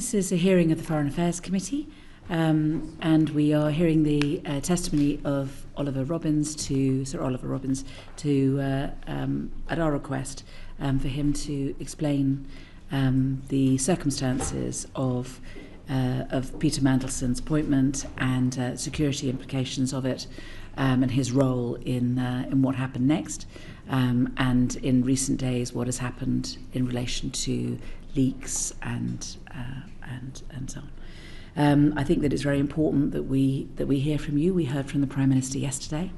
This is a hearing of the Foreign Affairs Committee, and we are hearing the testimony of Sir Olly Robbins, at our request, for him to explain the circumstances of Peter Mandelson's appointment and security implications of it, and his role in what happened next, and in recent days what has happened in relation to leaks and so on. I think that it's very important that we hear from you. We heard from the Prime Minister yesterday,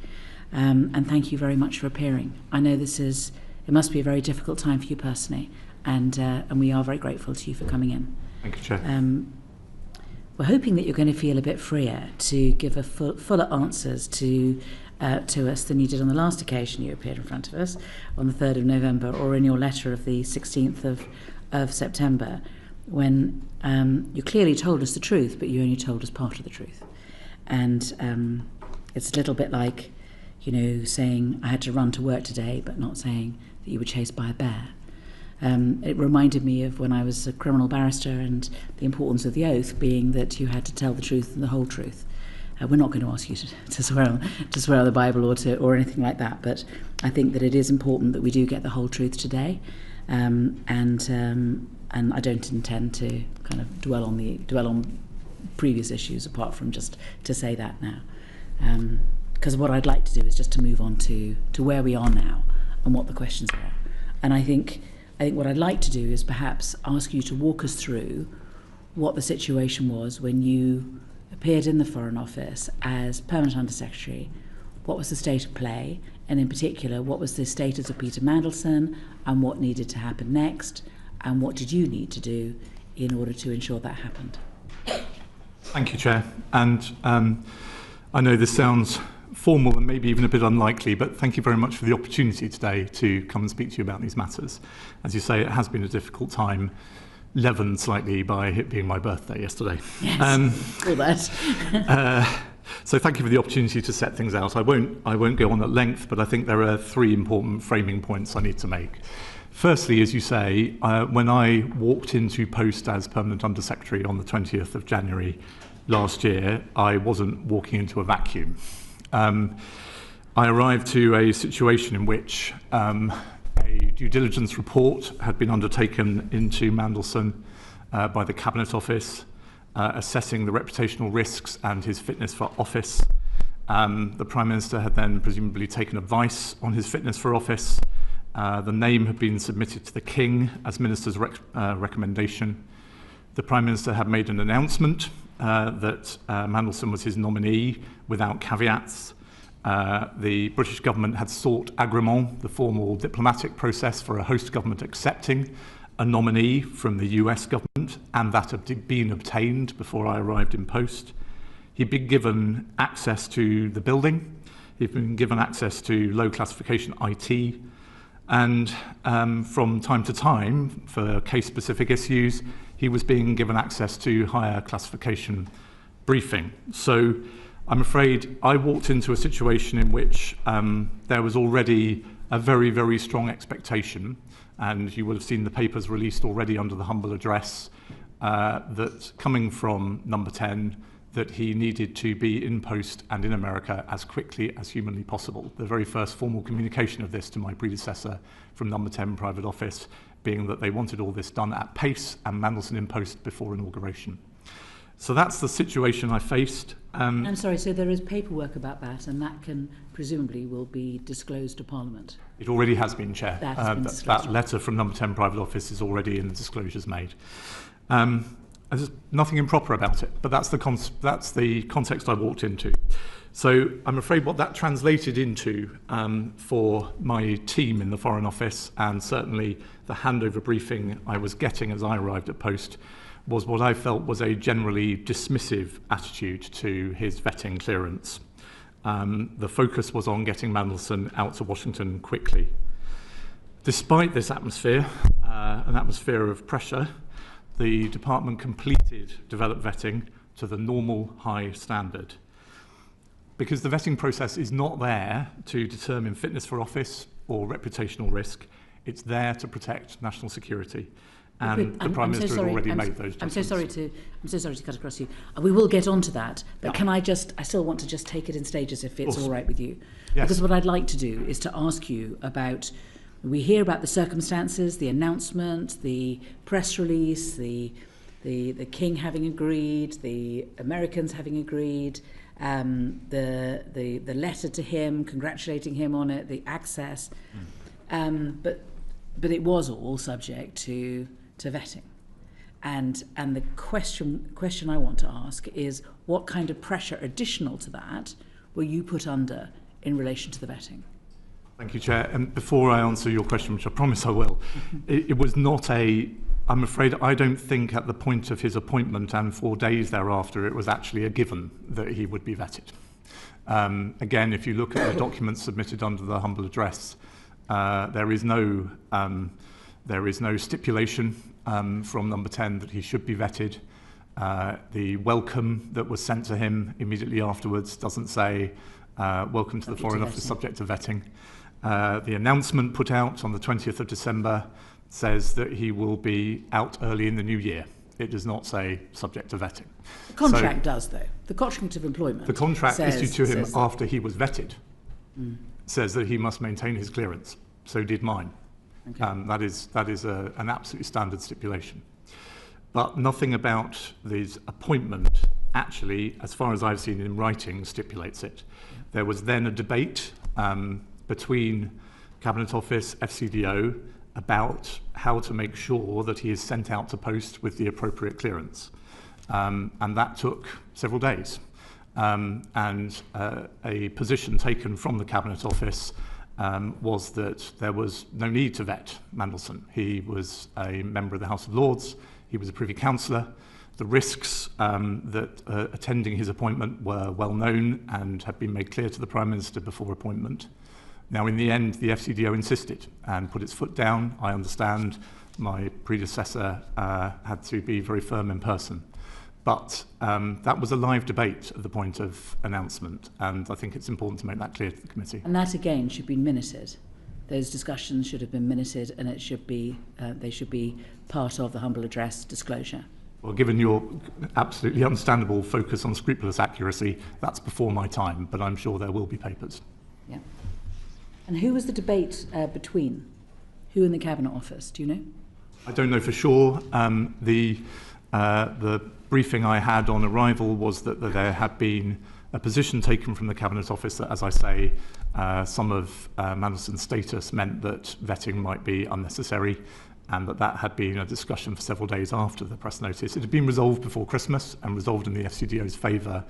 and thank you very much for appearing. I know it must be a very difficult time for you personally, and we are very grateful to you for coming in. Thank you, Chair. We're hoping that you're going to feel a bit freer to give fuller answers to us than you did on the last occasion you appeared in front of us on the 3rd of November, or in your letter of the 16th of September, when you clearly told us the truth, but you only told us part of the truth. And it's a little bit like, saying I had to run to work today, but not saying that you were chased by a bear. It reminded me of when I was a criminal barrister, and the importance of the oath being that you had to tell the truth and the whole truth. We're not going to ask you to swear on the Bible or anything like that, but I think that it is important that we do get the whole truth today, and I don't intend to kind of dwell on previous issues apart from just to say that now, because what I'd like to do is just to move on to where we are now and what the questions are. And I think what I'd like to do is perhaps ask you to walk us through what the situation was when you appeared in the Foreign Office as Permanent Under-Secretary. What was the state of play, and in particular, what was the status of Peter Mandelson, and what needed to happen next, and what did you need to do in order to ensure that happened? Thank you, Chair. And I know this sounds formal and maybe even a bit unlikely, but thank you very much for the opportunity today to come and speak to you about these matters. As you say, it has been a difficult time, leavened slightly by it being my birthday yesterday. Yes, all that. So thank you for the opportunity to set things out. I won't go on at length, but I think there are three important framing points I need to make. Firstly, as you say, when I walked into post as Permanent Under-Secretary on the 20th of January last year, I wasn't walking into a vacuum. I arrived to a situation in which a due diligence report had been undertaken into Mandelson by the Cabinet Office, assessing the reputational risks and his fitness for office. The Prime Minister had then presumably taken advice on his fitness for office. The name had been submitted to the King as Minister's recommendation. The Prime Minister had made an announcement that Mandelson was his nominee without caveats. The British government had sought agrément, the formal diplomatic process for a host government accepting a nominee from the US government, and that had been obtained before I arrived in post. He'd been given access to the building. He'd been given access to low classification IT. And from time to time, for case-specific issues, he was being given access to higher classification briefing. So I'm afraid I walked into a situation in which there was already a very, very strong expectation, and you will have seen the papers released already under the humble address, that coming from Number 10, that he needed to be in post and in America as quickly as humanly possible. The very first formal communication of this to my predecessor from Number 10 Private Office being that they wanted all this done at pace and Mandelson in post before inauguration. So that's the situation I faced. I'm sorry, so there is paperwork about that, and that presumably will be disclosed to Parliament? It already has been, Chair. That letter from Number 10 Private Office is already in the disclosures made. There's nothing improper about it, but that's the context I walked into. So I'm afraid what that translated into for my team in the Foreign Office, and certainly the handover briefing I was getting as I arrived at post, was what I felt was a generally dismissive attitude to his vetting clearance. The focus was on getting Mandelson out to Washington quickly. Despite this atmosphere, an atmosphere of pressure, the department completed developed vetting to the normal high standard. Because the vetting process is not there to determine fitness for office or reputational risk, it's there to protect national security. And the Prime Minister had already made those judgments. I'm so sorry to cut across you. We will get onto that, but can I still want to just take it in stages if it's all right with you. Yes. Because what I'd like to do is to ask you about, we hear about the circumstances, the announcement, the press release, the King having agreed, the Americans having agreed, the letter to him, congratulating him on it, the access, but it was all subject to vetting, and the question I want to ask is, what kind of pressure additional to that were you put under in relation to the vetting? Thank you, Chair. And before I answer your question, which I promise I will, it was not I'm afraid I don't think at the point of his appointment and 4 days thereafter it was actually a given that he would be vetted. Again, if you look at the documents submitted under the humble address, there is no stipulation from number 10 that he should be vetted. The welcome that was sent to him immediately afterwards doesn't say welcome to the Foreign Office subject to vetting. The announcement put out on the 20th of December says that he will be out early in the new year. It does not say subject to vetting. The contract does, though. The contract of employment. The contract issued to him after he was vetted says that he must maintain his clearance. So did mine. Okay. That is an absolutely standard stipulation. But nothing about his appointment actually, as far as I've seen in writing, stipulates it. Yeah. There was then a debate between Cabinet Office, FCDO, about how to make sure that he is sent out to post with the appropriate clearance. And that took several days. And a position taken from the Cabinet Office was that there was no need to vet Mandelson. He was a member of the House of Lords. He was a Privy Councillor. The risks that attending his appointment were well known and had been made clear to the Prime Minister before appointment. Now, in the end, the FCDO insisted and put its foot down. I understand my predecessor had to be very firm in person. But that was a live debate at the point of announcement, and I think it's important to make that clear to the committee. And that, again, should be minuted. Those discussions should have been minuted, and it should be they should be part of the humble address disclosure. Well, given your absolutely understandable focus on scrupulous accuracy, that's before my time, but I'm sure there will be papers. Yeah. And who was the debate between? Who in the Cabinet Office? Do you know? I don't know for sure. The briefing I had on arrival was that there had been a position taken from the Cabinet Office that, as I say, some of Mandelson's status meant that vetting might be unnecessary, and that had been a discussion for several days after the press notice. It had been resolved before Christmas and resolved in the FCDO's favour.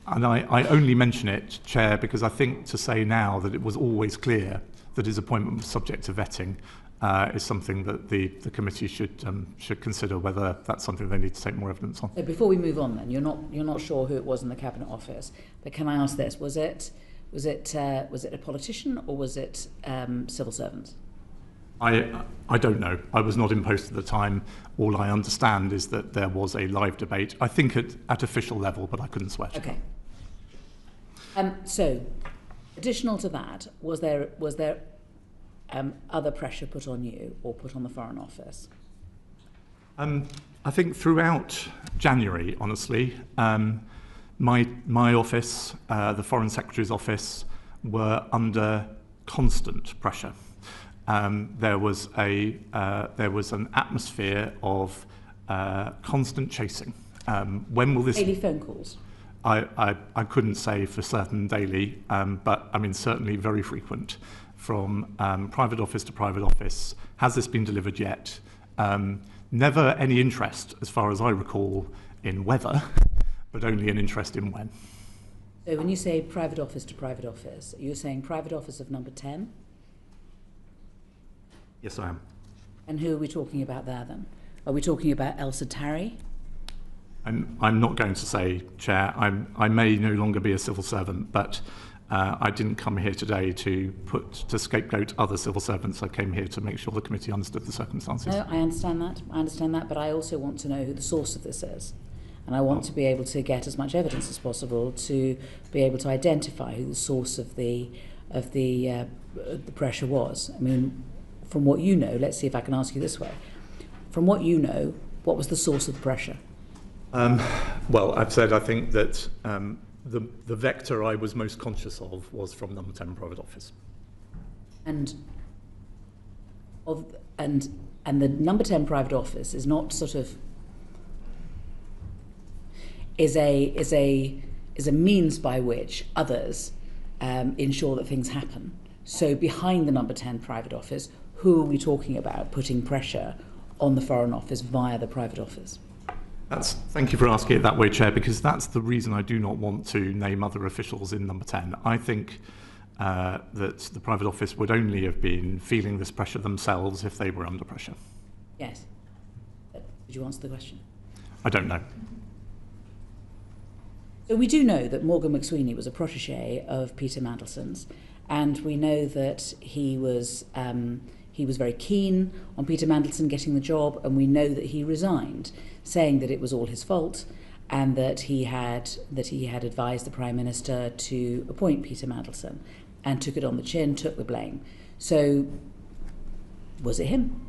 And I only mention it, Chair, because I think to say now that it was always clear that his appointment was subject to vetting is something that the committee should consider whether that's something they need to take more evidence on. So before we move on, then, you're not sure who it was in the Cabinet Office, but can I ask this: was it a politician or was it civil servants? I don't know. I was not in post at the time. All I understand is that there was a live debate. I think at official level, but I couldn't swear to it. Okay. So, additional to that, was there other pressure put on you or put on the Foreign Office? I think throughout January, honestly, my office, the Foreign Secretary's office, were under constant pressure. There was an atmosphere of constant chasing. When will this? Daily phone calls. I couldn't say for certain daily, but I mean certainly very frequent, from private office to private office. Has this been delivered yet? Never any interest, as far as I recall, in whether, but only an interest in when. So when you say private office to private office, you're saying private office of number 10? Yes, I am. And who are we talking about there then? Are we talking about Elsa Tarry? I'm not going to say, Chair. I may no longer be a civil servant, but I didn't come here today to scapegoat other civil servants. I came here to make sure the committee understood the circumstances. No, I understand that, but I also want to know who the source of this is. And I want to be able to get as much evidence as possible to be able to identify who the source of the pressure was. I mean, from what you know, let's see if I can ask you this way. from what you know, what was the source of the pressure? Well, I've said I think that the vector I was most conscious of was from number 10 private office. And the number 10 private office is not sort of is a means by which others ensure that things happen. So behind the number 10 private office, who are we talking about putting pressure on the Foreign Office via the private office? Thank you for asking it that way, Chair, because that's the reason I do not want to name other officials in number 10. I think that the private office would only have been feeling this pressure themselves if they were under pressure. Yes. Did you answer the question? I don't know. So we do know that Morgan McSweeney was a protégé of Peter Mandelson's, and we know that he was very keen on Peter Mandelson getting the job, and we know that he resigned, saying that it was all his fault, and that he had advised the Prime Minister to appoint Peter Mandelson, and took it on the chin, took the blame. So, was it him?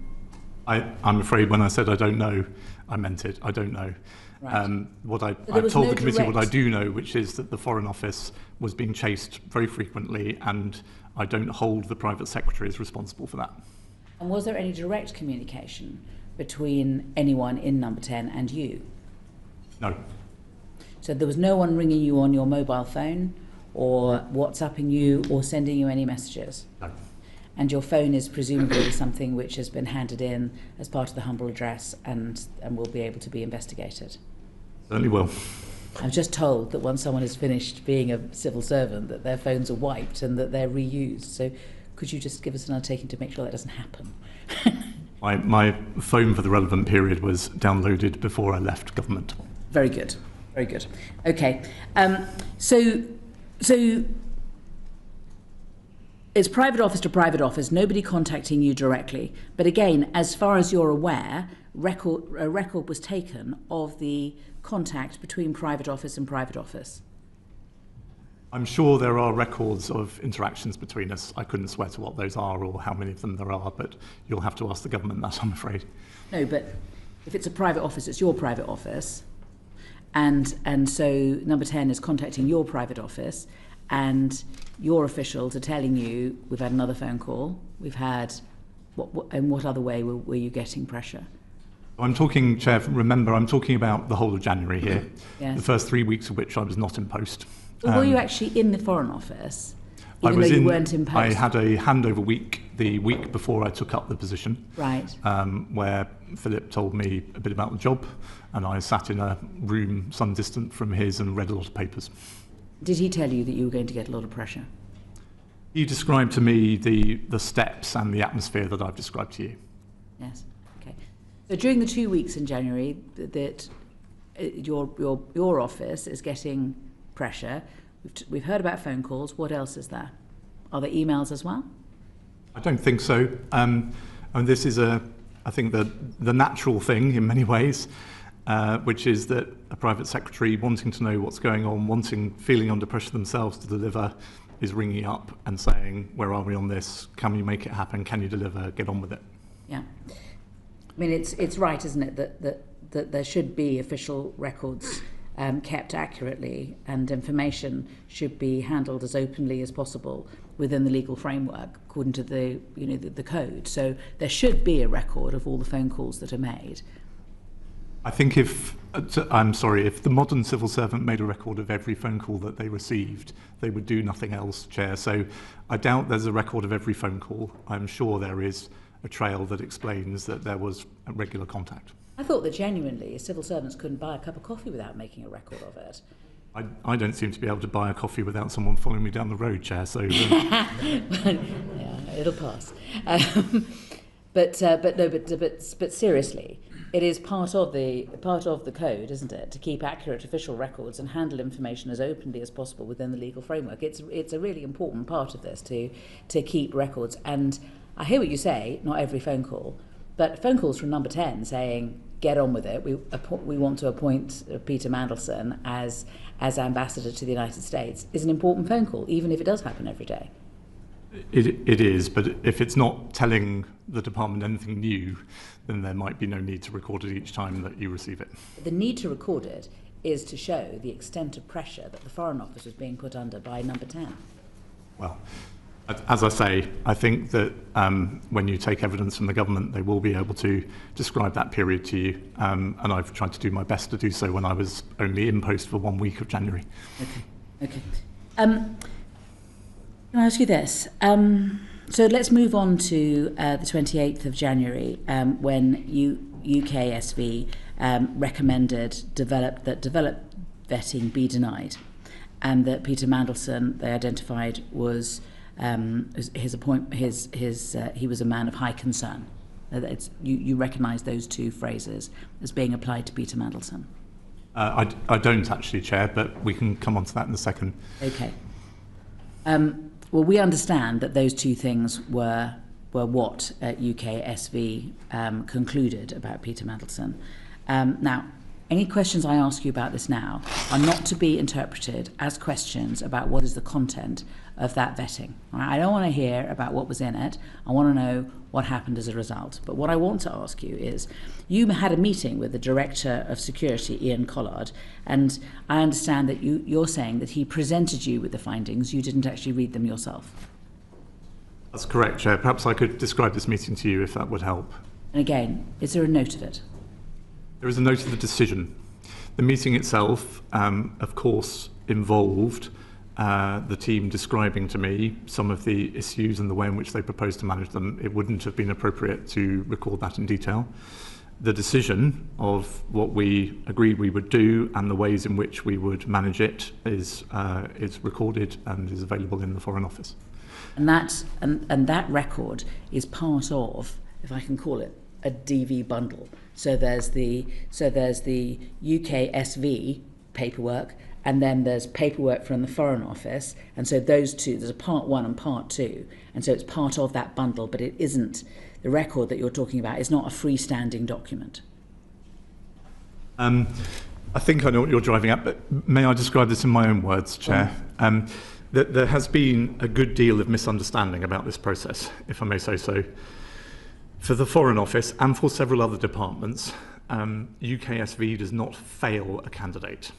I'm afraid when I said I don't know, I meant it. I don't know. Right. I've told the committee what I do know, which is that the Foreign Office was being chased very frequently, and I don't hold the private secretaries responsible for that. And was there any direct communication between anyone in number 10 and you? No. So there was no one ringing you on your mobile phone or WhatsApping you or sending you any messages? No. And your phone is presumably something which has been handed in as part of the humble address and will be able to be investigated? Certainly will. I'm just told that once someone has finished being a civil servant, that their phones are wiped and that they're reused. So could you just give us an undertaking to make sure that doesn't happen? My phone for the relevant period was downloaded before I left government. Very good. Very good. Okay. So it's private office to private office, nobody contacting you directly. But again, as far as you're aware, a record was taken of the contact between private office and private office. I'm sure there are records of interactions between us. I couldn't swear to what those are or how many of them there are, but you'll have to ask the government that, I'm afraid. No, but if it's a private office, it's your private office. And so number 10 is contacting your private office, and your officials are telling you, we've had another phone call, we've had, in what other way were you getting pressure? I'm talking, Chair, remember, I'm talking about the whole of January here, Yes. the first 3 weeks of which I was not in post. Well, were you actually in the Foreign Office, I even was though you weren't in post? I had a handover week the week before I took up the position, Right. where Philip told me a bit about the job, and I sat in a room some distant from his and read a lot of papers. Did he tell you that you were going to get a lot of pressure? He described to me the steps and the atmosphere that I've described to you. Yes. Okay. So during the 2 weeks in January that your office is getting pressure, we've heard about phone calls. What else is there? Are there emails as well? I don't think so. And this is I think the natural thing in many ways, which is that a private secretary wanting to know what's going on, feeling under pressure themselves to deliver, is ringing up and saying, where are we on this? Can you make it happen? Can you deliver? Get on with it. Yeah. I mean, it's right, isn't it, that there should be official records kept accurately, and information should be handled as openly as possible within the legal framework according to the code. So there should be a record of all the phone calls that are made. I think if the modern civil servant made a record of every phone call that they received, they would do nothing else, Chair. So I doubt there's a record of every phone call. I'm sure there is a trail that explains that there was a regular contact. I thought that genuinely civil servants couldn't buy a cup of coffee without making a record of it. I don't seem to be able to buy a coffee without someone following me down the road, Chair. So yeah, it'll pass. But seriously, it is part of the code, isn't it, to keep accurate official records and handle information as openly as possible within the legal framework. It's a really important part of this to keep records. And I hear what you say, not every phone call, but phone calls from number 10 saying, get on with it, we want to appoint Peter Mandelson as ambassador to the United States, is an important phone call, even if it does happen every day. It is, but if it's not telling the department anything new, then there might be no need to record it each time that you receive it. The need to record it is to show the extent of pressure that the Foreign Office was being put under by number 10. Well, as I say, I think that when you take evidence from the government, they will be able to describe that period to you, and I've tried to do my best to do so when I was only in post for 1 week of January. Okay. Can I ask you this? So let's move on to the 28th of January, when UKSV recommended that developed vetting be denied, and that Peter Mandelson, they identified, was he was a man of high concern. You recognise those two phrases as being applied to Peter Mandelson? I don't actually, Chair, but we can come on to that in a second. Okay. Well, we understand that those two things were what UKSV concluded about Peter Mandelson. Now, any questions I ask you about this now are not to be interpreted as questions about what is the content of that vetting. All right? I don't want to hear about what was in it. I want to know what happened as a result. But what I want to ask you is, you had a meeting with the Director of Security, Ian Collard, and I understand that you're saying that he presented you with the findings. You didn't actually read them yourself. That's correct, Chair. Perhaps I could describe this meeting to you if that would help. And again, is there a note of it? There is a note of the decision. The meeting itself, of course, involved the team describing to me some of the issues and the way in which they proposed to manage them. It wouldn't have been appropriate to record that in detail. The decision of what we agreed we would do and the ways in which we would manage it is recorded and is available in the Foreign Office. And that record is part of, if I can call it, a DV bundle. So there's the UKSV paperwork, and then there's paperwork from the Foreign Office, and so those two, there's a part 1 and part 2, and so it's part of that bundle, but it isn't, the record that you're talking about is not a freestanding document. I think I know what you're driving at, but may I describe this in my own words, Chair? There has been a good deal of misunderstanding about this process, if I may say so. For the Foreign Office and for several other departments, UKSV does not fail a candidate.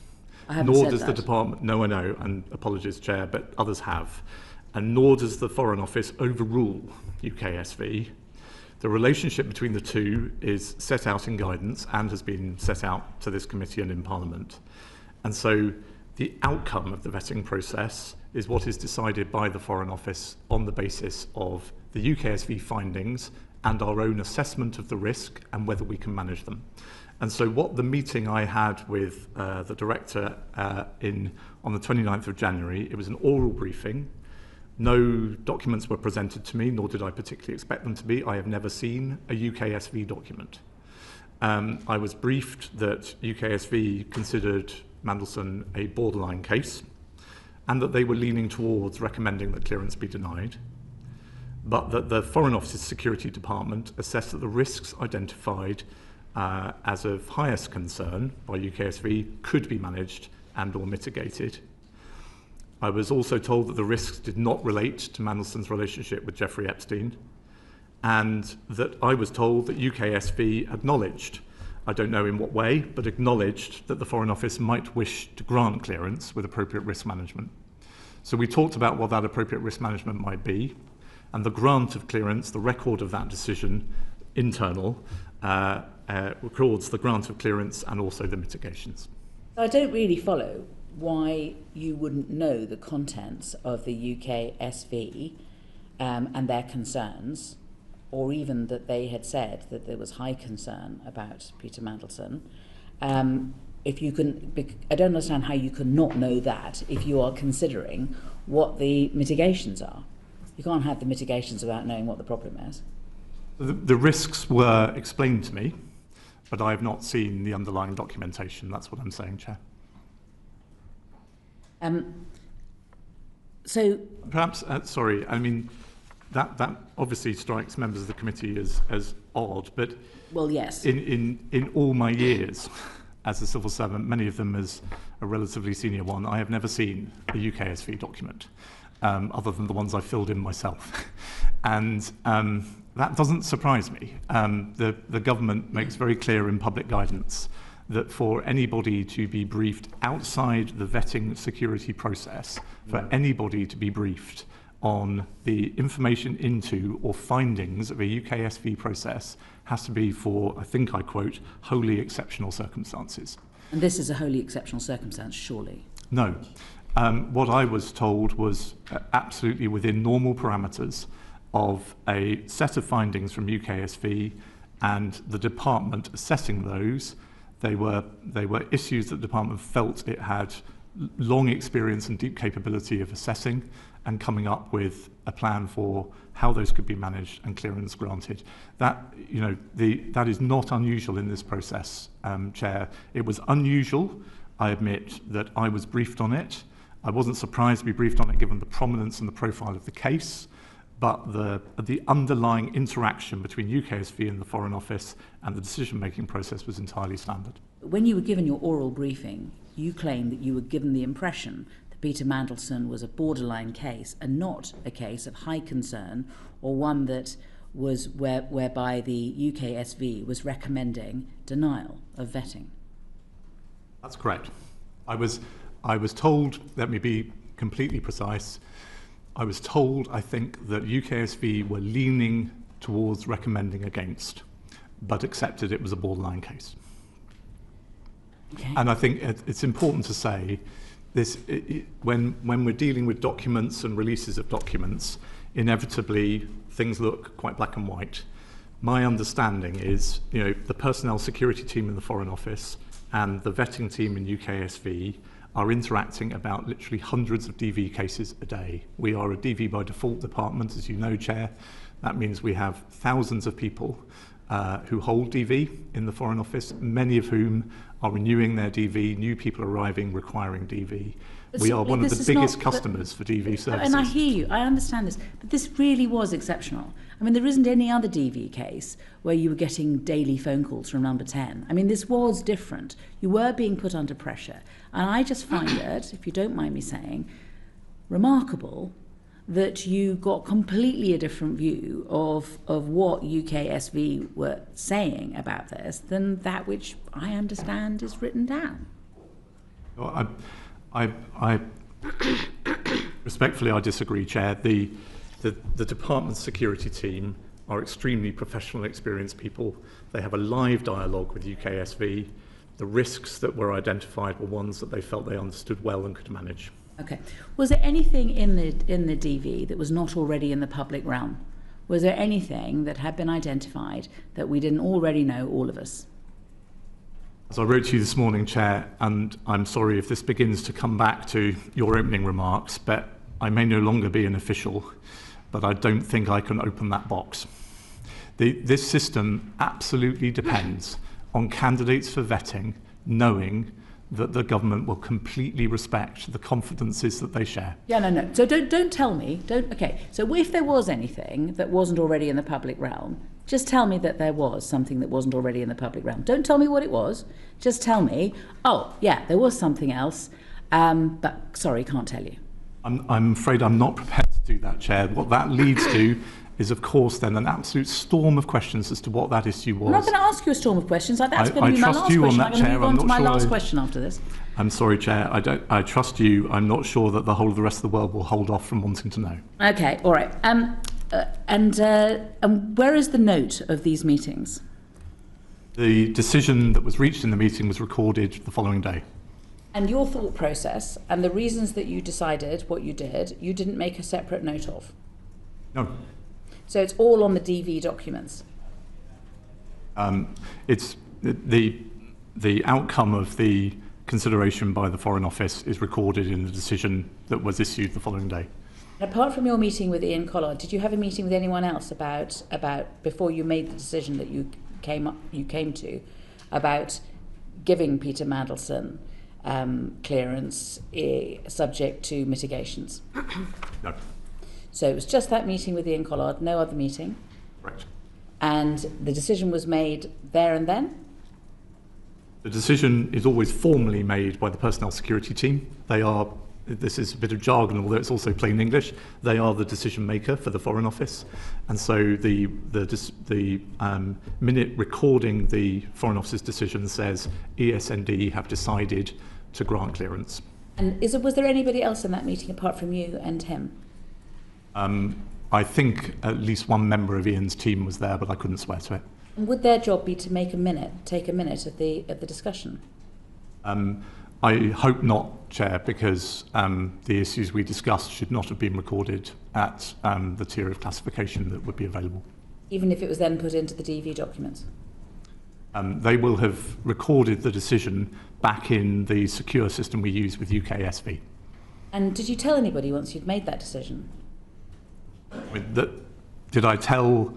Nor does the department, no, I know, and apologies, Chair, but others have. And nor does the Foreign Office overrule UKSV. The relationship between the two is set out in guidance and has been set out to this committee and in Parliament. And so the outcome of the vetting process is what is decided by the Foreign Office on the basis of the UKSV findings and our own assessment of the risk and whether we can manage them. And so what the meeting I had with the director on the 29th of January, it was an oral briefing. No documents were presented to me, nor did I particularly expect them to be. I have never seen a UKSV document. I was briefed that UKSV considered Mandelson a borderline case and that they were leaning towards recommending that clearance be denied, but that the Foreign Office's Security Department assessed that the risks identified as of highest concern by UKSV could be managed and or mitigated. I was also told that the risks did not relate to Mandelson's relationship with Jeffrey Epstein, and that I was told that UKSV acknowledged, I don't know in what way, but acknowledged that the Foreign Office might wish to grant clearance with appropriate risk management. So we talked about what that appropriate risk management might be, and the grant of clearance, the record of that decision, internal, records the grant of clearance and also the mitigations. I don't really follow why you wouldn't know the contents of the UKSV and their concerns, or even that they had said that there was high concern about Peter Mandelson. If you can, I don't understand how you can not know that if you are considering what the mitigations are. You can't have the mitigations without knowing what the problem is. The risks were explained to me, but I have not seen the underlying documentation. That's what I'm saying, Chair. So perhaps, sorry, I mean, that obviously strikes members of the committee as odd, but well, yes. In all my years as a civil servant, many of them as a relatively senior one, I have never seen a UKSV document. other than the ones I filled in myself. And that doesn't surprise me. The government makes very clear in public guidance that for anybody to be briefed outside the vetting security process, for anybody to be briefed on the information into or findings of a UKSV process has to be for, I think I quote, wholly exceptional circumstances. And this is a wholly exceptional circumstance, surely? No. What I was told was absolutely within normal parameters of a set of findings from UKSV and the department assessing those. They were issues that the department felt it had long experience and deep capability of assessing and coming up with a plan for how those could be managed and clearance granted. That, that is not unusual in this process, Chair. It was unusual, I admit, that I was briefed on it. I wasn't surprised to be briefed on it given the prominence and the profile of the case, but the underlying interaction between UKSV and the Foreign Office and the decision-making process was entirely standard. When you were given your oral briefing, you claimed that you were given the impression that Peter Mandelson was a borderline case and not a case of high concern or one that was whereby the UKSV was recommending denial of vetting. That's correct. I was told, let me be completely precise, I was told, I think, that UKSV were leaning towards recommending against, but accepted it was a borderline case. Okay. And I think it's important to say this, when we're dealing with documents and releases of documents, inevitably things look quite black and white. My understanding is, the personnel security team in the Foreign Office and the vetting team in UKSV are interacting about literally hundreds of DV cases a day. We are a DV by default department, as you know, Chair. That means we have thousands of people who hold DV in the Foreign Office, many of whom are renewing their DV, new people arriving requiring DV. We are one of the biggest customers for DV services. And I hear you, I understand this, but this really was exceptional. I mean, there isn't any other DV case where you were getting daily phone calls from number 10. I mean, this was different. You were being put under pressure. And I just find it, if you don't mind me saying, remarkable that you got completely a different view of what UKSV were saying about this than that which I understand is written down. Well, I respectfully, I disagree, Chair. The department's security team are extremely professional, experienced people. They have a live dialogue with UKSV. The risks that were identified were ones that they felt they understood well and could manage. Okay. Was there anything in the DV that was not already in the public realm? Was there anything that had been identified that we didn't already know, all of us? As I wrote to you this morning, Chair, and I'm sorry if this begins to come back to your opening remarks, but I may no longer be an official, but I don't think I can open that box. This system absolutely depends on candidates for vetting knowing that the government will completely respect the confidences that they share. Yeah, no. So don't tell me. Okay. So if there was anything that wasn't already in the public realm, just tell me that there was something that wasn't already in the public realm. Don't tell me what it was. Just tell me, oh, yeah, there was something else, but sorry, can't tell you. I'm afraid I'm not prepared to do that, Chair. What that leads to is, of course, then an absolute storm of questions as to what that issue was. I'm not going to ask you a storm of questions. That's going to be my last question. I'm going to move on to my last question after this. I'm sorry, Chair. I trust you. I'm not sure that the whole of the rest of the world will hold off from wanting to know. Okay, all right. And where is the note of these meetings? The decision that was reached in the meeting was recorded the following day. And your thought process and the reasons that you decided what you did, you didn't make a separate note of? No. So it's all on the DV documents? It's the outcome of the consideration by the Foreign Office is recorded in the decision that was issued the following day. Apart from your meeting with Ian Collard, did you have a meeting with anyone else about before you made the decision that you came to about giving Peter Mandelson clearance subject to mitigations? No. So it was just that meeting with Ian Collard, no other meeting? Correct. And the decision was made there and then? The decision is always formally made by the personnel security team. They are this is a bit of jargon, although it's also plain English. They are the decision maker for the Foreign Office, and so the minute recording the Foreign Office's decision says ESND have decided to grant clearance. And was there anybody else in that meeting apart from you and him? I think at least one member of Ian's team was there, but I couldn't swear to it. And would their job be to take a minute of the discussion? I hope not, Chair, because the issues we discussed should not have been recorded at the tier of classification that would be available. Even if it was then put into the DV documents? They will have recorded the decision back in the secure system we use with UKSV. And did you tell anybody once you'd made that decision? Did I tell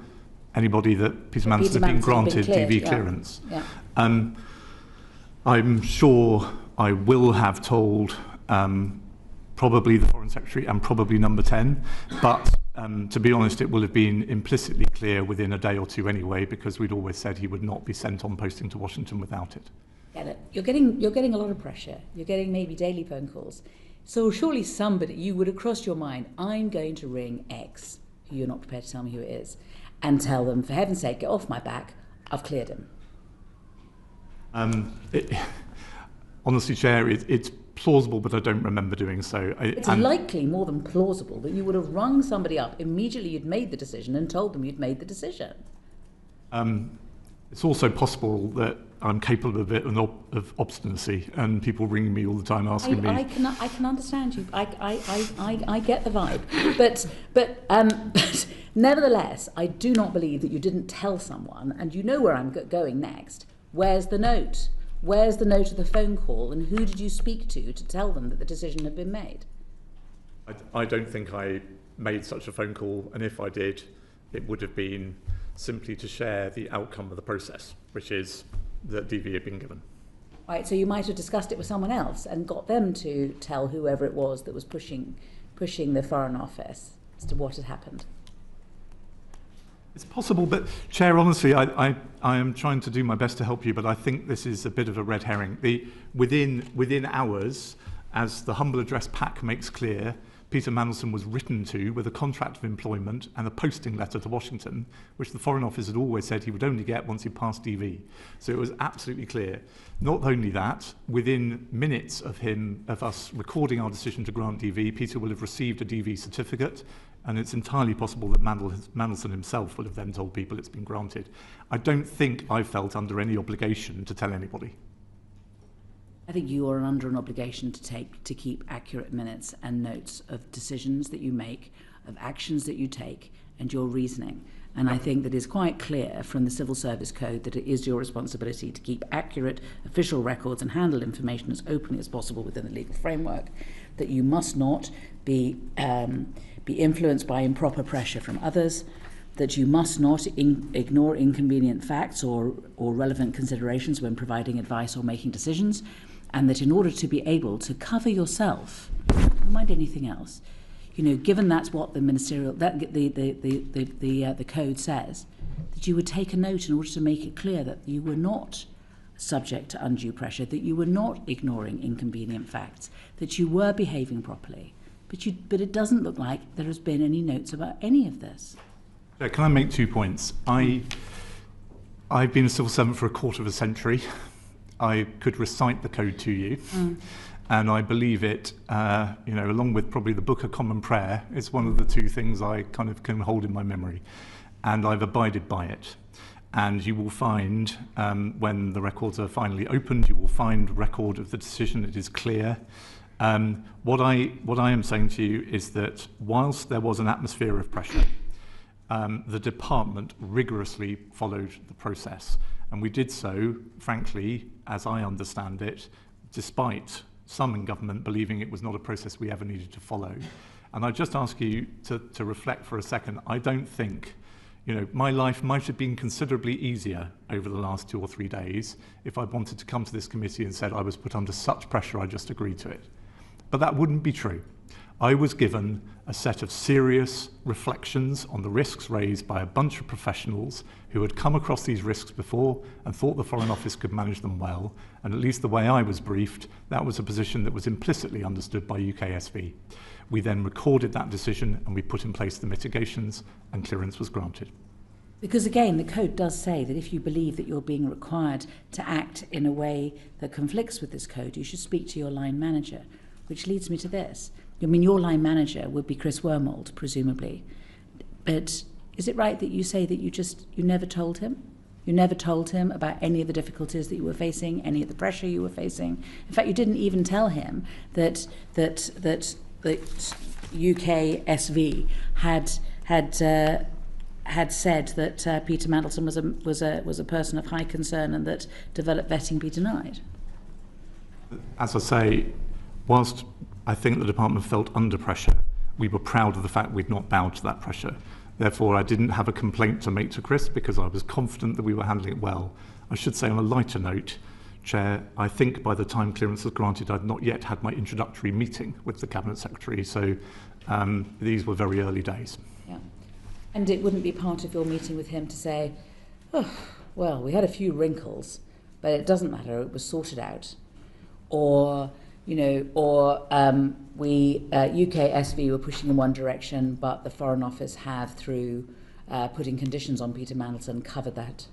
anybody that Peter Mandelson had been granted DV clearance? Yeah. I'm sure I will have told probably the Foreign Secretary and probably Number 10, but to be honest, it will have been implicitly clear within a day or two anyway, because we'd always said he would not be sent on posting to Washington without it. Get it. You're getting a lot of pressure. You're getting maybe daily phone calls. So surely somebody, you would have crossed your mind, I'm going to ring X, who you're not prepared to tell me who it is, and tell them, for heaven's sake, get off my back, I've cleared him. Honestly, Chair, it's plausible, but I don't remember doing so. It's likely more than plausible that you would have rung somebody up immediately you'd made the decision and told them you'd made the decision. It's also possible that I'm capable of a bit of obstinacy, and people ring me all the time asking me. I can understand you. I get the vibe, but nevertheless, I do not believe that you didn't tell someone, and you know where I'm going next. Where's the note? Where's the note of the phone call, and who did you speak to tell them that the decision had been made? I don't think I made such a phone call, and if I did, it would have been simply to share the outcome of the process, which is that DV had been given. Right, so you might have discussed it with someone else and got them to tell whoever it was that was pushing the Foreign Office as to what had happened. It's possible, but Chair, honestly, I am trying to do my best to help you, but I think this is a bit of a red herring. Within hours, as the humble address pack makes clear, Peter Mandelson was written to with a contract of employment and a posting letter to Washington, which the Foreign Office had always said he would only get once he passed DV. So it was absolutely clear. Not only that, within minutes of us recording our decision to grant DV, Peter will have received a DV certificate, and it's entirely possible that Mandelson himself will have then told people it's been granted. I don't think I felt under any obligation to tell anybody. I think you are under an obligation to keep accurate minutes and notes of decisions that you make, of actions that you take, and your reasoning. And I think that it's quite clear from the Civil Service Code that it is your responsibility to keep accurate official records and handle information as openly as possible within the legal framework, that you must not be influenced by improper pressure from others, that you must not ignore inconvenient facts or relevant considerations when providing advice or making decisions, and that in order to be able to cover yourself, don't mind anything else, given that's what the ministerial, the code says, that you would take a note in order to make it clear that you were not subject to undue pressure, that you were not ignoring inconvenient facts, that you were behaving properly. But it doesn't look like there has been any notes about any of this. Can I make 2 points? I've been a civil servant for a quarter of a century. I could recite the code to you, and I believe it, along with probably the Book of Common Prayer, it's one of the two things I kind of can hold in my memory, and I've abided by it. And you will find, when the records are finally opened, you will find record of the decision. It is clear. What I am saying to you is that whilst there was an atmosphere of pressure, the department rigorously followed the process. And we did so, frankly, as I understand it, despite some in government believing it was not a process we ever needed to follow. And I just ask you to reflect for a second. I don't think, my life might have been considerably easier over the last 2 or 3 days if I wanted to come to this committee and said I was put under such pressure I just agreed to it. But that wouldn't be true. I was given a set of serious reflections on the risks raised by a bunch of professionals who had come across these risks before and thought the Foreign Office could manage them well, and at least the way I was briefed, that was a position that was implicitly understood by UKSV. We then recorded that decision and we put in place the mitigations, and clearance was granted. Because again, the code does say that if you believe that you're being required to act in a way that conflicts with this code, you should speak to your line manager, which leads me to this. I mean, your line manager would be Chris Wormold, presumably. But is it right that you say that you never told him? You never told him about any of the difficulties that you were facing, any of the pressure you were facing? In fact, you didn't even tell him that UKSV had said that Peter Mandelson was a person of high concern and that developed vetting be denied. As I say, whilst I think the department felt under pressure, we were proud of the fact we'd not bowed to that pressure. Therefore, I didn't have a complaint to make to Chris because I was confident that we were handling it well. I should say on a lighter note, Chair, I think by the time clearance was granted, I'd not yet had my introductory meeting with the Cabinet Secretary, so these were very early days. Yeah. And it wouldn't be part of your meeting with him to say, oh, well, we had a few wrinkles, but it doesn't matter, it was sorted out. Or, UKSV were pushing in one direction, but the Foreign Office have, through putting conditions on Peter Mandelson, covered that.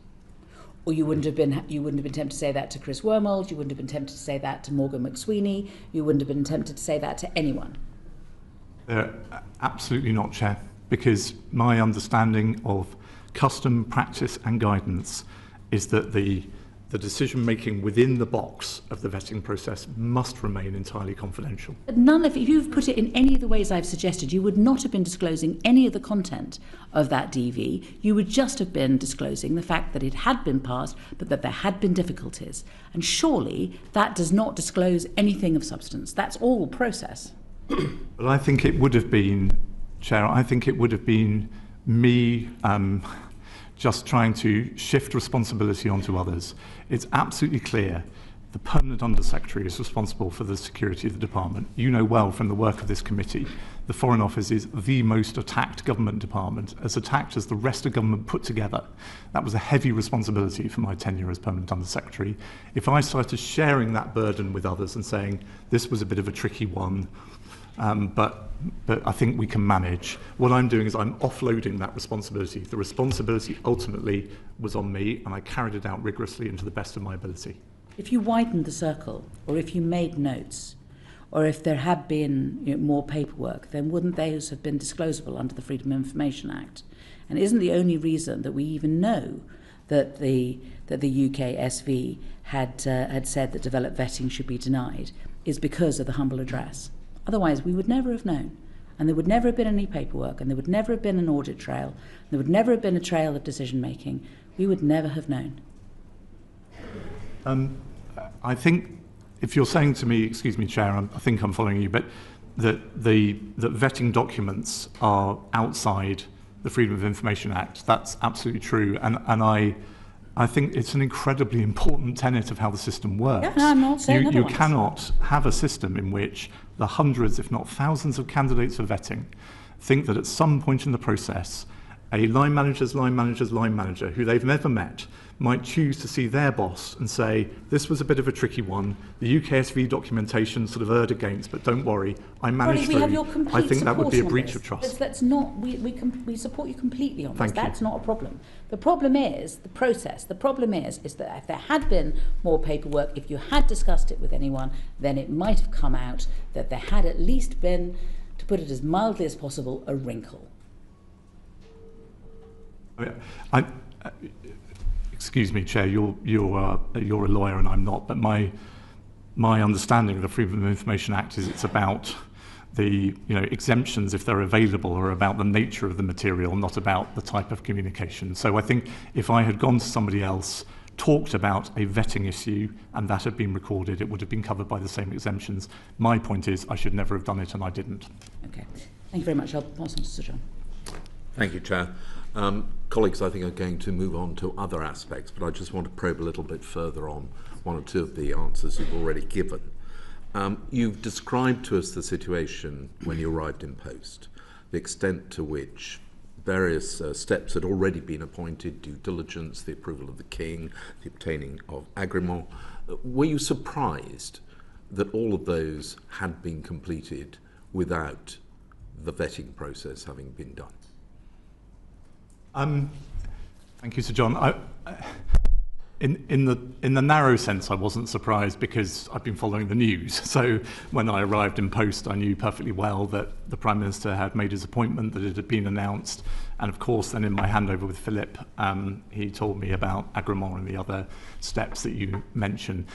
Or you wouldn't have been tempted to say that to Chris Wormold, you wouldn't have been tempted to say that to Morgan McSweeney, you wouldn't have been tempted to say that to anyone. Absolutely not, Chair, because my understanding of custom, practice and guidance is that the decision-making within the box of the vetting process must remain entirely confidential. But if you've put it in any of the ways I've suggested, you would not have been disclosing any of the content of that DV. You would just have been disclosing the fact that it had been passed, but that there had been difficulties. And surely that does not disclose anything of substance. That's all process. But I think it would have been, Chair, I think it would have been me just trying to shift responsibility onto others. It's absolutely clear the Permanent Undersecretary is responsible for the security of the department. You know well from the work of this committee, the Foreign Office is the most attacked government department, as attacked as the rest of government put together. That was a heavy responsibility for my tenure as Permanent Undersecretary. If I started sharing that burden with others and saying, this was a bit of a tricky one, but I think we can manage. What I'm doing is I'm offloading that responsibility. The responsibility ultimately was on me, and I carried it out rigorously and to the best of my ability. If you widened the circle, or if you made notes, or if there had been more paperwork, then wouldn't those have been disclosable under the Freedom of Information Act? And isn't the only reason that we even know that the UKSV had said that developed vetting should be denied is because of the humble address? Otherwise, we would never have known. And there would never have been any paperwork, and there would never have been an audit trail, and there would never have been a trail of decision-making. We would never have known. I think if you're saying to me, excuse me, Chair, I think I'm following you, but that vetting documents are outside the Freedom of Information Act, that's absolutely true. And I think it's an incredibly important tenet of how the system works. Yeah, no, I'm not saying you cannot have a system in which the hundreds, if not thousands, of candidates for vetting think that at some point in the process, a line manager's line manager's line manager, who they've never met, might choose to see their boss and say, this was a bit of a tricky one, the UKSV documentation sort of erred against, but don't worry, I managed through. I think that would be a breach of trust. That's not, we support you completely on this. That's not a problem. The problem is the process. The problem is that if there had been more paperwork, if you had discussed it with anyone, then it might have come out that there had at least been, to put it as mildly as possible, a wrinkle. Excuse me, Chair, you're a lawyer and I'm not, but my understanding of the Freedom of Information Act is it's about the exemptions, if they're available, are about the nature of the material, not about the type of communication. So I think if I had gone to somebody else, talked about a vetting issue, and that had been recorded, it would have been covered by the same exemptions. My point is I should never have done it, and I didn't. Okay, thank you very much. I'll pass on to Sir John. Thank you, Chair. Colleagues, I think are going to move on to other aspects, but I just want to probe a little bit further on one or two of the answers you've already given. You've described to us the situation when you arrived in post, the extent to which various steps had already been appointed, due diligence, the approval of the king, the obtaining of agreement. Were you surprised that all of those had been completed without the vetting process having been done? Thank you, Sir John. In the narrow sense, I wasn't surprised because I've been following the news. So when I arrived in post, I knew perfectly well that the Prime Minister had made his appointment, that it had been announced. And of course, then in my handover with Philip, he told me about agreement and the other steps that you mentioned.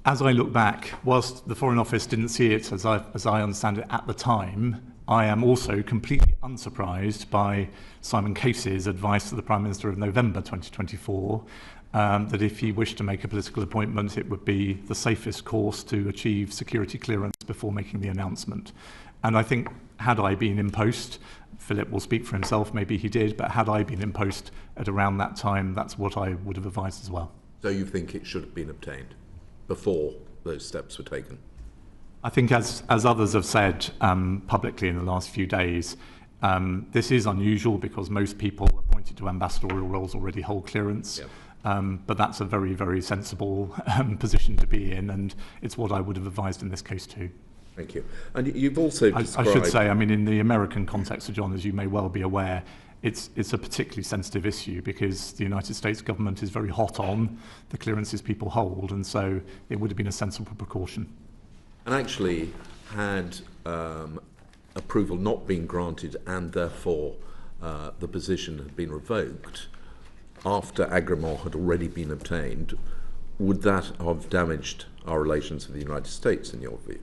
As I look back, whilst the Foreign Office didn't see it as I understand it at the time, I am also completely unsurprised by Simon Case's advice to the Prime Minister of November 2024, that if he wished to make a political appointment, it would be the safest course to achieve security clearance before making the announcement. And I think, had I been in post, Philip will speak for himself, maybe he did, but had I been in post at around that time, that's what I would have advised as well. So you think it should have been obtained before those steps were taken? I think, as others have said publicly in the last few days, this is unusual because most people appointed to ambassadorial roles already hold clearance. Yep. But that's a very, very sensible position to be in, and it's what I would have advised in this case too. Thank you. And you've also described... I should say, I mean, in the American context, Sir John, as you may well be aware, it's a particularly sensitive issue because the United States government is very hot on the clearances people hold, and so it would have been a sensible precaution. And actually, had approval not been granted and therefore the position had been revoked after agreement had already been obtained, would that have damaged our relations with the United States, in your view?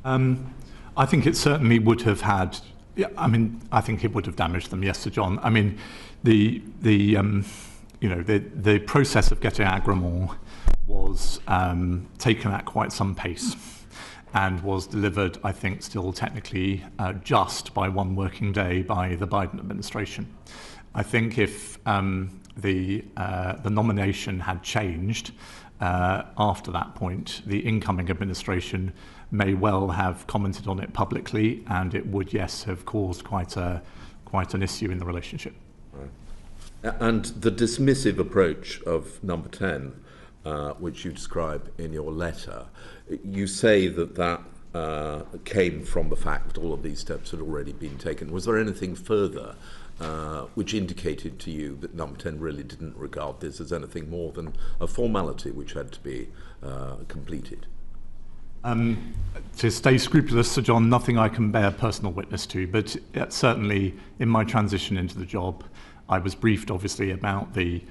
I think it certainly would have had. Yeah, I mean, I think it would have damaged them. Yes, Sir John. I mean, the process of getting agreement was taken at quite some pace and was delivered, I think, still technically just by one working day by the Biden administration. I think if the nomination had changed after that point, the incoming administration may well have commented on it publicly, and it would, yes, have caused quite an issue in the relationship. Right. And the dismissive approach of number 10, which you describe in your letter, you say that came from the fact that all of these steps had already been taken. Was there anything further which indicated to you that number 10 really didn't regard this as anything more than a formality which had to be completed? To stay scrupulous, Sir John, nothing I can bear personal witness to, but certainly in my transition into the job, I was briefed obviously about the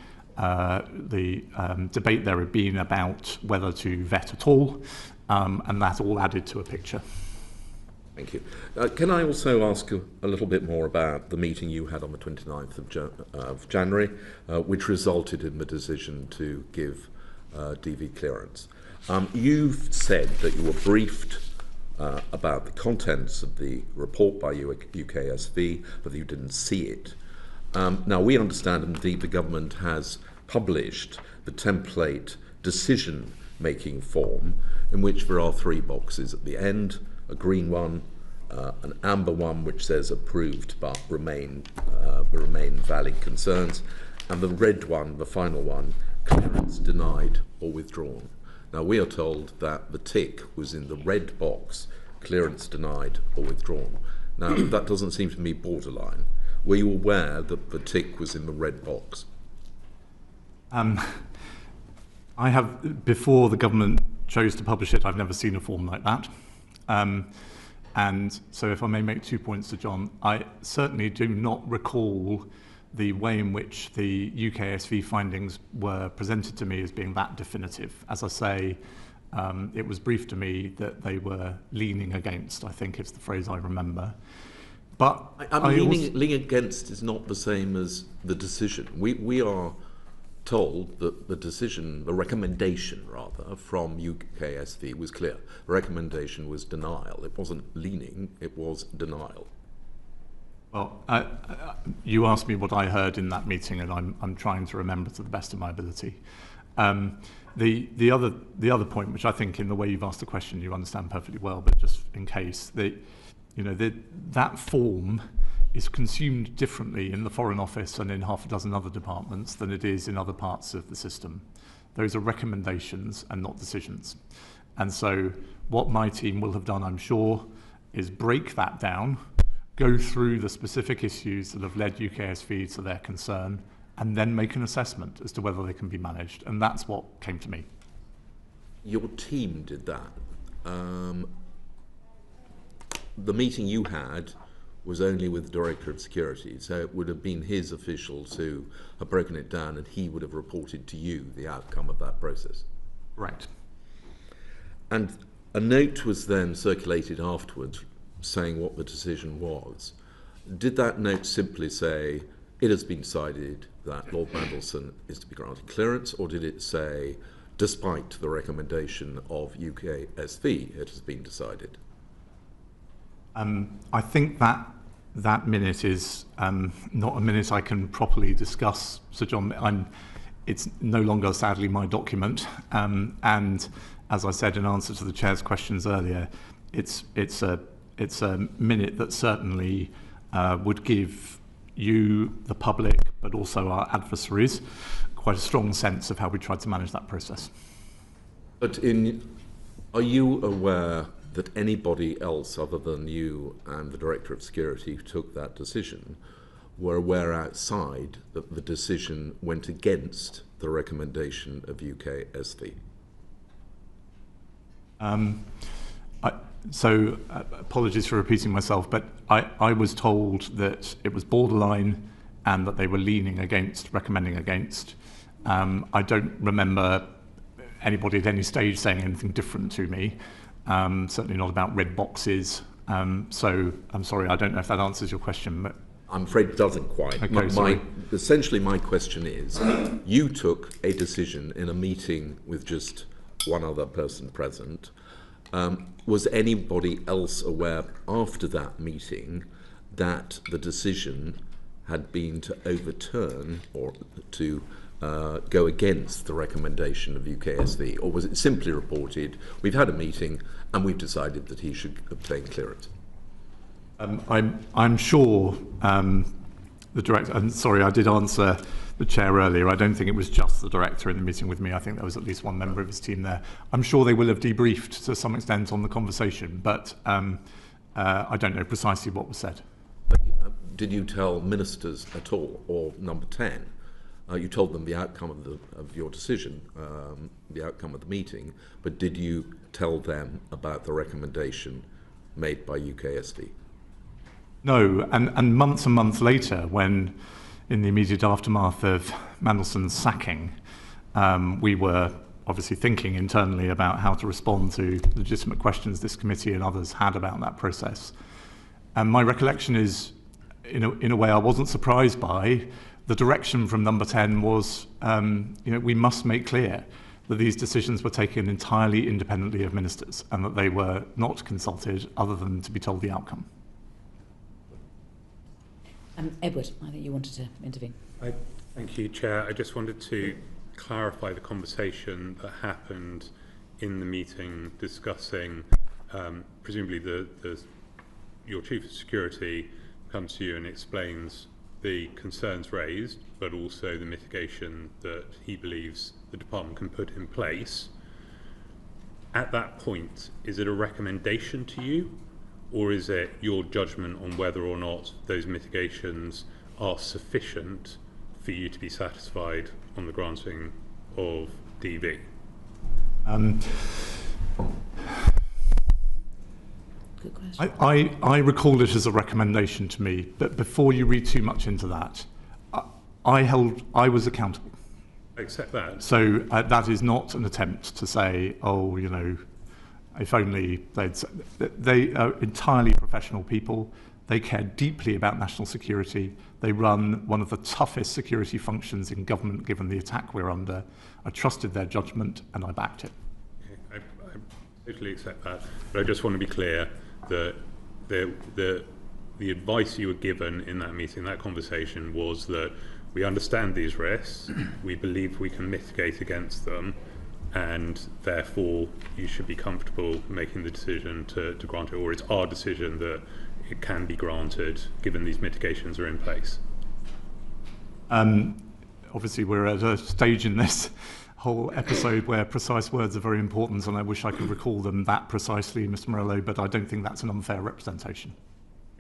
debate there had been about whether to vet at all, and that all added to a picture. Thank you. Can I also ask a little bit more about the meeting you had on the 29th of January, which resulted in the decision to give DV clearance? You've said that you were briefed about the contents of the report by UKSV, but you didn't see it. Now, we understand, indeed, the government has published the template decision-making form in which there are 3 boxes at the end, a green one, an amber one which says approved but remain valid concerns, and the red one, the final one, clearance denied or withdrawn. Now, we are told that the tick was in the red box, clearance denied or withdrawn. Now, that doesn't seem to me borderline. Were you aware that the tick was in the red box? I have, before the government chose to publish it, I've never seen a form like that. And so if I may make 2 points to John, I certainly do not recall the way in which the UKSV findings were presented to me as being that definitive. As I say, it was briefed to me that they were leaning against, I think it's the phrase I remember. But leaning against is not the same as the decision. We are told that the decision, the recommendation rather, from UKSV was clear. The recommendation was denial. It wasn't leaning, it was denial. Well, you asked me what I heard in that meeting, and I'm trying to remember to the best of my ability. The other point, which I think in the way you've asked the question you understand perfectly well, but just in case, that form is consumed differently in the Foreign Office and in half a dozen other departments than it is in other parts of the system. Those are recommendations and not decisions. And so what my team will have done, I'm sure, is break that down, go through the specific issues that have led UKSV to their concern, and then make an assessment as to whether they can be managed. And that's what came to me. Your team did that. The meeting you had was only with the Director of Security, so it would have been his officials who have broken it down, and he would have reported to you the outcome of that process. Right. And a note was then circulated afterwards saying what the decision was. Did that note simply say, it has been decided that Lord Mandelson is to be granted clearance, or did it say, despite the recommendation of UKSV, it has been decided? I think that minute is not a minute I can properly discuss, Sir John. It's no longer, sadly, my document. And as I said in answer to the Chair's questions earlier, it's a minute that certainly would give you, the public, but also our adversaries, quite a strong sense of how we tried to manage that process. But are you aware that anybody else other than you and the Director of Security who took that decision were aware outside that the decision went against the recommendation of UKSV? Apologies for repeating myself, but I was told that it was borderline and that they were leaning against, recommending against. I don't remember anybody at any stage saying anything different to me, certainly not about red boxes. So I'm sorry, I don't know if that answers your question. But I'm afraid it doesn't quite. Okay, Essentially, my question is, you took a decision in a meeting with just one other person present. Was anybody else aware after that meeting that the decision had been to overturn or to go against the recommendation of UKSV? Or was it simply reported, we've had a meeting and we've decided that he should obtain clearance? I'm sure the Director, and sorry, I did answer the Chair earlier. I don't think it was just the Director in the meeting with me. I think there was at least one member of his team there. I'm sure they will have debriefed to some extent on the conversation, but I don't know precisely what was said. Did you tell ministers at all, or number 10? You told them the outcome of your decision, the outcome of the meeting, but did you tell them about the recommendation made by UKSV? No, and months later, when in the immediate aftermath of Mandelson's sacking, we were obviously thinking internally about how to respond to legitimate questions this committee and others had about that process. And my recollection is, in a way I wasn't surprised by, the direction from number 10 was, we must make clear that these decisions were taken entirely independently of ministers and that they were not consulted other than to be told the outcome. Edward, I think you wanted to intervene. Thank you, Chair. I just wanted to clarify the conversation that happened in the meeting discussing, presumably your Chief of Security comes to you and explains the concerns raised, but also the mitigation that he believes the department can put in place. At that point, is it a recommendation to you, or is it your judgment on whether or not those mitigations are sufficient for you to be satisfied on the granting of DV? Good question. I recalled it as a recommendation to me, but before you read too much into that, I was accountable. I accept that. So that is not an attempt to say, if only they are entirely professional people. They care deeply about national security. They run one of the toughest security functions in government, given the attack we're under. I trusted their judgment and I backed it. Okay, I totally accept that, but I just want to be clear that the advice you were given in that meeting, that conversation, was that we understand these risks, we believe we can mitigate against them, and therefore you should be comfortable making the decision to grant it, or it's our decision that it can be granted given these mitigations are in place? Obviously, we're at a stage in this whole episode where precise words are very important, and I wish I could recall them that precisely, Mr. Morello, but I don't think that's an unfair representation.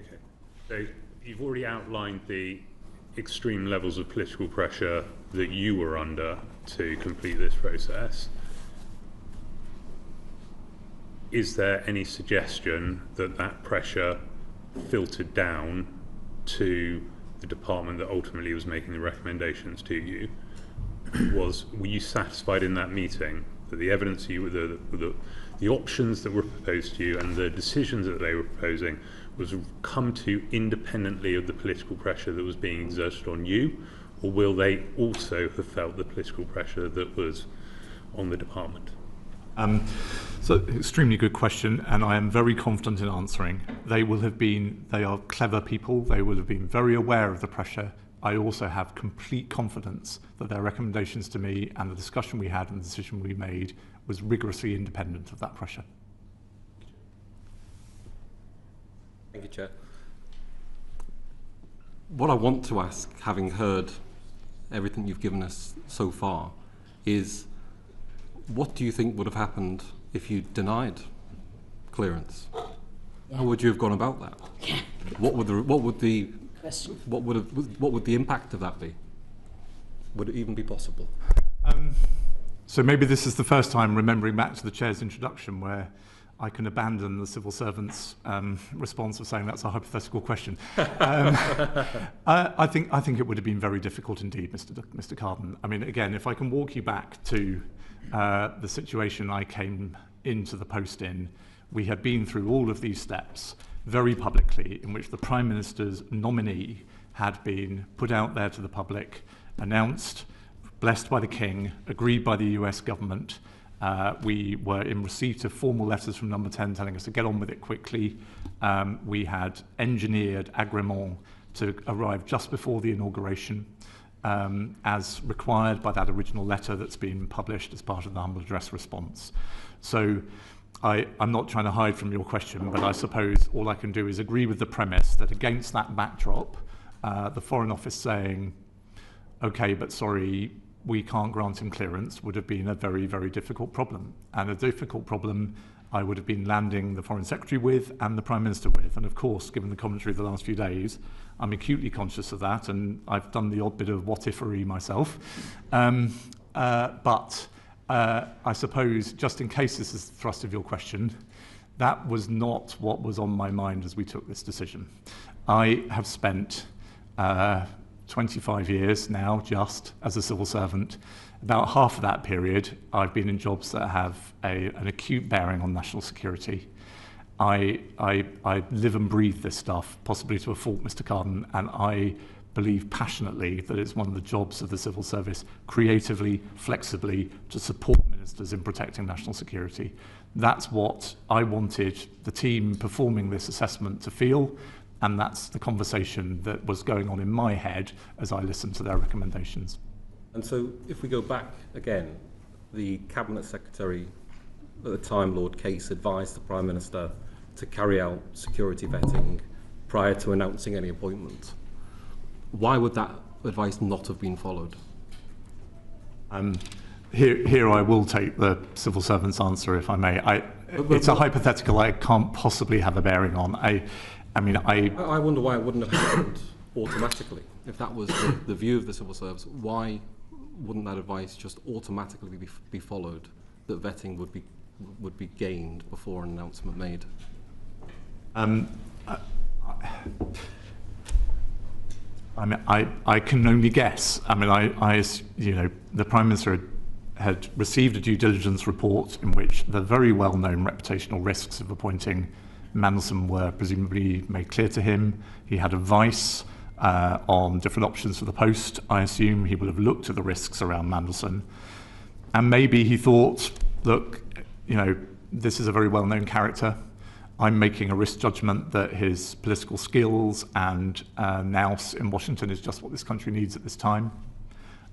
Okay. So you've already outlined the extreme levels of political pressure that you were under to complete this process. Is there any suggestion that that pressure filtered down to the department that ultimately was making the recommendations to you? Were you satisfied in that meeting that the evidence the options that were proposed to you and the decisions that they were proposing was come to independently of the political pressure that was being exerted on you, or will they also have felt the political pressure that was on the department? So, extremely good question, and I am very confident in answering. They are clever people, they will have been very aware of the pressure. I also have complete confidence that their recommendations to me and the discussion we had and the decision we made was rigorously independent of that pressure. Thank you, Chair. What I want to ask, having heard everything you've given us so far, is what do you think would have happened if you denied clearance? Yeah. How would you have gone about that? Yeah. What would the impact of that be? Would it even be possible? So maybe this is the first time, remembering back to the Chair's introduction, where I can abandon the civil servant's response of saying that's a hypothetical question. I think it would have been very difficult indeed, Mr. Carden. I mean, again, if I can walk you back to the situation I came into the post in, we had been through all of these steps very publicly, in which the Prime Minister's nominee had been put out there to the public, announced, blessed by the King, agreed by the US government. We were in receipt of formal letters from Number 10 telling us to get on with it quickly. We had engineered agrément to arrive just before the inauguration, as required by that original letter that's been published as part of the humble address response. So I'm not trying to hide from your question, but I suppose all I can do is agree with the premise that against that backdrop, the Foreign Office saying, okay, but sorry, we can't grant him clearance would have been a very, very difficult problem. And a difficult problem I would have been landing the Foreign Secretary with and the Prime Minister with. And of course, given the commentary of the last few days, I'm acutely conscious of that, and I've done the odd bit of what-if-ery myself. But I suppose, just in case this is the thrust of your question, that was not what was on my mind as we took this decision. I have spent 25 years now, just as a civil servant. About half of that period, I've been in jobs that have an acute bearing on national security. I live and breathe this stuff, possibly to a fault, Mr. Carden, and I believe passionately that it's one of the jobs of the civil service, creatively, flexibly, to support ministers in protecting national security. That's what I wanted the team performing this assessment to feel, and that's the conversation that was going on in my head as I listened to their recommendations. And so if we go back again, the Cabinet Secretary at the time, Lord Case, advised the Prime Minister to carry out security vetting prior to announcing any appointment. Why would that advice not have been followed? Here I will take the civil servant's answer, if I may. It's a hypothetical I can't possibly have a bearing on. I wonder why it wouldn't have happened automatically. If that was the view of the civil service, why wouldn't that advice just automatically be followed, that vetting would be gained before an announcement made? I can only guess. I mean, the Prime Minister had received a due diligence report in which the very well-known reputational risks of appointing Mandelson were presumably made clear to him. He had advice on different options for the post. I assume he would have looked at the risks around Mandelson. And maybe he thought, look, this is a very well-known character. I'm making a risk judgment that his political skills and nous in Washington is just what this country needs at this time.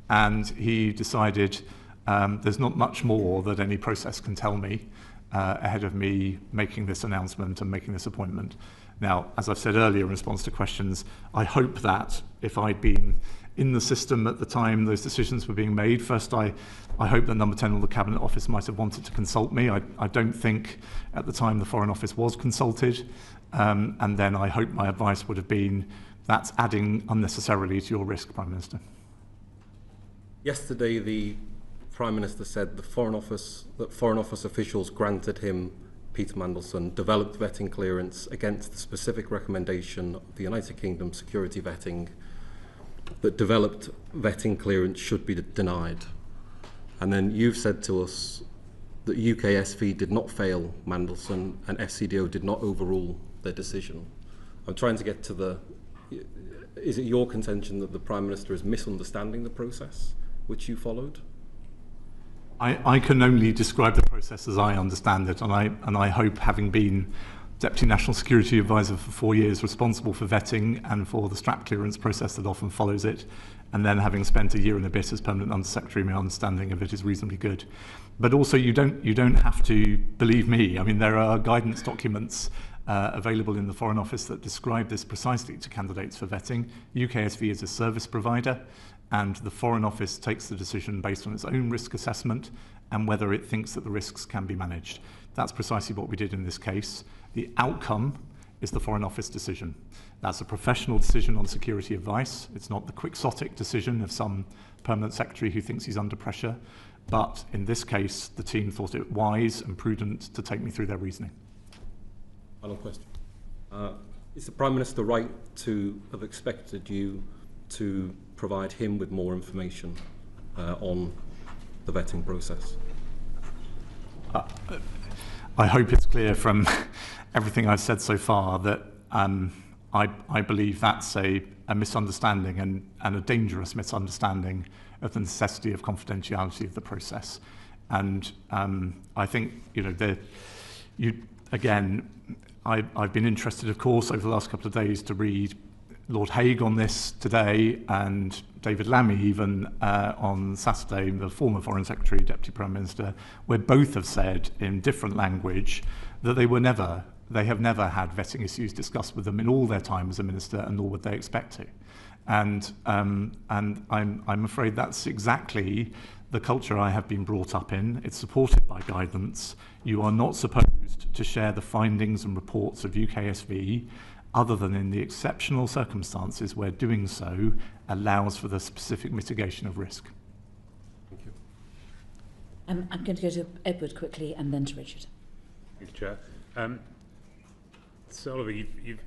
And he decided there's not much more that any process can tell me ahead of me making this announcement and making this appointment. Now, as I've said earlier in response to questions, I hope that if I'd been in the system at the time those decisions were being made, first I hope that number 10 or the Cabinet Office might have wanted to consult me. I don't think at the time the Foreign Office was consulted. And then I hope my advice would have been, that's adding unnecessarily to your risk, Prime Minister. Yesterday, the Prime Minister said that Foreign Office officials granted him, Peter Mandelson, developed vetting clearance against the specific recommendation of the United Kingdom security vetting that developed vetting clearance should be denied. And then you've said to us that UKSV did not fail Mandelson and FCDO did not overrule their decision. I'm trying to get to is it your contention that the Prime Minister is misunderstanding the process which you followed? I can only describe the process as I understand it, and I hope, having been Deputy National Security Advisor for 4 years, responsible for vetting and for the strap clearance process that often follows it, and then having spent a year and a bit as Permanent Undersecretary, my understanding of it is reasonably good. But also, you don't have to believe me. I mean, there are guidance documents available in the Foreign Office that describe this precisely to candidates for vetting. UKSV is a service provider, and the Foreign Office takes the decision based on its own risk assessment and whether it thinks that the risks can be managed. That's precisely what we did in this case. The outcome is the Foreign Office decision. That's a professional decision on security advice. It's not the quixotic decision of some permanent secretary who thinks he's under pressure. But in this case, the team thought it wise and prudent to take me through their reasoning. Final question. Is the Prime Minister right to have expected you to provide him with more information on the vetting process? I hope it's clear from everything I've said so far that I believe that's a misunderstanding and a dangerous misunderstanding of the necessity of confidentiality of the process. And I think, I've been interested, of course, over the last couple of days to read Lord Hague on this today, and David Lammy even on Saturday, the former Foreign Secretary, Deputy Prime Minister, where both have said in different language that they have never had vetting issues discussed with them in all their time as a minister, and nor would they expect to. And I'm afraid that's exactly the culture I have been brought up in. It's supported by guidance. You are not supposed to share the findings and reports of UKSV other than in the exceptional circumstances where doing so allows for the specific mitigation of risk. Thank you. I'm going to go to Edward quickly and then to Richard. Thank you, Chair. So, Oliver, you've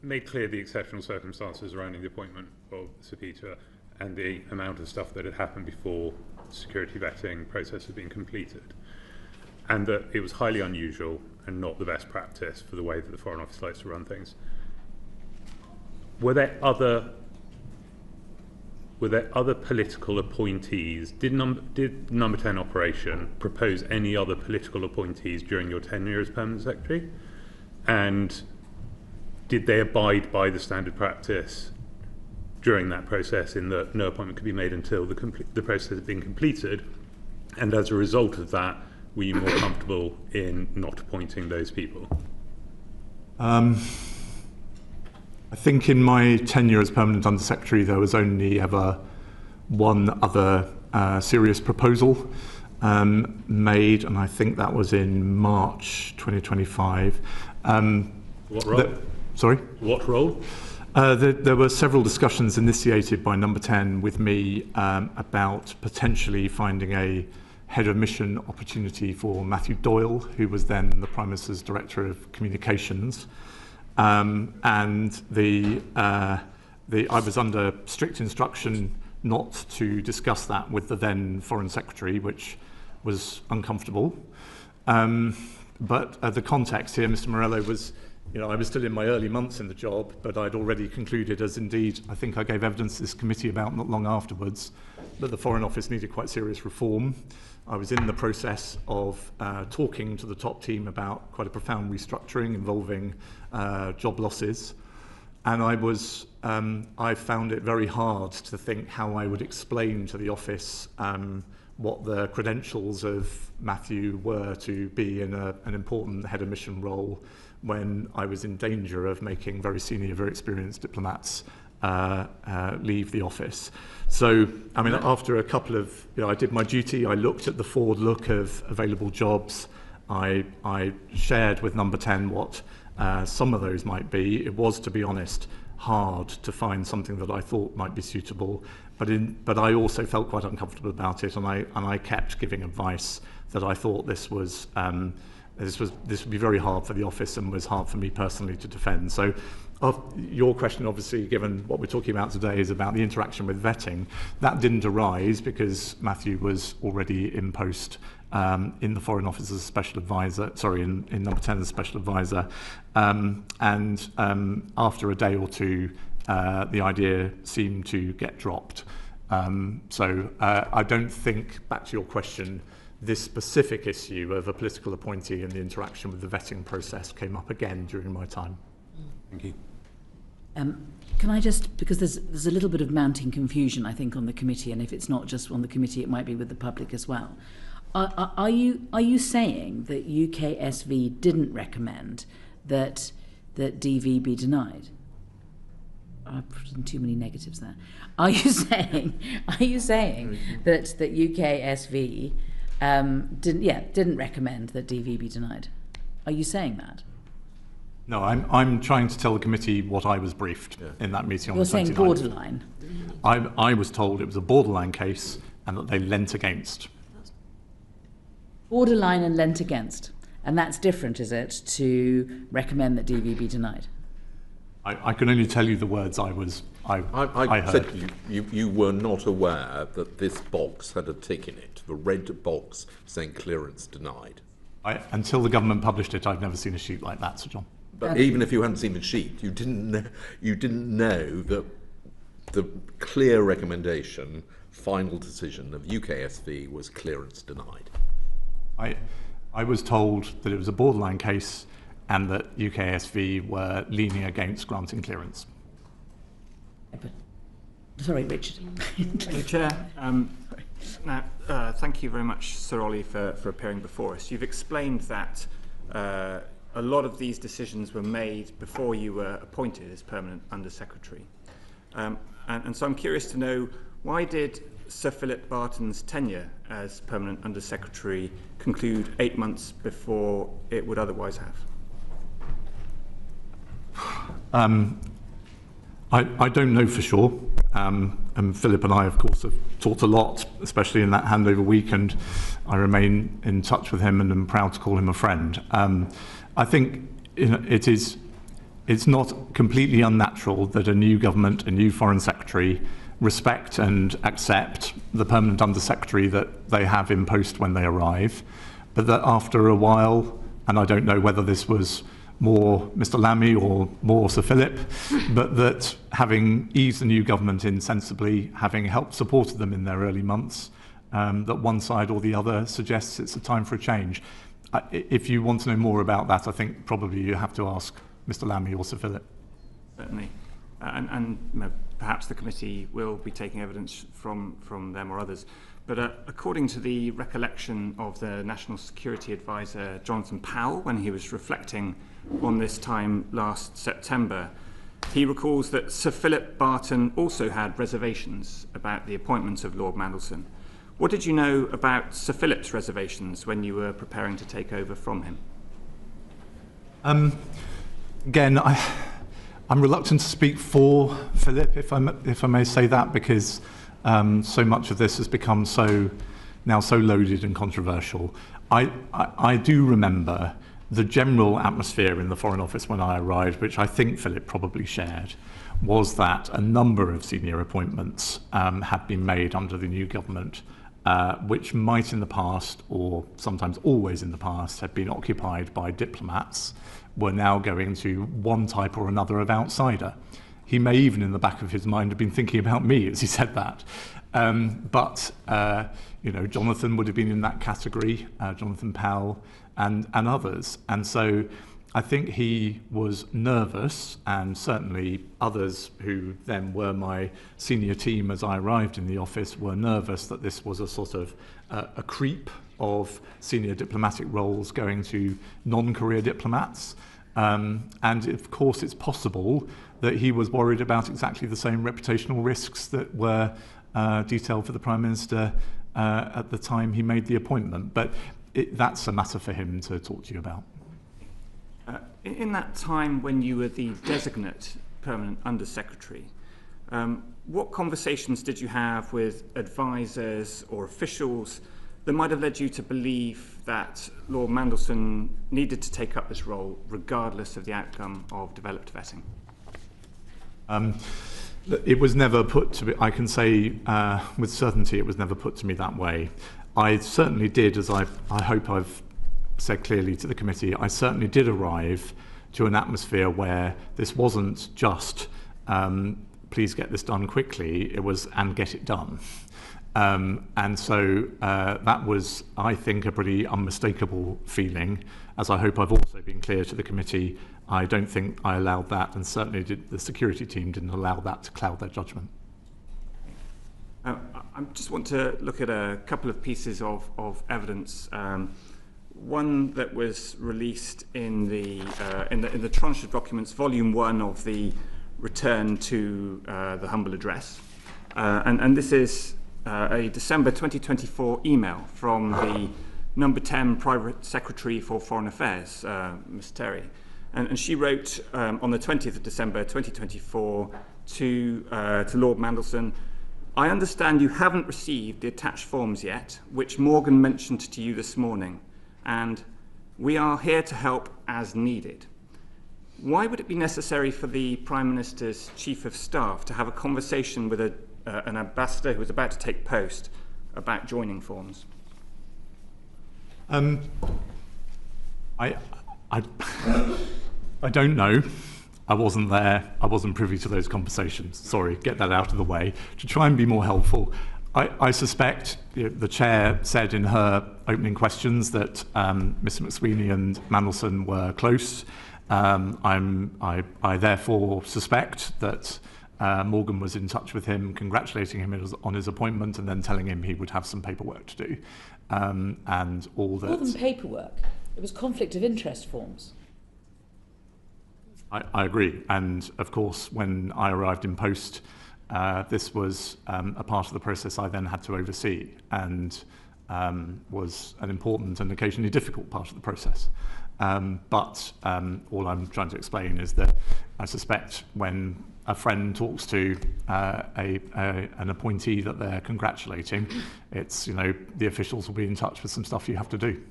made clear the exceptional circumstances surrounding the appointment of Sir Peter and the amount of stuff that had happened before the security vetting process had been completed, and that it was highly unusual and not the best practice for the way that the Foreign Office likes to run things. Were there other political appointees? Did Number 10 Operation propose any other political appointees during your tenure as Permanent Secretary? And did they abide by the standard practice during that process, in that no appointment could be made until the process had been completed? And as a result of that, were you more comfortable in not appointing those people? I think in my tenure as Permanent Undersecretary, there was only ever one other serious proposal made, and I think that was in March 2025. What role? Sorry? What role? There were several discussions initiated by Number 10 with me about potentially finding a head of mission opportunity for Matthew Doyle, who was then the Prime Minister's Director of Communications. And I was under strict instruction not to discuss that with the then Foreign Secretary, which was uncomfortable. But the context here, Mr. Morello, was I was still in my early months in the job, but I'd already concluded, as indeed I think I gave evidence to this committee about not long afterwards, that the Foreign Office needed quite serious reform. I was in the process of talking to the top team about quite a profound restructuring involving job losses. And I found it very hard to think how I would explain to the office what the credentials of Matthew were to be in an important head of mission role when I was in danger of making very senior, very experienced diplomats leave the office. So, I mean, after a couple of, I did my duty, I looked at the forward look of available jobs, I shared with Number 10 what some of those might be. It was, to be honest, hard to find something that I thought might be suitable, but I also felt quite uncomfortable about it, and I kept giving advice that I thought this would be very hard for the office and was hard for me personally to defend. So your question, obviously, given what we're talking about today, is about the interaction with vetting. That didn't arise because Matthew was already in post in the Foreign Office as a special advisor, in Number 10 as a special advisor. And after a day or two, the idea seemed to get dropped. So I don't think, back to your question, this specific issue of a political appointee and the interaction with the vetting process came up again during my time. Thank you. Can I just, because there's a little bit of mounting confusion, I think, on the committee, and if it's not just on the committee, it might be with the public as well. Are you saying that UKSV didn't recommend that DV be denied? I've put in too many negatives there. Are you saying that UKSV didn't recommend that DV be denied? Are you saying that? No, I'm trying to tell the committee what I was briefed in that meeting on the 29th. You're saying borderline? I was told it was a borderline case and that they leant against. Borderline and leant against. And that's different, is it, to recommend that DV be denied? I can only tell you the words I heard. Said you were not aware that this box had a tick in it, the red box saying clearance denied. Until the government published it, I'd never seen a sheet like that, Sir John. But even if you hadn't seen the sheet, you didn't know that the clear recommendation, final decision of UKSV was clearance denied. I was told that it was a borderline case and that UKSV were leaning against granting clearance. Sorry, Richard. Thank you, Chair. Thank you very much, Sir Olly, for appearing before us. You've explained that a lot of these decisions were made before you were appointed as Permanent Under-Secretary. And so I'm curious to know, why did Sir Philip Barton's tenure as Permanent Under-Secretary conclude 8 months before it would otherwise have? I don't know for sure. And Philip and I, of course, have talked a lot, especially in that handover week, and I remain in touch with him and am proud to call him a friend. I think it's not completely unnatural that a new government, a new Foreign Secretary, respect and accept the Permanent Under-Secretary that they have in post when they arrive, but that after a while, and I don't know whether this was more Mr. Lammy or more Sir Philip, but that having eased the new government in sensibly, having helped supported them in their early months, that one side or the other suggests it's a time for a change. If you want to know more about that, I think probably you have to ask Mr. Lammy or Sir Philip. Certainly. And perhaps the committee will be taking evidence from them or others. But according to the recollection of the National Security Advisor, Jonathan Powell, when he was reflecting on this time last September, he recalls that Sir Philip Barton also had reservations about the appointment of Lord Mandelson. What did you know about Sir Philip's reservations when you were preparing to take over from him? Again, I'm reluctant to speak for Philip, if I may say that, because so much of this has become so loaded and controversial. I do remember the general atmosphere in the Foreign Office when I arrived, which I think Philip probably shared, was that a number of senior appointments had been made under the new government which might in the past, or sometimes always in the past, have been occupied by diplomats, were now going to one type or another of outsider. He may even in the back of his mind have been thinking about me as he said that. But Jonathan would have been in that category, Jonathan Powell and others. And so I think he was nervous, and certainly others who then were my senior team as I arrived in the office were nervous that this was a sort of a creep of senior diplomatic roles going to non-career diplomats. And of course it's possible that he was worried about exactly the same reputational risks that were detailed for the Prime Minister at the time he made the appointment. But that's a matter for him to talk to you about. In that time when you were the designate permanent Under-Secretary, what conversations did you have with advisors or officials that might have led you to believe that Lord Mandelson needed to take up this role regardless of the outcome of developed vetting? It was never put to me, I can say with certainty it was never put to me that way. I certainly did, as I hope I've said clearly to the committee, I certainly did arrive to an atmosphere where this wasn't just please get this done quickly, it was and get it done. And so that was, I think, a pretty unmistakable feeling. As I hope I've also been clear to the committee, I don't think I allowed that, and certainly the security team didn't allow that to cloud their judgment. I just want to look at a couple of pieces of evidence. One that was released in the tranche of documents, Volume 1 of the Return to the Humble Address, and this is a December 2024 email from the number 10 Private Secretary for Foreign Affairs, Ms. Terry, and she wrote on the 20th of December 2024 to Lord Mandelson, "I understand you haven't received the attached forms yet, which Morgan mentioned to you this morning, and we are here to help as needed. Why would it be necessary for the Prime Minister's Chief of Staff to have a conversation with an ambassador who was about to take post about joining forms?" I don't know. I wasn't there. I wasn't privy to those conversations. Sorry, get that out of the way. To try and be more helpful, I suspect the chair said in her opening questions that Mr. McSweeney and Mandelson were close. I therefore suspect that Morgan was in touch with him, congratulating him on his appointment, and then telling him he would have some paperwork to do. And all that. More than paperwork, it was conflict of interest forms. I agree. And of course, when I arrived in post, this was a part of the process I then had to oversee, and was an important and occasionally difficult part of the process. But all I'm trying to explain is that I suspect when a friend talks to an appointee that they're congratulating, it's, the officials will be in touch with some stuff you have to do.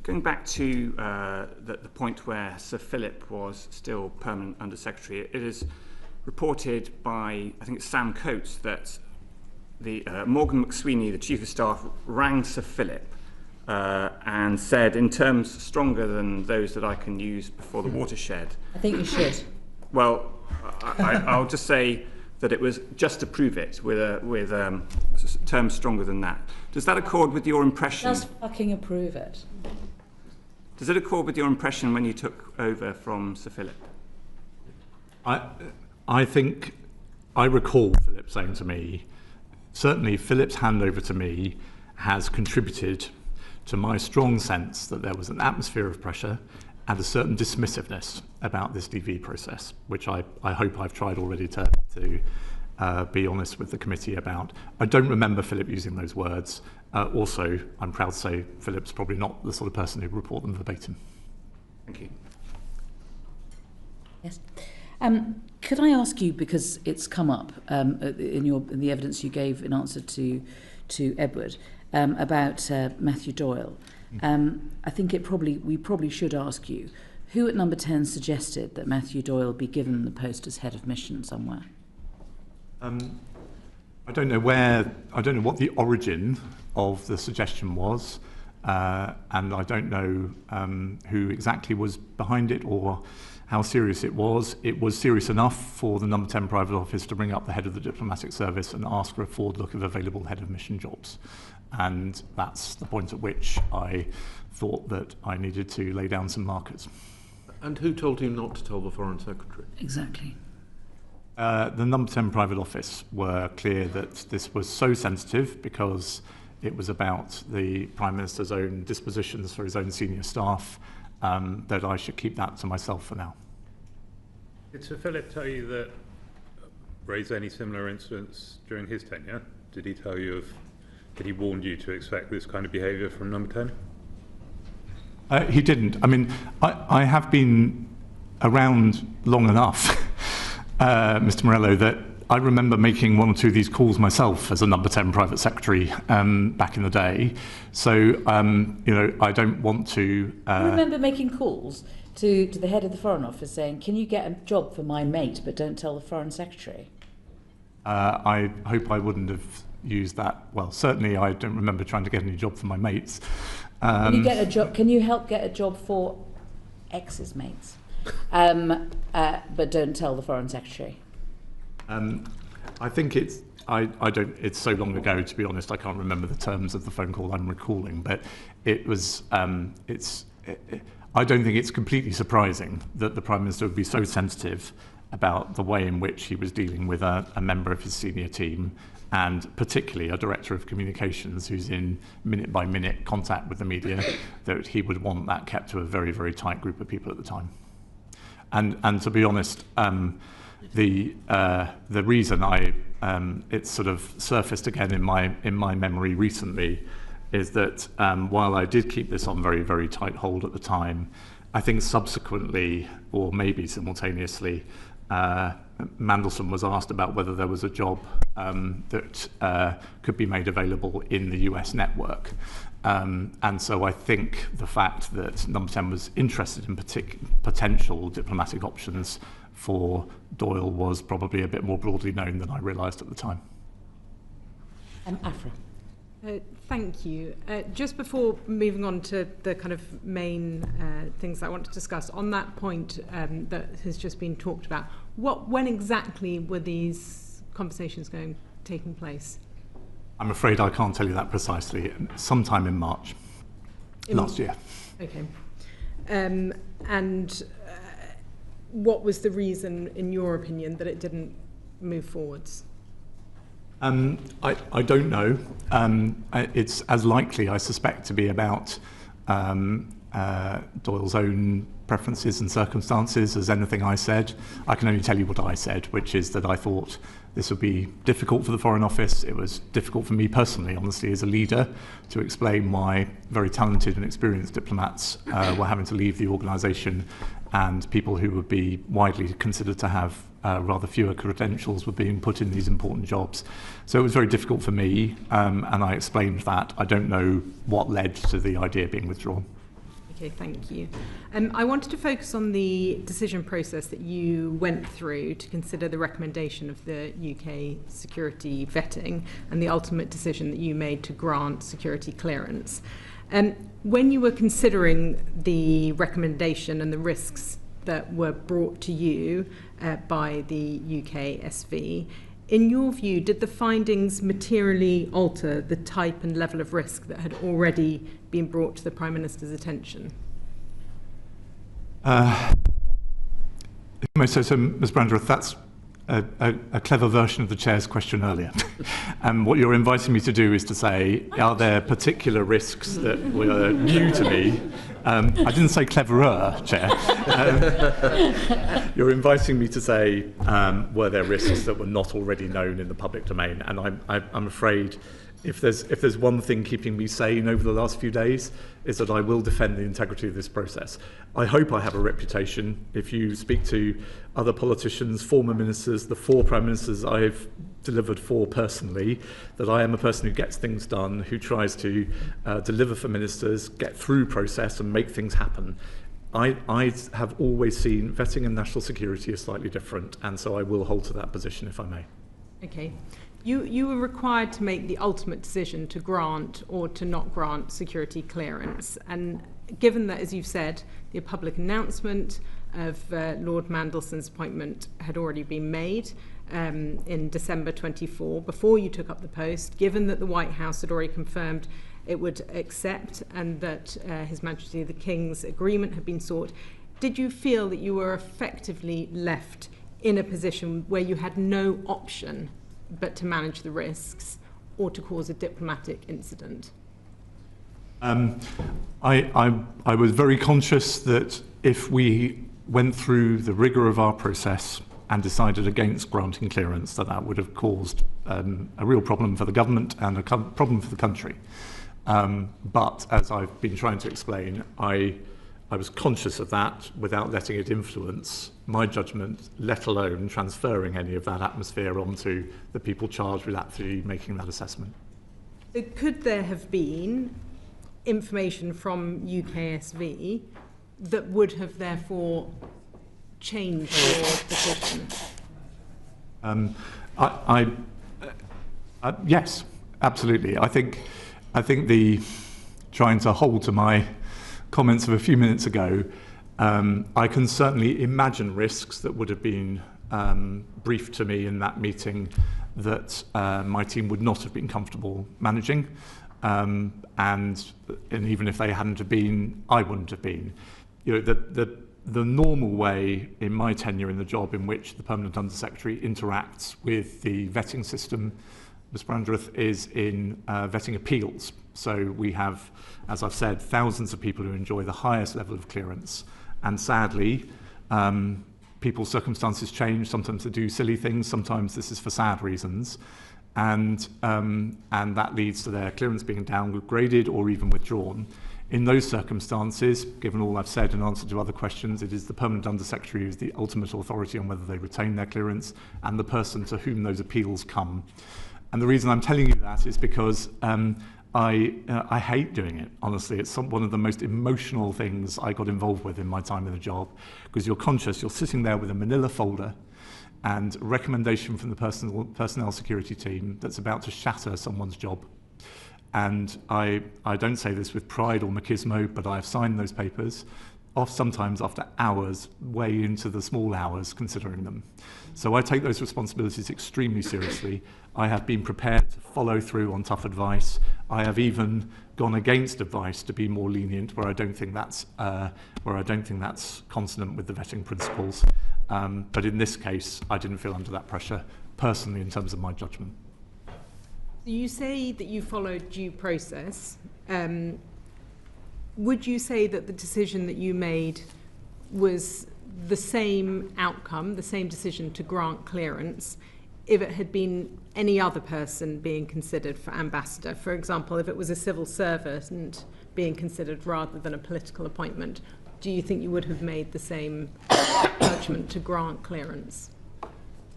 Going back to the point where Sir Philip was still permanent Under-Secretary, it is reported by, I think it's Sam Coates, that the Morgan McSweeney, the Chief of Staff, rang Sir Philip and said, in terms stronger than those that I can use before the watershed. I think you should. Well, I'll just say that it was just to prove it with terms stronger than that. Does that accord with your impression? Just fucking approve it. Does it accord with your impression when you took over from Sir Philip? I think I recall Philip saying to me, certainly Philip's handover to me has contributed to my strong sense that there was an atmosphere of pressure and a certain dismissiveness about this DV process, which I hope I've tried already to be honest with the committee about. I don't remember Philip using those words. Also, I'm proud to say Philip's probably not the sort of person who would report them verbatim. Thank you. Yes. Could I ask you, because it's come up in the evidence you gave in answer to Edward, about Matthew Doyle. I think we probably should ask you, who at number 10 suggested that Matthew Doyle be given the post as head of mission somewhere? I don't know what the origin of the suggestion was, and I don't know who exactly was behind it or how serious it was. It was serious enough for the number 10 private office to bring up the head of the diplomatic service and ask for a forward look of available head of mission jobs. And that's the point at which I thought that I needed to lay down some markers. And who told you not to tell the Foreign Secretary? Exactly. The number 10 private office were clear that this was so sensitive because it was about the Prime Minister's own dispositions for his own senior staff, that I should keep that to myself for now. Did Sir Philip tell you that, raise any similar incidents during his tenure? Did he tell you did he warn you to expect this kind of behaviour from number 10? He didn't. I mean, I have been around long enough, Mr. Morello, that I remember making one or two of these calls myself as a number 10 private secretary back in the day. So, you know, I don't want to... You remember making calls to the head of the Foreign Office saying, can you get a job for my mate, but don't tell the Foreign Secretary? I hope I wouldn't have used that. Well, certainly I don't remember trying to get any job for my mates. Can you get a job? Can you help get a job for ex's mates? But don't tell the Foreign Secretary. I think I don't. It's so long ago, to be honest. I can't remember the terms of the phone call I'm recalling. But it was. I don't think it's completely surprising that the Prime Minister would be so sensitive about the way in which he was dealing with a member of his senior team, and particularly a director of communications who's in minute-by-minute contact with the media, that he would want that kept to a very, very tight group of people at the time. And to be honest, the reason it's sort of surfaced again in my memory recently is that while I did keep this on very, very tight hold at the time, I think subsequently, or maybe simultaneously, Mandelson was asked about whether there was a job that could be made available in the US network. And so I think the fact that number 10 was interested in potential diplomatic options for Doyle was probably a bit more broadly known than I realised at the time. Afra. Thank you. Just before moving on to the kind of main things I want to discuss, on that point that has just been talked about, when exactly were these conversations taking place? I'm afraid I can't tell you that precisely. Sometime in March last year. Okay. And what was the reason, in your opinion, that it didn't move forwards? I don't know. It's as likely, I suspect, to be about Doyle's own preferences and circumstances as anything I said. I can only tell you what I said, which is that I thought this would be difficult for the Foreign Office. It was difficult for me personally, honestly, as a leader, to explain why very talented and experienced diplomats were having to leave the organisation, and people who would be widely considered to have rather fewer credentials were being put in these important jobs. So it was very difficult for me, and I explained that. I don't know what led to the idea being withdrawn. Okay, thank you. I wanted to focus on the decision process that you went through to consider the recommendation of the UK security vetting and the ultimate decision that you made to grant security clearance. When you were considering the recommendation and the risks that were brought to you by the UK SV, in your view, did the findings materially alter the type and level of risk that had already been brought to the Prime Minister's attention? So, Ms. Brandreth, that's a clever version of the Chair's question earlier. And what you're inviting me to do is to say, are there particular risks that were new to me? I didn't say cleverer, Chair. You're inviting me to say, were there risks that were not already known in the public domain? And I'm afraid if there's one thing keeping me sane over the last few days, is that I will defend the integrity of this process. I hope I have a reputation. If you speak to other politicians, former ministers, the 4 prime ministers I've delivered for personally, that I am a person who gets things done, who tries to deliver for ministers, get through process and make things happen. I have always seen vetting and national security as slightly different, and so I will hold to that position if I may. Okay, You were required to make the ultimate decision to grant or to not grant security clearance. And given that, as you've said, the public announcement of Lord Mandelson's appointment had already been made in December 24, before you took up the post, given that the White House had already confirmed it would accept and that His Majesty the King's agreement had been sought, did you feel that you were effectively left in a position where you had no option but to manage the risks or to cause a diplomatic incident? I was very conscious that if we went through the rigour of our process and decided against granting clearance, that would have caused a real problem for the government and a problem for the country. But as I've been trying to explain, I was conscious of that without letting it influence my judgment, let alone transferring any of that atmosphere onto the people charged with actually making that assessment. Could there have been information from UKSV that would have therefore changed your position? Yes, absolutely. I think the trying to hold to my comments of a few minutes ago, I can certainly imagine risks that would have been briefed to me in that meeting that my team would not have been comfortable managing, and even if they hadn't have been, I wouldn't have been. You know, the normal way in my tenure in the job in which the Permanent Undersecretary interacts with the vetting system, Ms. Brandreth, is in vetting appeals. So we have, as I've said, thousands of people who enjoy the highest level of clearance. And sadly, people's circumstances change. Sometimes they do silly things. Sometimes this is for sad reasons. And that leads to their clearance being downgraded or even withdrawn. In those circumstances, given all I've said in answer to other questions, it is the Permanent Undersecretary who is the ultimate authority on whether they retain their clearance and the person to whom those appeals come. And the reason I'm telling you that is because I hate doing it, honestly. It's one of the most emotional things I got involved with in my time in the job, because you're conscious, you're sitting there with a manila folder and a recommendation from the personnel security team that's about to shatter someone's job. And I don't say this with pride or machismo, but I've signed those papers, sometimes after hours, way into the small hours, considering them. So I take those responsibilities extremely seriously. I have been prepared to follow through on tough advice. I have even gone against advice to be more lenient where I don't think that's consonant with the vetting principles. But in this case, I didn't feel under that pressure personally in terms of my judgment. You say that you followed due process. Would you say that the decision that you made was the same outcome, the same decision to grant clearance, if it had been any other person being considered for ambassador? For example, if it was a civil servant being considered rather than a political appointment, do you think you would have made the same judgment to grant clearance?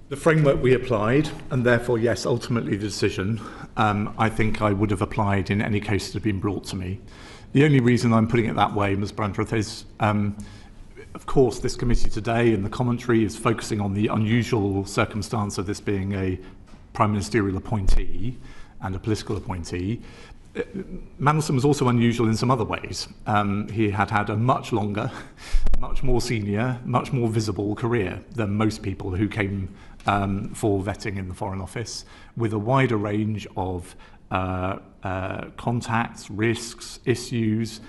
The framework we applied, and therefore, yes, ultimately the decision, I think I would have applied in any case that had been brought to me. The only reason I'm putting it that way, Ms. Brandreth, is, of course, this committee today and the commentary is focusing on the unusual circumstance of this being a prime ministerial appointee and a political appointee. Mandelson was also unusual in some other ways. He had had a much longer, much more senior, much more visible career than most people who came for vetting in the Foreign Office, with a wider range of contacts, risks, issues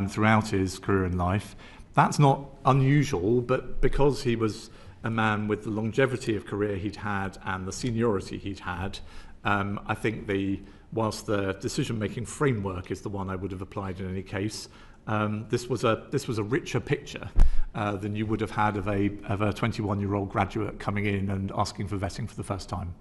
throughout his career and life. That's not unusual, but because he was a man with the longevity of career he'd had and the seniority he'd had, I think whilst the decision-making framework is the one I would have applied in any case, this was a richer picture than you would have had of a 21-year-old graduate coming in and asking for vetting for the first time.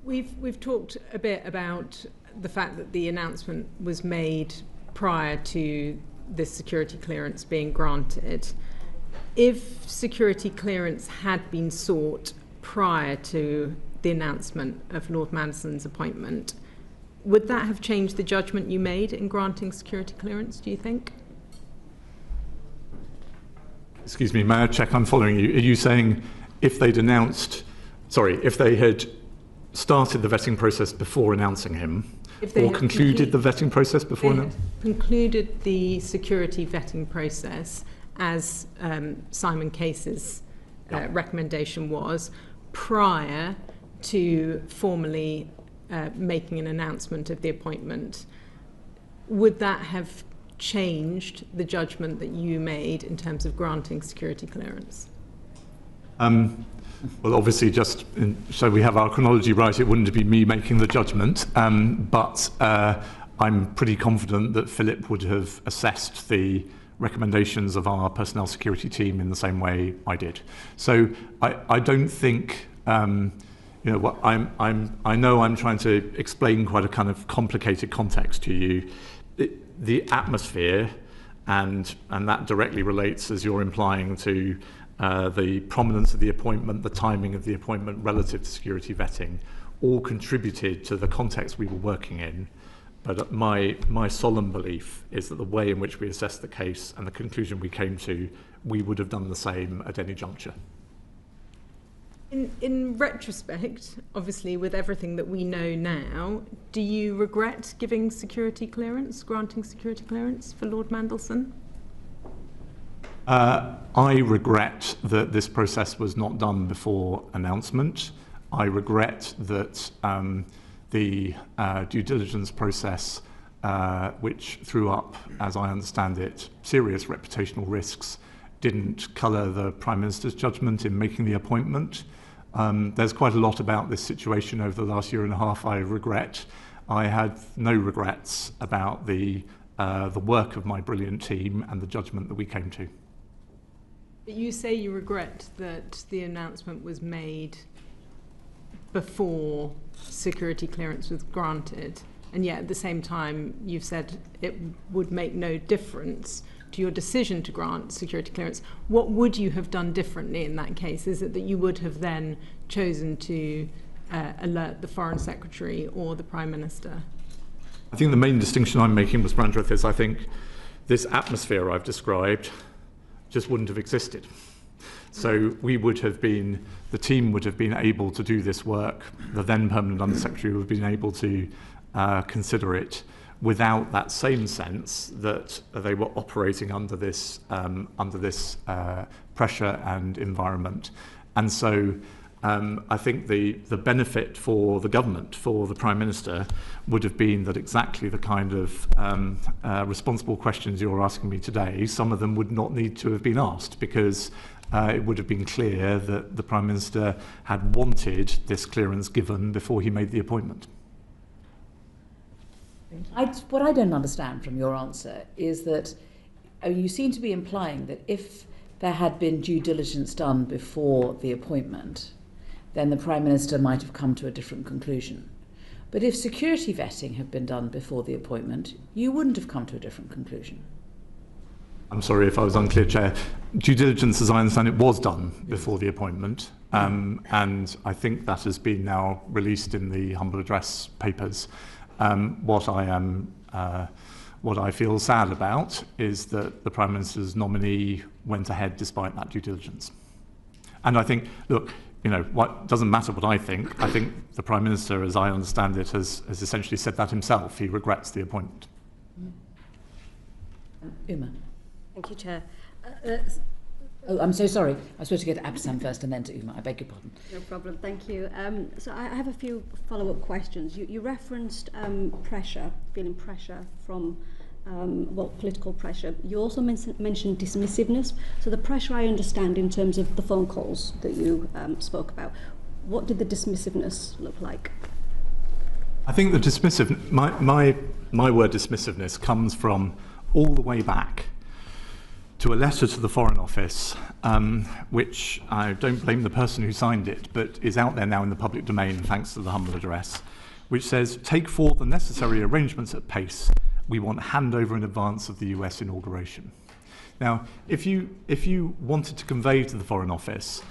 We've talked a bit about the fact that the announcement was made prior to this security clearance being granted. If security clearance had been sought prior to the announcement of Lord Mandelson's appointment, would that have changed the judgment you made in granting security clearance, do you think? Excuse me, may I check I'm following you? Are you saying if they'd announced sorry, if they had started the vetting process before announcing him, or concluded the vetting process before announcing? Concluded the security vetting process as Simon Case's recommendation was, prior to formally making an announcement of the appointment. Would that have changed the judgment that you made in terms of granting security clearance? Well, obviously, just so we have our chronology right, it wouldn't be me making the judgment, but I'm pretty confident that Philip would have assessed the recommendations of our personnel security team in the same way I did. So I don't think, what I know I'm trying to explain quite a kind of complicated context to you. The atmosphere, and that directly relates, as you're implying, to the prominence of the appointment, the timing of the appointment relative to security vetting, all contributed to the context we were working in. But my solemn belief is that the way in which we assessed the case and the conclusion we came to, we would have done the same at any juncture. In retrospect, obviously, with everything that we know now, do you regret giving security clearance, granting security clearance for Lord Mandelson? I regret that this process was not done before announcement. I regret that the due diligence process, which threw up, as I understand it, serious reputational risks, didn't colour the Prime Minister's judgment in making the appointment. There's quite a lot about this situation over the last year and a half I regret. I had no regrets about the work of my brilliant team and the judgment that we came to. But you say you regret that the announcement was made before security clearance was granted, and yet at the same time you've said it would make no difference to your decision to grant security clearance. What would you have done differently in that case? Is it that you would have then chosen to alert the Foreign Secretary or the Prime Minister? I think the main distinction I'm making, Ms. Brandreth, is I think this atmosphere I've described just wouldn't have existed. So we would have been, the team would have been able to do this work, the then Permanent Undersecretary would have been able to consider it without that same sense that they were operating under this pressure and environment. And so I think the benefit for the government, for the Prime Minister, would have been that exactly the kind of responsible questions you're asking me today, some of them would not need to have been asked, because it would have been clear that the Prime Minister had wanted this clearance given before he made the appointment. What I don't understand from your answer is that you seem to be implying that if there had been due diligence done before the appointment, then the Prime Minister might have come to a different conclusion. But if security vetting had been done before the appointment, you wouldn't have come to a different conclusion. I'm sorry if I was unclear, Chair. Due diligence, as I understand it, was done before the appointment, and I think that has been now released in the humble address papers. What I feel sad about is that the Prime Minister's nominee went ahead despite that due diligence. And I think, look, what doesn't matter what I think the Prime Minister, as I understand it, has essentially said that himself. He regrets the appointment. Uma. Thank you, Chair. Oh, I'm so sorry. I was supposed to go to Absam first and then to Uma. I beg your pardon. No problem. Thank you. So I have a few follow-up questions. You referenced pressure, feeling pressure from, political pressure. You also mentioned dismissiveness. So the pressure I understand in terms of the phone calls that you spoke about. What did the dismissiveness look like? I think the dismissive, my word dismissiveness comes from all the way back to a letter to the Foreign Office, which I don't blame the person who signed it, but is out there now in the public domain thanks to the humble address, which says, take forth the necessary arrangements at pace. We want handover in advance of the US inauguration. Now, if you wanted to convey to the Foreign Office,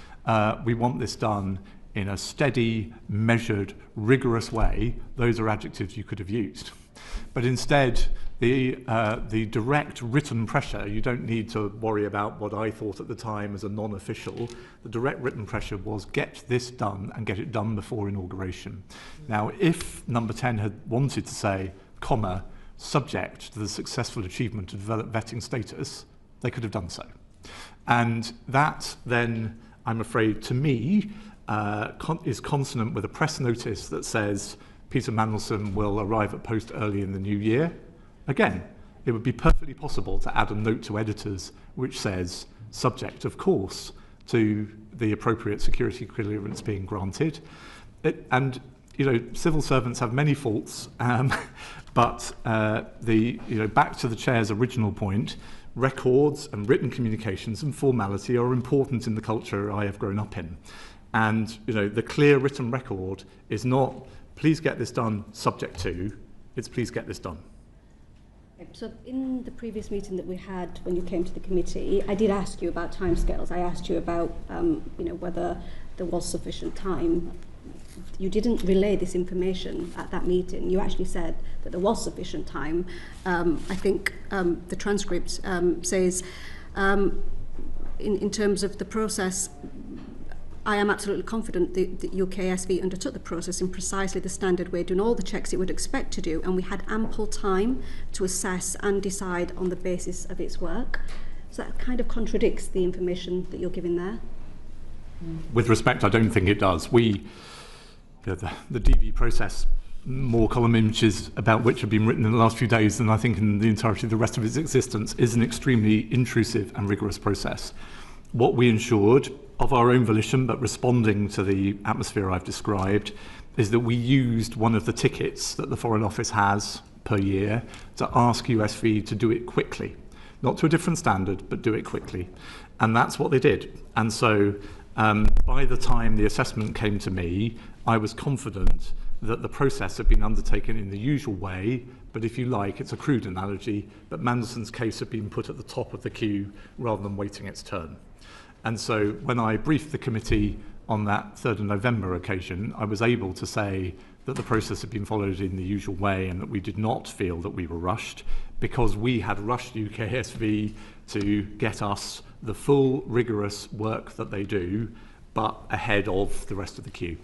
we want this done in a steady, measured, rigorous way, those are adjectives you could have used. But instead, the direct written pressure, you don't need to worry about what I thought at the time as a non-official. The direct written pressure was get this done and get it done before inauguration. Now, if number 10 had wanted to say, comma, subject to the successful achievement of vetting status, they could have done so. And that then, I'm afraid, to me, is consonant with a press notice that says Peter Mandelson will arrive at post early in the new year. Again, it would be perfectly possible to add a note to editors which says, subject, of course, to the appropriate security clearance being granted. And, you know, civil servants have many faults, but back to the chair's original point, records and written communications and formality are important in the culture I have grown up in. And, you know, the clear written record is not, please get this done, subject to, it's please get this done. So in the previous meeting that we had when you came to the committee, I did ask you about timescales. I asked you about whether there was sufficient time. You didn't relay this information at that meeting. You actually said that there was sufficient time. I think the transcript says, in terms of the process, I am absolutely confident that UKSV undertook the process in precisely the standard way, doing all the checks it would expect to do, and we had ample time to assess and decide on the basis of its work. So that kind of contradicts the information that you're giving there. With respect, I don't think it does. The DV process, more column images about which have been written in the last few days than I think in the entirety of the rest of its existence, is an extremely intrusive and rigorous process. What we ensured, of our own volition, but responding to the atmosphere I've described, is that we used one of the tickets that the Foreign Office has per year to ask USV to do it quickly. Not to a different standard, but do it quickly. And that's what they did. And so by the time the assessment came to me, I was confident that the process had been undertaken in the usual way, but if you like, it's a crude analogy, but Mandelson's case had been put at the top of the queue rather than waiting its turn. And so when I briefed the committee on that 3rd of November occasion, I was able to say that the process had been followed in the usual way and that we did not feel that we were rushed, because we had rushed UKSV to get us the full rigorous work that they do, but ahead of the rest of the queue.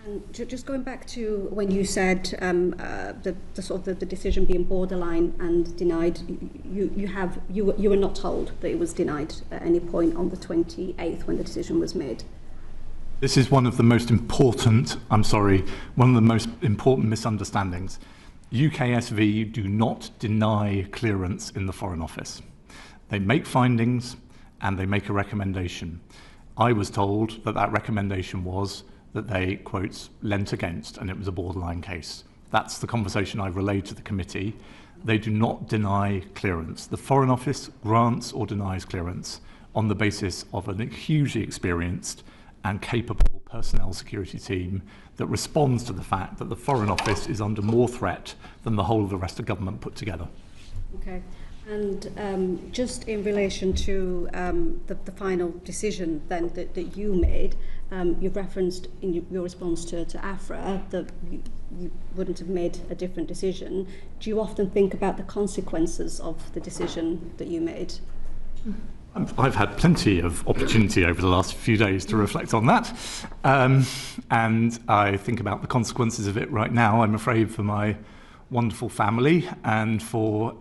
And just going back to when you said the decision being borderline and denied, you were not told that it was denied at any point on the 28th when the decision was made. This is one of the most important misunderstandings. UKSV do not deny clearance in the Foreign Office. They make findings and they make a recommendation. I was told that that recommendation was that they, quotes, lent against, and it was a borderline case. That's the conversation I relayed to the committee. They do not deny clearance. The Foreign Office grants or denies clearance on the basis of a hugely experienced and capable personnel security team that responds to the fact that the Foreign Office is under more threat than the whole of the rest of government put together. Okay. And just in relation to the final decision then that you made, you've referenced in your response to Afra that you wouldn't have made a different decision. Do you often think about the consequences of the decision that you made? I've had plenty of opportunity over the last few days to reflect on that. And I think about the consequences of it right now, I'm afraid, for my wonderful family and for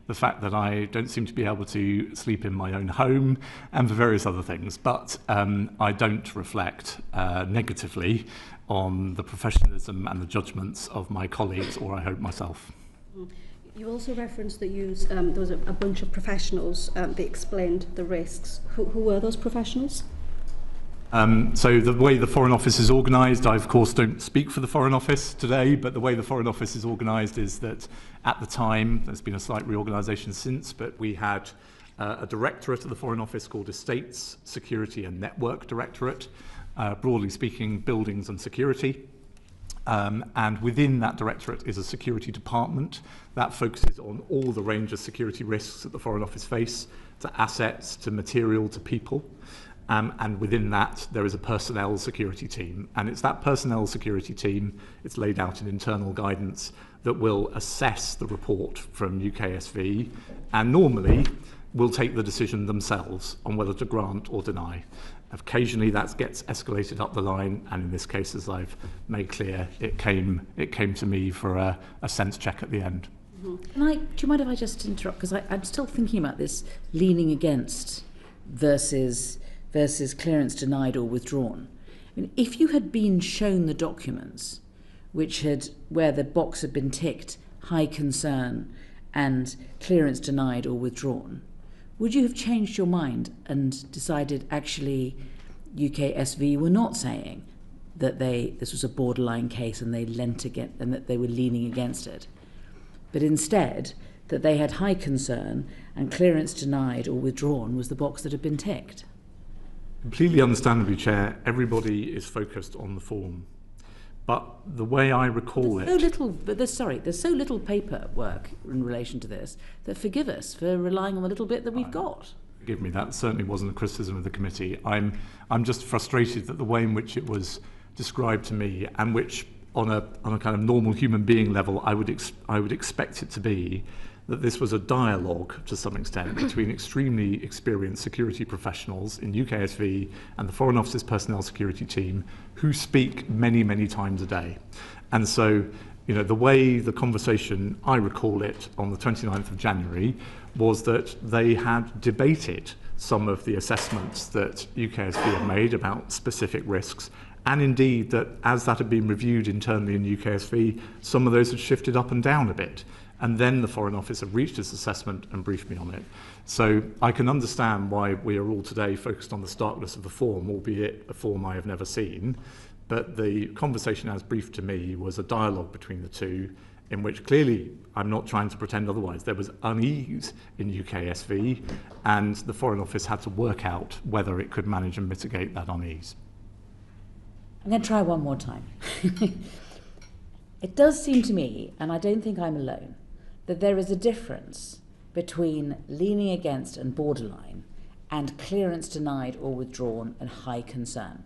the fact that I don't seem to be able to sleep in my own home and for various other things. But I don't reflect negatively on the professionalism and the judgments of my colleagues, or I hope myself. You also referenced that there was a bunch of professionals that explained the risks. Who were those professionals? So the way the Foreign Office is organised, I of course don't speak for the Foreign Office today, but the way the Foreign Office is organised is that at the time, there's been a slight reorganisation since, but we had a directorate of the Foreign Office called Estates, Security and Network Directorate, broadly speaking, buildings and security. And within that directorate is a security department that focuses on all the range of security risks that the Foreign Office face, to assets, to material, to people. And within that, there is a personnel security team. And it's that personnel security team, it's laid out in internal guidance, that will assess the report from UKSV and normally will take the decision themselves on whether to grant or deny. Occasionally that gets escalated up the line, and in this case, as I've made clear, it came to me for a sense check at the end. Do you mind if I just interrupt? Because I'm still thinking about this leaning against versus clearance denied or withdrawn. I mean, if you had been shown the documents where the box had been ticked, high concern and clearance denied or withdrawn, would you have changed your mind and decided actually UKSV were not saying that this was a borderline case and they lent against, and that they were leaning against it, but instead that they had high concern and clearance denied or withdrawn was the box that had been ticked? Completely understandably, Chair, everybody is focused on the form. But the way I recall there's so little paperwork in relation to this that forgive us for relying on the little bit that we've got. Forgive me, that certainly wasn't a criticism of the committee. I'm just frustrated that the way in which it was described to me, and which on a kind of normal human being level I would expect it to be, that this was a dialogue to some extent between extremely experienced security professionals in UKSV and the Foreign Office's personnel security team who speak many, many times a day. And so, the way the conversation, I recall it, on the 29th of January, was that they had debated some of the assessments that UKSV had made about specific risks, and indeed that as that had been reviewed internally in UKSV, some of those had shifted up and down a bit. And then the Foreign Office have reached its assessment and briefed me on it. So I can understand why we are all today focused on the starkness of the form, albeit a form I have never seen. But the conversation as briefed to me was a dialogue between the two, in which clearly, I'm not trying to pretend otherwise, there was unease in UKSV, and the Foreign Office had to work out whether it could manage and mitigate that unease. I'm going to try one more time. It does seem to me, and I don't think I'm alone, that there is a difference between leaning against and borderline and clearance denied or withdrawn and high concern.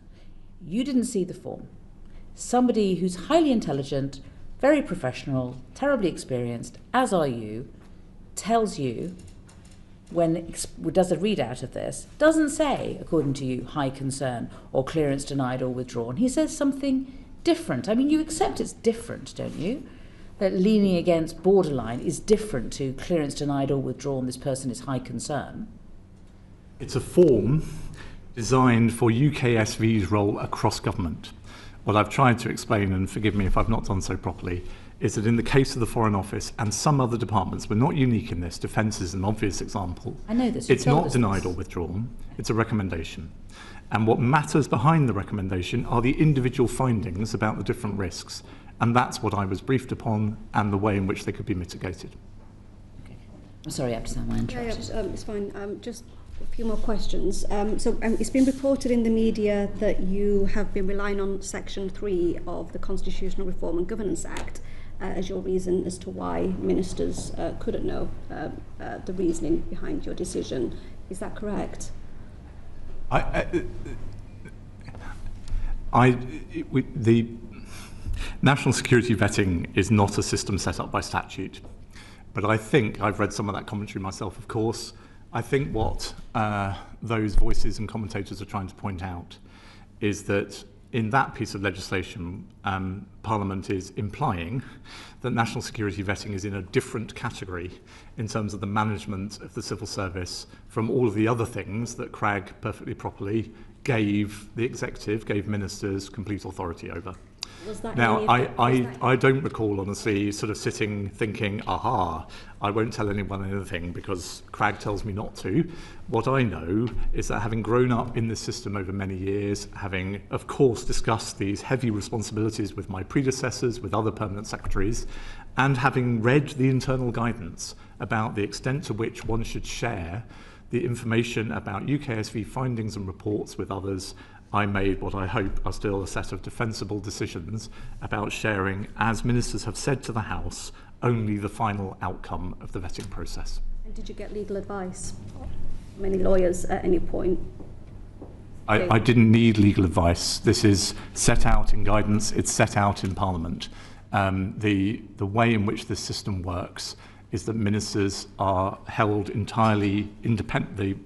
You didn't see the form. Somebody who's highly intelligent, very professional, terribly experienced, as are you, tells you, when does a readout of this, doesn't say, according to you, high concern or clearance denied or withdrawn. He says something different. I mean, you accept it's different, don't you? That leaning against borderline is different to clearance denied or withdrawn, this person is high concern. It's a form designed for UKSV's role across government. What I've tried to explain, and forgive me if I've not done so properly, is that in the case of the Foreign Office and some other departments, we're not unique in this, defence is an obvious example. I know this. It's not denied or withdrawn, it's a recommendation. And what matters behind the recommendation are the individual findings about the different risks. And that's what I was briefed upon, and the way in which they could be mitigated. Okay. I'm sorry, Abdeslam, I interrupted. Yeah, it's fine. Just a few more questions. It's been reported in the media that you have been relying on Section 3 of the Constitutional Reform and Governance Act as your reason as to why ministers couldn't know the reasoning behind your decision. Is that correct? The national security vetting is not a system set up by statute. But I think, I've read some of that commentary myself, of course, I think what those voices and commentators are trying to point out is that in that piece of legislation, Parliament is implying that national security vetting is in a different category in terms of the management of the civil service from all of the other things that CRAG perfectly properly gave the executive, gave ministers complete authority over. Now, I don't recall, honestly, sort of sitting thinking, aha, I won't tell anyone anything because CRAG tells me not to. What I know is that having grown up in this system over many years, having, of course, discussed these heavy responsibilities with my predecessors, with other permanent secretaries, and having read the internal guidance about the extent to which one should share the information about UKSV findings and reports with others, I made what I hope are still a set of defensible decisions about sharing, as ministers have said to the House, only the final outcome of the vetting process. And did you get legal advice from any lawyers at any point? I didn't need legal advice. This is set out in guidance. It's set out in Parliament. The way in which this system works is that ministers are held entirely independently.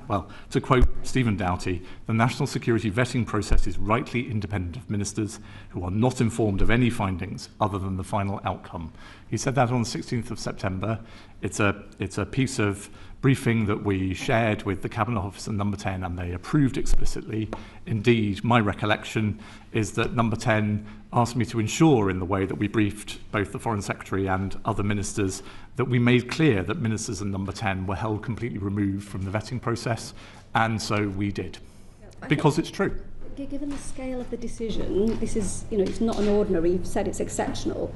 Well, to quote Stephen Doughty, the national security vetting process is rightly independent of ministers who are not informed of any findings other than the final outcome. He said that on the 16th of September. It's a piece of briefing that we shared with the Cabinet Office and Number 10, and they approved explicitly. Indeed, my recollection is that Number 10 asked me to ensure, in the way that we briefed both the Foreign Secretary and other ministers, that we made clear that ministers in Number 10 were held completely removed from the vetting process, and so we did, because it's true. Given the scale of the decision, this is, it's not an ordinary, you've said it's exceptional.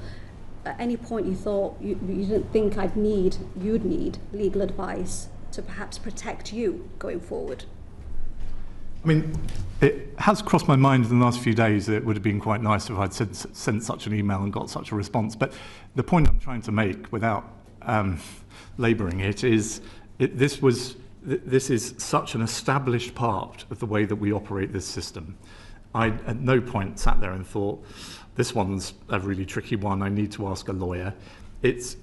At any point you thought you didn't think you'd need legal advice to perhaps protect you going forward? I mean, it has crossed my mind in the last few days that it would have been quite nice if I'd sent such an email and got such a response. But the point I'm trying to make, without labouring it, is this is such an established part of the way that we operate this system. I at no point sat there and thought, this one's a really tricky one, I need to ask a lawyer. It's,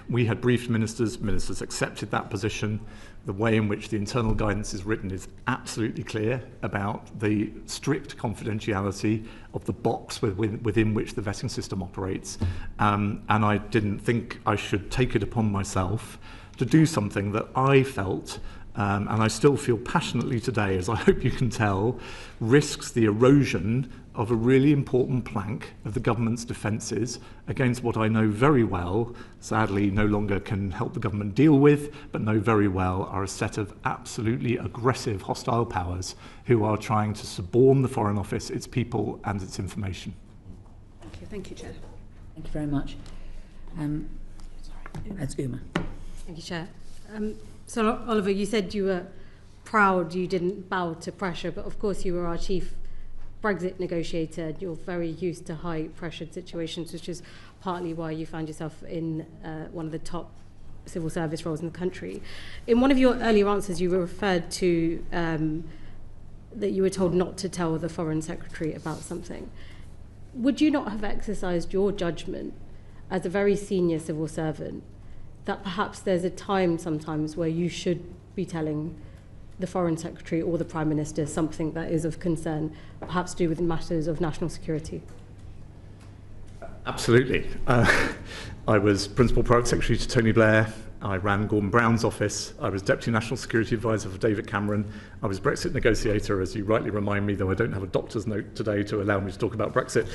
we had briefed ministers accepted that position. The way in which the internal guidance is written is absolutely clear about the strict confidentiality of the box within which the vetting system operates. And I didn't think I should take it upon myself to do something that I felt, and I still feel passionately today, as I hope you can tell, risks the erosion of a really important plank of the government's defences against what I know very well, sadly no longer can help the government deal with, but know very well are a set of absolutely aggressive hostile powers who are trying to suborn the Foreign Office, its people and its information. Thank you, Chair. Thank you very much. That's Uma. Thank you, Chair. So, Oliver, you said you were proud you didn't bow to pressure, but of course you were our chief Brexit negotiator. You're very used to high-pressured situations, which is partly why you found yourself in one of the top civil service roles in the country. In one of your earlier answers, you referred to that you were told not to tell the Foreign Secretary about something. Would you not have exercised your judgment as a very senior civil servant that perhaps there's a time sometimes where you should be telling the Foreign Secretary or the Prime Minister something that is of concern, perhaps to do with matters of national security? Absolutely. I was Principal Private Secretary to Tony Blair. I ran Gordon Brown's office. I was Deputy National Security Advisor for David Cameron. I was Brexit negotiator, as you rightly remind me, though I don't have a doctor's note today to allow me to talk about Brexit,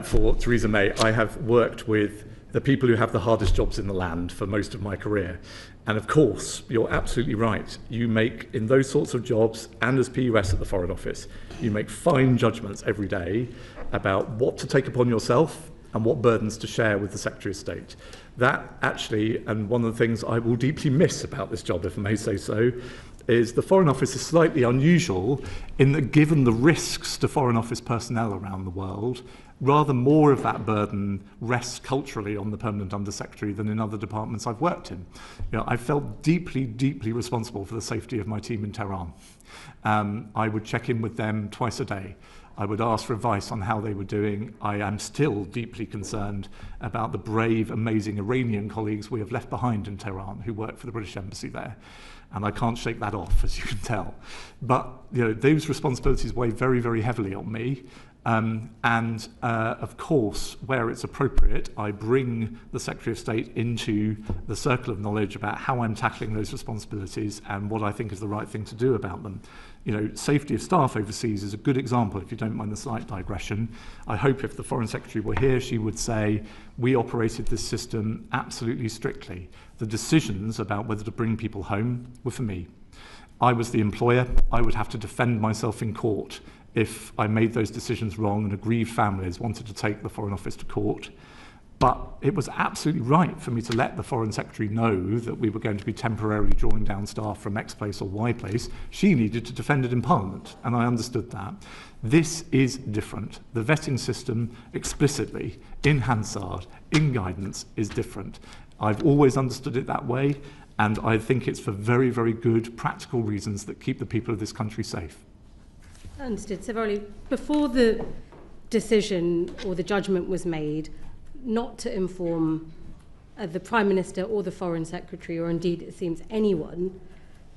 for Theresa May. I have worked with the people who have the hardest jobs in the land for most of my career. And of course, you're absolutely right. You make, in those sorts of jobs, and as PUS at the Foreign Office, you make fine judgments every day about what to take upon yourself and what burdens to share with the Secretary of State. That actually, and one of the things I will deeply miss about this job, if I may say so, is the Foreign Office is slightly unusual in that, given the risks to Foreign Office personnel around the world, rather more of that burden rests culturally on the Permanent Undersecretary than in other departments I've worked in. I felt deeply, deeply responsible for the safety of my team in Tehran. I would check in with them twice a day. I would ask for advice on how they were doing. I am still deeply concerned about the brave, amazing Iranian colleagues we have left behind in Tehran who work for the British Embassy there. And I can't shake that off, as you can tell. But those responsibilities weigh very, very heavily on me. Of course, where it's appropriate, I bring the Secretary of State into the circle of knowledge about how I'm tackling those responsibilities and what I think is the right thing to do about them. Safety of staff overseas is a good example, if you don't mind the slight digression. I hope if the Foreign Secretary were here, she would say, we operated this system absolutely strictly. The decisions about whether to bring people home were for me. I was the employer. I would have to defend myself in court if I made those decisions wrong and aggrieved families wanted to take the Foreign Office to court. But it was absolutely right for me to let the Foreign Secretary know that we were going to be temporarily drawing down staff from X place or Y place. She needed to defend it in Parliament, and I understood that. This is different. The vetting system explicitly, in Hansard, in guidance, is different. I've always understood it that way, and I think it's for very, very good practical reasons that keep the people of this country safe. Understood. So, Olly, before the decision or the judgment was made not to inform the Prime Minister or the Foreign Secretary, or indeed it seems anyone,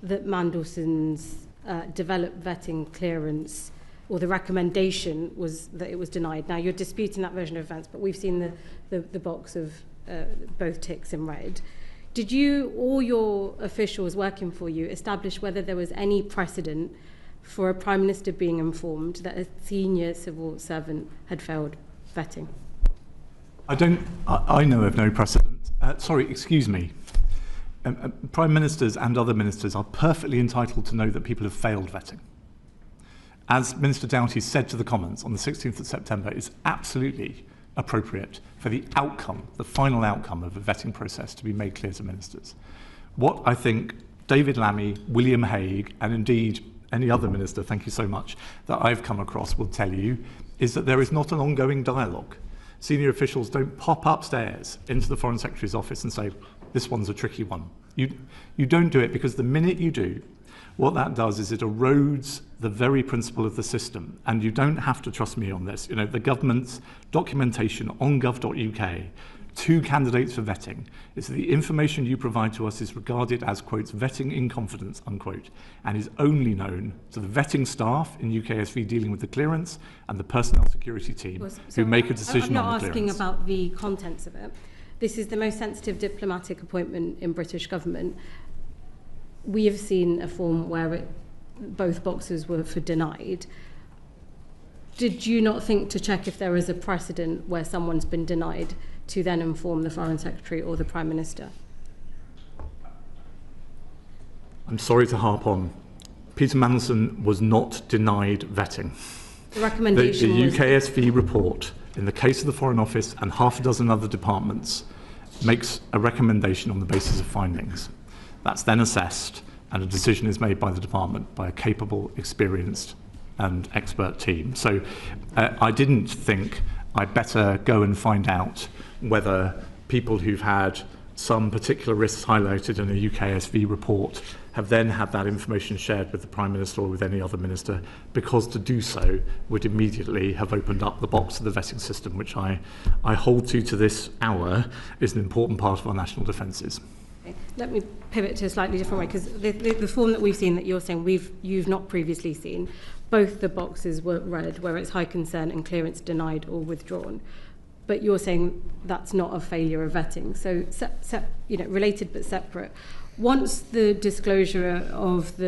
that Mandelson's developed vetting clearance, or the recommendation was that it was denied. Now, you're disputing that version of events, but we've seen the box of both ticks in red. Did you or your officials working for you establish whether there was any precedent for a Prime Minister being informed that a senior civil servant had failed vetting? I know of no precedent. Sorry, excuse me. Prime Ministers and other ministers are perfectly entitled to know that people have failed vetting. As Minister Doughty said to the Commons on the 16th of September, it's absolutely appropriate for the outcome, the final outcome of a vetting process to be made clear to ministers. What I think David Lammy, William Hague, and indeed any other minister, thank you so much, that I've come across will tell you is that there is not an ongoing dialogue. Senior officials don't pop upstairs into the Foreign Secretary's office and say, this one's a tricky one. You don't do it, because the minute you do, what that does is it erodes the very principle of the system. And you don't have to trust me on this. You know, the government's documentation on gov.uk to candidates for vetting is that the information you provide to us is regarded as, quote, vetting in confidence, unquote, and is only known to the vetting staff in UKSV dealing with the clearance and the personnel security team who make a decision on the clearance. I'm not asking about the contents of it. This is the most sensitive diplomatic appointment in British government. We have seen a form where both boxes were for denied. Did you not think to check if there is a precedent where someone's been denied to then inform the Foreign Secretary or the Prime Minister? I'm sorry to harp on. Peter Mandelson was not denied vetting. The recommendation the UKSV report, in the case of the Foreign Office and half a dozen other departments, makes a recommendation on the basis of findings. That's then assessed, and a decision is made by the department by a capable, experienced and expert team. So I didn't think I'd better go and find out whether people who've had some particular risks highlighted in a UKSV report have then had that information shared with the Prime Minister or with any other minister, because to do so would immediately have opened up the box of the vetting system, which I hold to this hour is an important part of our national defences. Let me pivot to a slightly different way, because the form that we've seen that you're saying you've not previously seen, both the boxes were red, where it's high concern and clearance denied or withdrawn. But you're saying that's not a failure of vetting. So, related but separate. Once the disclosure of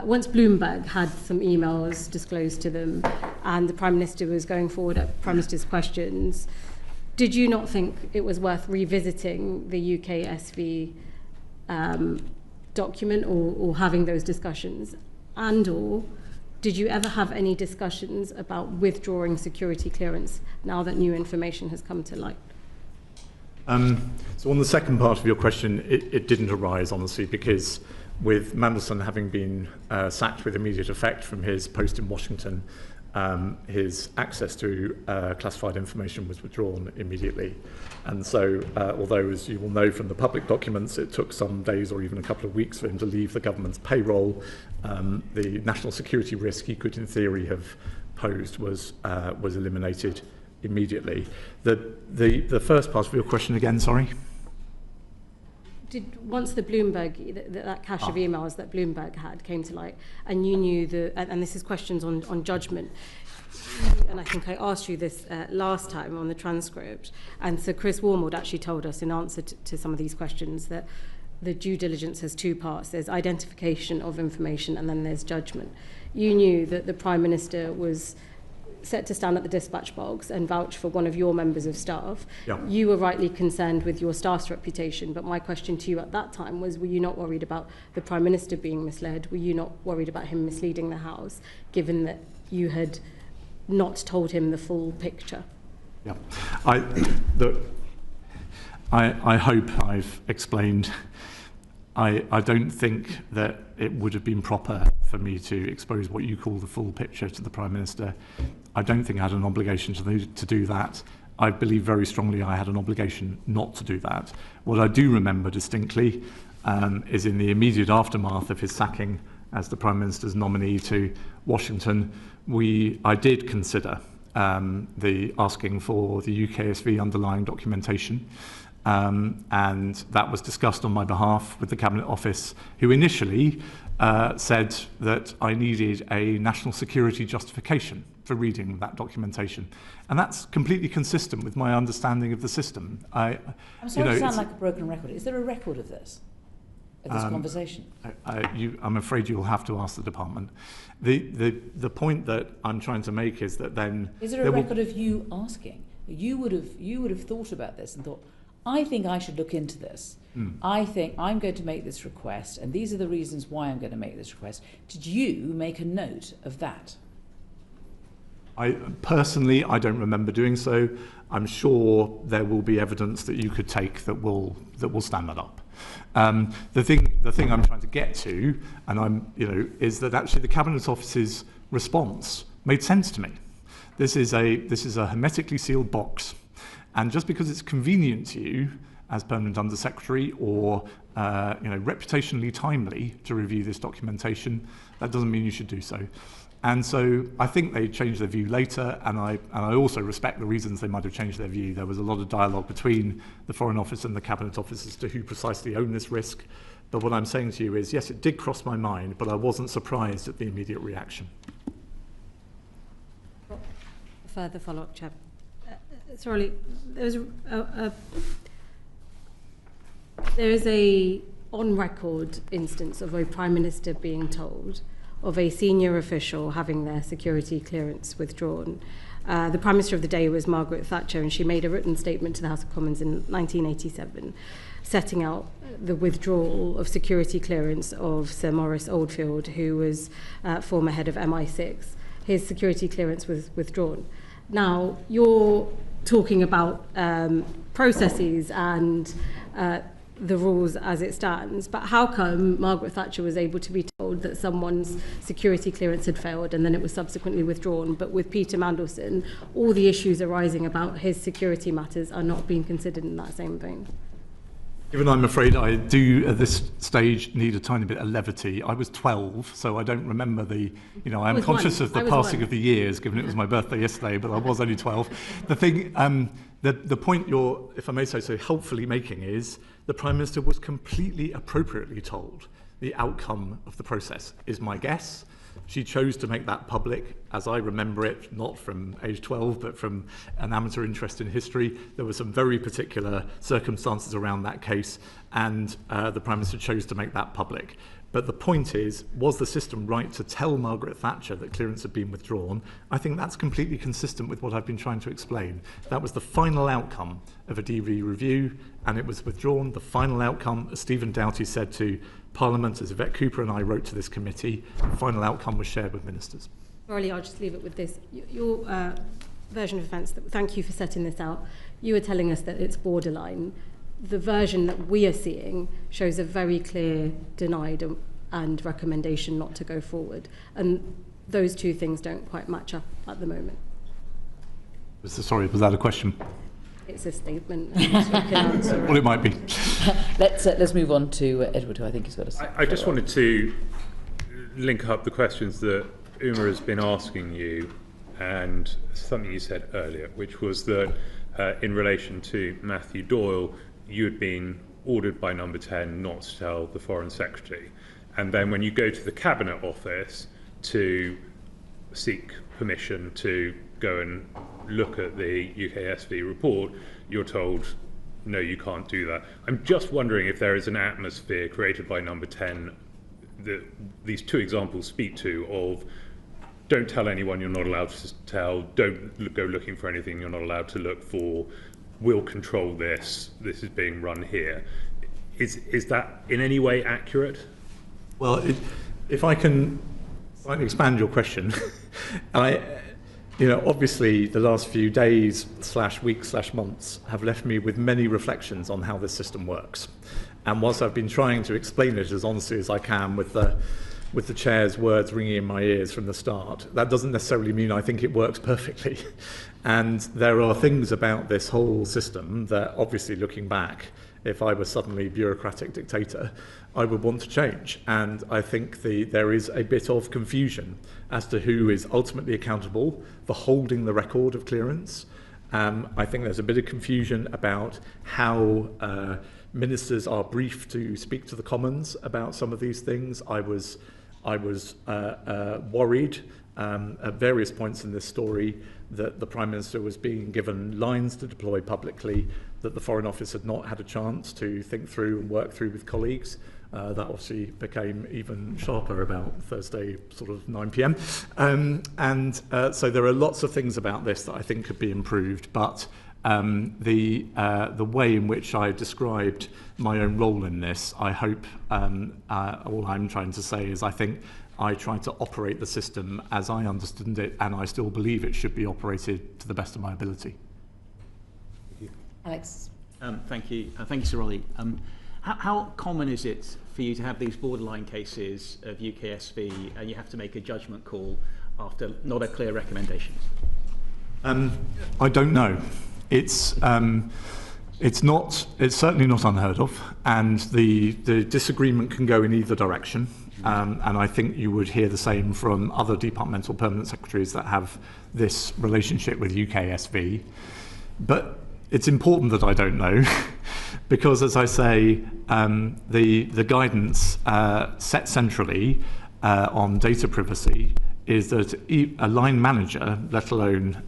once Bloomberg had some emails disclosed to them and the Prime Minister was going forward at Prime Minister's questions, did you not think it was worth revisiting the UKSV document or having those discussions? And/or did you ever have any discussions about withdrawing security clearance now that new information has come to light? So on the second part of your question, it didn't arise, honestly, because with Mandelson having been sacked with immediate effect from his post in Washington, his access to classified information was withdrawn immediately. And so, although, as you will know from the public documents, it took some days or even a couple of weeks for him to leave the government's payroll, the national security risk he could, in theory, have posed was eliminated immediately. The first part of your question again, sorry? Once the Bloomberg, that cache of emails that Bloomberg had came to light, and you knew and this is questions on judgment, and I think I asked you this last time on the transcript, and so Chris Warmold actually told us in answer to some of these questions that the due diligence has two parts. There's identification of information and then there's judgment. You knew that the Prime Minister was set to stand at the dispatch box and vouch for one of your members of staff. Yeah. You were rightly concerned with your staff's reputation, but my question to you at that time was, were you not worried about the Prime Minister being misled? Were you not worried about him misleading the House, given that you had not told him the full picture? Yeah, I hope I've explained. I don't think that it would have been proper for me to expose what you call the full picture to the Prime Minister. I don't think I had an obligation to do that. I believe very strongly I had an obligation not to do that. What I do remember distinctly is in the immediate aftermath of his sacking as the Prime Minister's nominee to Washington, I did consider the asking for the UKSV underlying documentation. And that was discussed on my behalf with the Cabinet Office, who initially said that I needed a national security justification for reading that documentation. And that's completely consistent with my understanding of the system. I'm sorry to sound like a broken record. Is there a record of this? Of this conversation? I'm afraid you'll have to ask the department. The point that I'm trying to make is that then... Is there a record of you asking? You would have thought about this and thought, I think I should look into this. I think I'm going to make this request, and these are the reasons why I'm going to make this request. Did you make a note of that? Personally, I don't remember doing so. I'm sure there will be evidence that you could take that will stand that up. The thing I'm trying to get to, and is that actually the Cabinet Office's response made sense to me. This is a hermetically sealed box. And just because it's convenient to you as Permanent Undersecretary or reputationally timely to review this documentation, that doesn't mean you should do so. And so I think they changed their view later, and I also respect the reasons they might have changed their view. There was a lot of dialogue between the Foreign Office and the Cabinet Office as to who precisely owned this risk. But what I'm saying to you is, yes, it did cross my mind, but I wasn't surprised at the immediate reaction. Further follow-up, Chair. Sorry, there is a on-record instance of a Prime Minister being told of a senior official having their security clearance withdrawn. The Prime Minister of the day was Margaret Thatcher, and she made a written statement to the House of Commons in 1987 setting out the withdrawal of security clearance of Sir Maurice Oldfield, who was former head of MI6. His security clearance was withdrawn. Now, you're talking about processes and the rules as it stands, but how come Margaret Thatcher was able to be told that someone's security clearance had failed and then it was subsequently withdrawn, but with Peter Mandelson, all the issues arising about his security matters are not being considered in that same vein? Even I'm afraid I do at this stage need a tiny bit of levity. I was 12, so I don't remember I'm conscious of the passing of the years, given it was my birthday yesterday, but I was only 12. The thing, the point you're, if I may say so, helpfully making is the Prime Minister was completely appropriately told the outcome of the process, is my guess. She chose to make that public, as I remember it, not from age 12, but from an amateur interest in history. There were some very particular circumstances around that case, and the Prime Minister chose to make that public. But the point is, was the system right to tell Margaret Thatcher that clearance had been withdrawn? I think that's completely consistent with what I've been trying to explain. That was the final outcome of a DV review, and it was withdrawn. The final outcome, as Stephen Doughty said to Parliament, as Yvette Cooper and I wrote to this committee, the final outcome was shared with ministers. Orly, I'll just leave it with this. Your version of events, thank you for setting this out. You were telling us that it's borderline. The version that we are seeing shows a very clear denied and recommendation not to go forward. And those two things don't quite match up at the moment. Sorry, was that a question? It's a statement. And you can answer Well, it might be. Let's move on to Edward, who I think has got a... I just wanted to link up the questions that Uma has been asking you and something you said earlier, which was that in relation to Matthew Doyle, you had been ordered by Number 10 not to tell the Foreign Secretary. And then when you go to the Cabinet Office to seek permission to go and look at the UKSV report, you're told, no, you can't do that. I'm just wondering if there is an atmosphere created by Number 10 that these two examples speak to of don't tell anyone you're not allowed to tell, don't go looking for anything you're not allowed to look for, we'll control this is being run here. Is that in any way accurate? Well, if I can slightly expand your question, obviously the last few days / weeks / months have left me with many reflections on how this system works. And whilst I've been trying to explain it as honestly as I can with the with the chair's words ringing in my ears from the start. That doesn't necessarily mean I think it works perfectly. And there are things about this whole system that, obviously, looking back, if I were suddenly bureaucratic dictator, I would want to change. And I think there is a bit of confusion as to who is ultimately accountable for holding the record of clearance. I think there's a bit of confusion about how ministers are briefed to speak to the Commons about some of these things. I was worried at various points in this story that the Prime Minister was being given lines to deploy publicly that the Foreign Office had not had a chance to think through and work through with colleagues. That obviously became even sharper about Thursday, sort of 9 p.m. So there are lots of things about this that I think could be improved, but the way in which I described my own role in this, I hope all I'm trying to say is I think I tried to operate the system as I understood it, and I still believe it should be operated to the best of my ability. Alex. Thank you. Thank you, Sir Olly. How common is it for you to have these borderline cases of UKSV and you have to make a judgment call after not a clear recommendation? I don't know. It's certainly not unheard of, and the disagreement can go in either direction. And I think you would hear the same from other departmental permanent secretaries that have this relationship with UKSV. But it's important that I don't know, because, as I say, the guidance set centrally on data privacy is that a line manager, let alone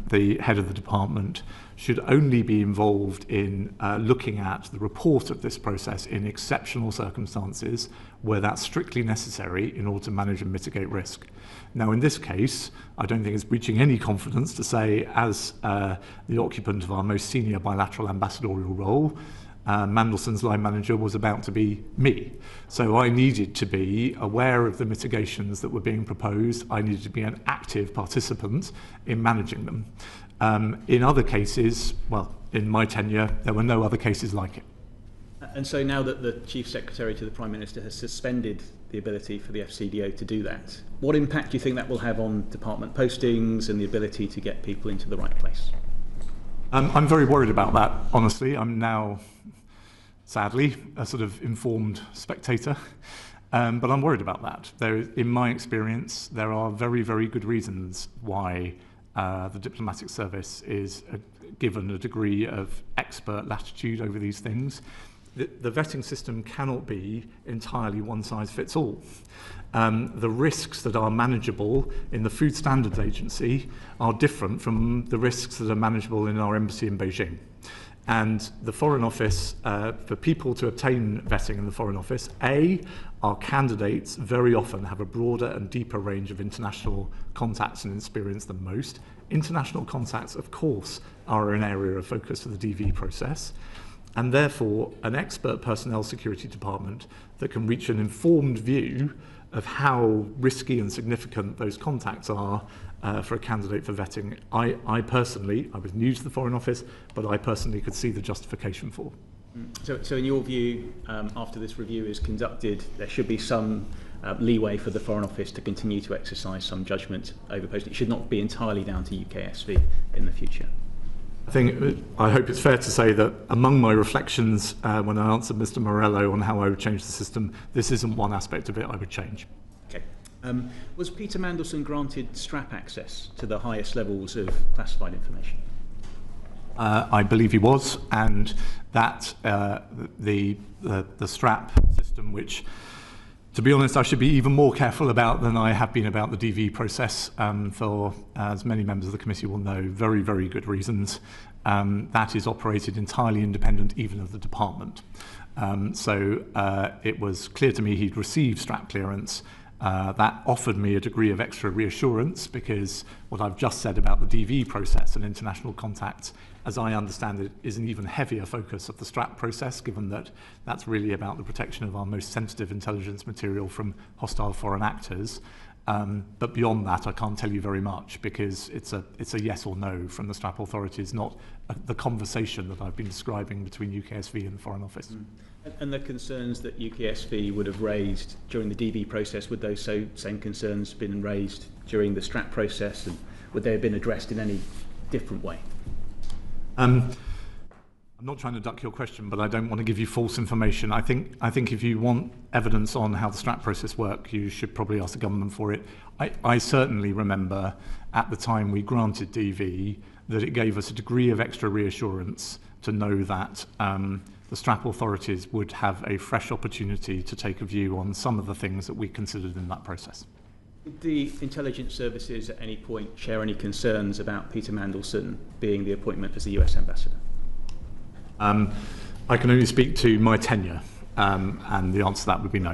the head of the department, should only be involved in looking at the report of this process in exceptional circumstances where that's strictly necessary in order to manage and mitigate risk. Now, in this case, I don't think it's breaching any confidence to say, as the occupant of our most senior bilateral ambassadorial role, Mandelson's line manager was about to be me. So I needed to be aware of the mitigations that were being proposed. I needed to be an active participant in managing them. In other cases, well, in my tenure, there were no other cases like it. And so now that the Chief Secretary to the Prime Minister has suspended the ability for the FCDO to do that, what impact do you think that will have on department postings and the ability to get people into the right place? I'm very worried about that, honestly. I'm now, sadly, a sort of informed spectator, but I'm worried about that. In my experience, there are very, very good reasons why the diplomatic service is given a degree of expert latitude over these things. The vetting system cannot be entirely one size fits all. The risks that are manageable in the Food Standards Agency are different from the risks that are manageable in our embassy in Beijing. And the Foreign Office, for people to obtain vetting in the Foreign Office, our candidates very often have a broader and deeper range of international contacts and experience than most. International contacts, of course, are an area of focus for the DV process. And therefore, an expert personnel security department that can reach an informed view of how risky and significant those contacts are for a candidate for vetting, I personally, I was new to the Foreign Office, but I personally could see the justification for. So in your view, after this review is conducted, there should be some leeway for the Foreign Office to continue to exercise some judgment over posting. It should not be entirely down to UKSV in the future. I hope it's fair to say that among my reflections when I answered Mr. Morello on how I would change the system, this isn't one aspect of it I would change. Okay. Was Peter Mandelson granted strap access to the highest levels of classified information? I believe he was, and that the strap system, which, to be honest, I should be even more careful about than I have been about the DV process for, as many members of the committee will know, very, very good reasons. That is operated entirely independent even of the department. So it was clear to me he'd received strap clearance. That offered me a degree of extra reassurance, because what I've just said about the DV process and international contacts, as I understand it, is an even heavier focus of the strap process, given that that's really about the protection of our most sensitive intelligence material from hostile foreign actors. But beyond that, I can't tell you very much because it's a yes or no from the STRAP authorities, not the conversation that I've been describing between UKSV and the Foreign Office. And the concerns that UKSV would have raised during the DV process, would those same concerns been raised during the STRAP process, and would they have been addressed in any different way? I'm not trying to duck your question, but I don't want to give you false information. I think if you want evidence on how the STRAP process works, you should probably ask the government for it. I certainly remember at the time we granted DV that it gave us a degree of extra reassurance to know that the STRAP authorities would have a fresh opportunity to take a view on some of the things that we considered in that process. Did the intelligence services at any point share any concerns about Peter Mandelson being the appointment as the US ambassador? I can only speak to my tenure, and the answer to that would be no.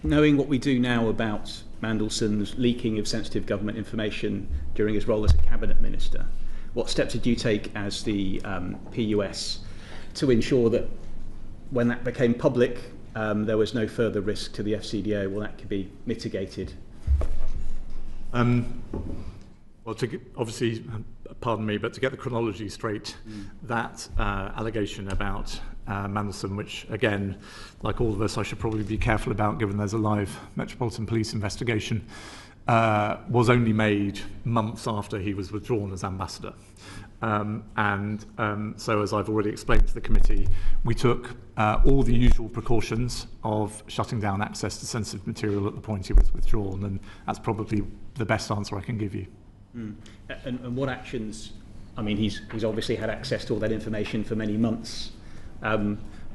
Knowing what we do now about Mandelson's leaking of sensitive government information during his role as a cabinet minister, what steps did you take as the PUS to ensure that when that became public, there was no further risk to the FCDO? Well, that could be mitigated. Well, obviously, pardon me, but to get the chronology straight, that allegation about Mandelson, which, again, like all of us, I should probably be careful about given there's a live Metropolitan Police investigation, was only made months after he was withdrawn as ambassador. So, as I've already explained to the committee, we took all the usual precautions of shutting down access to sensitive material at the point he was withdrawn, and that's probably the best answer I can give you. And what actions, I mean, he's obviously had access to all that information for many months.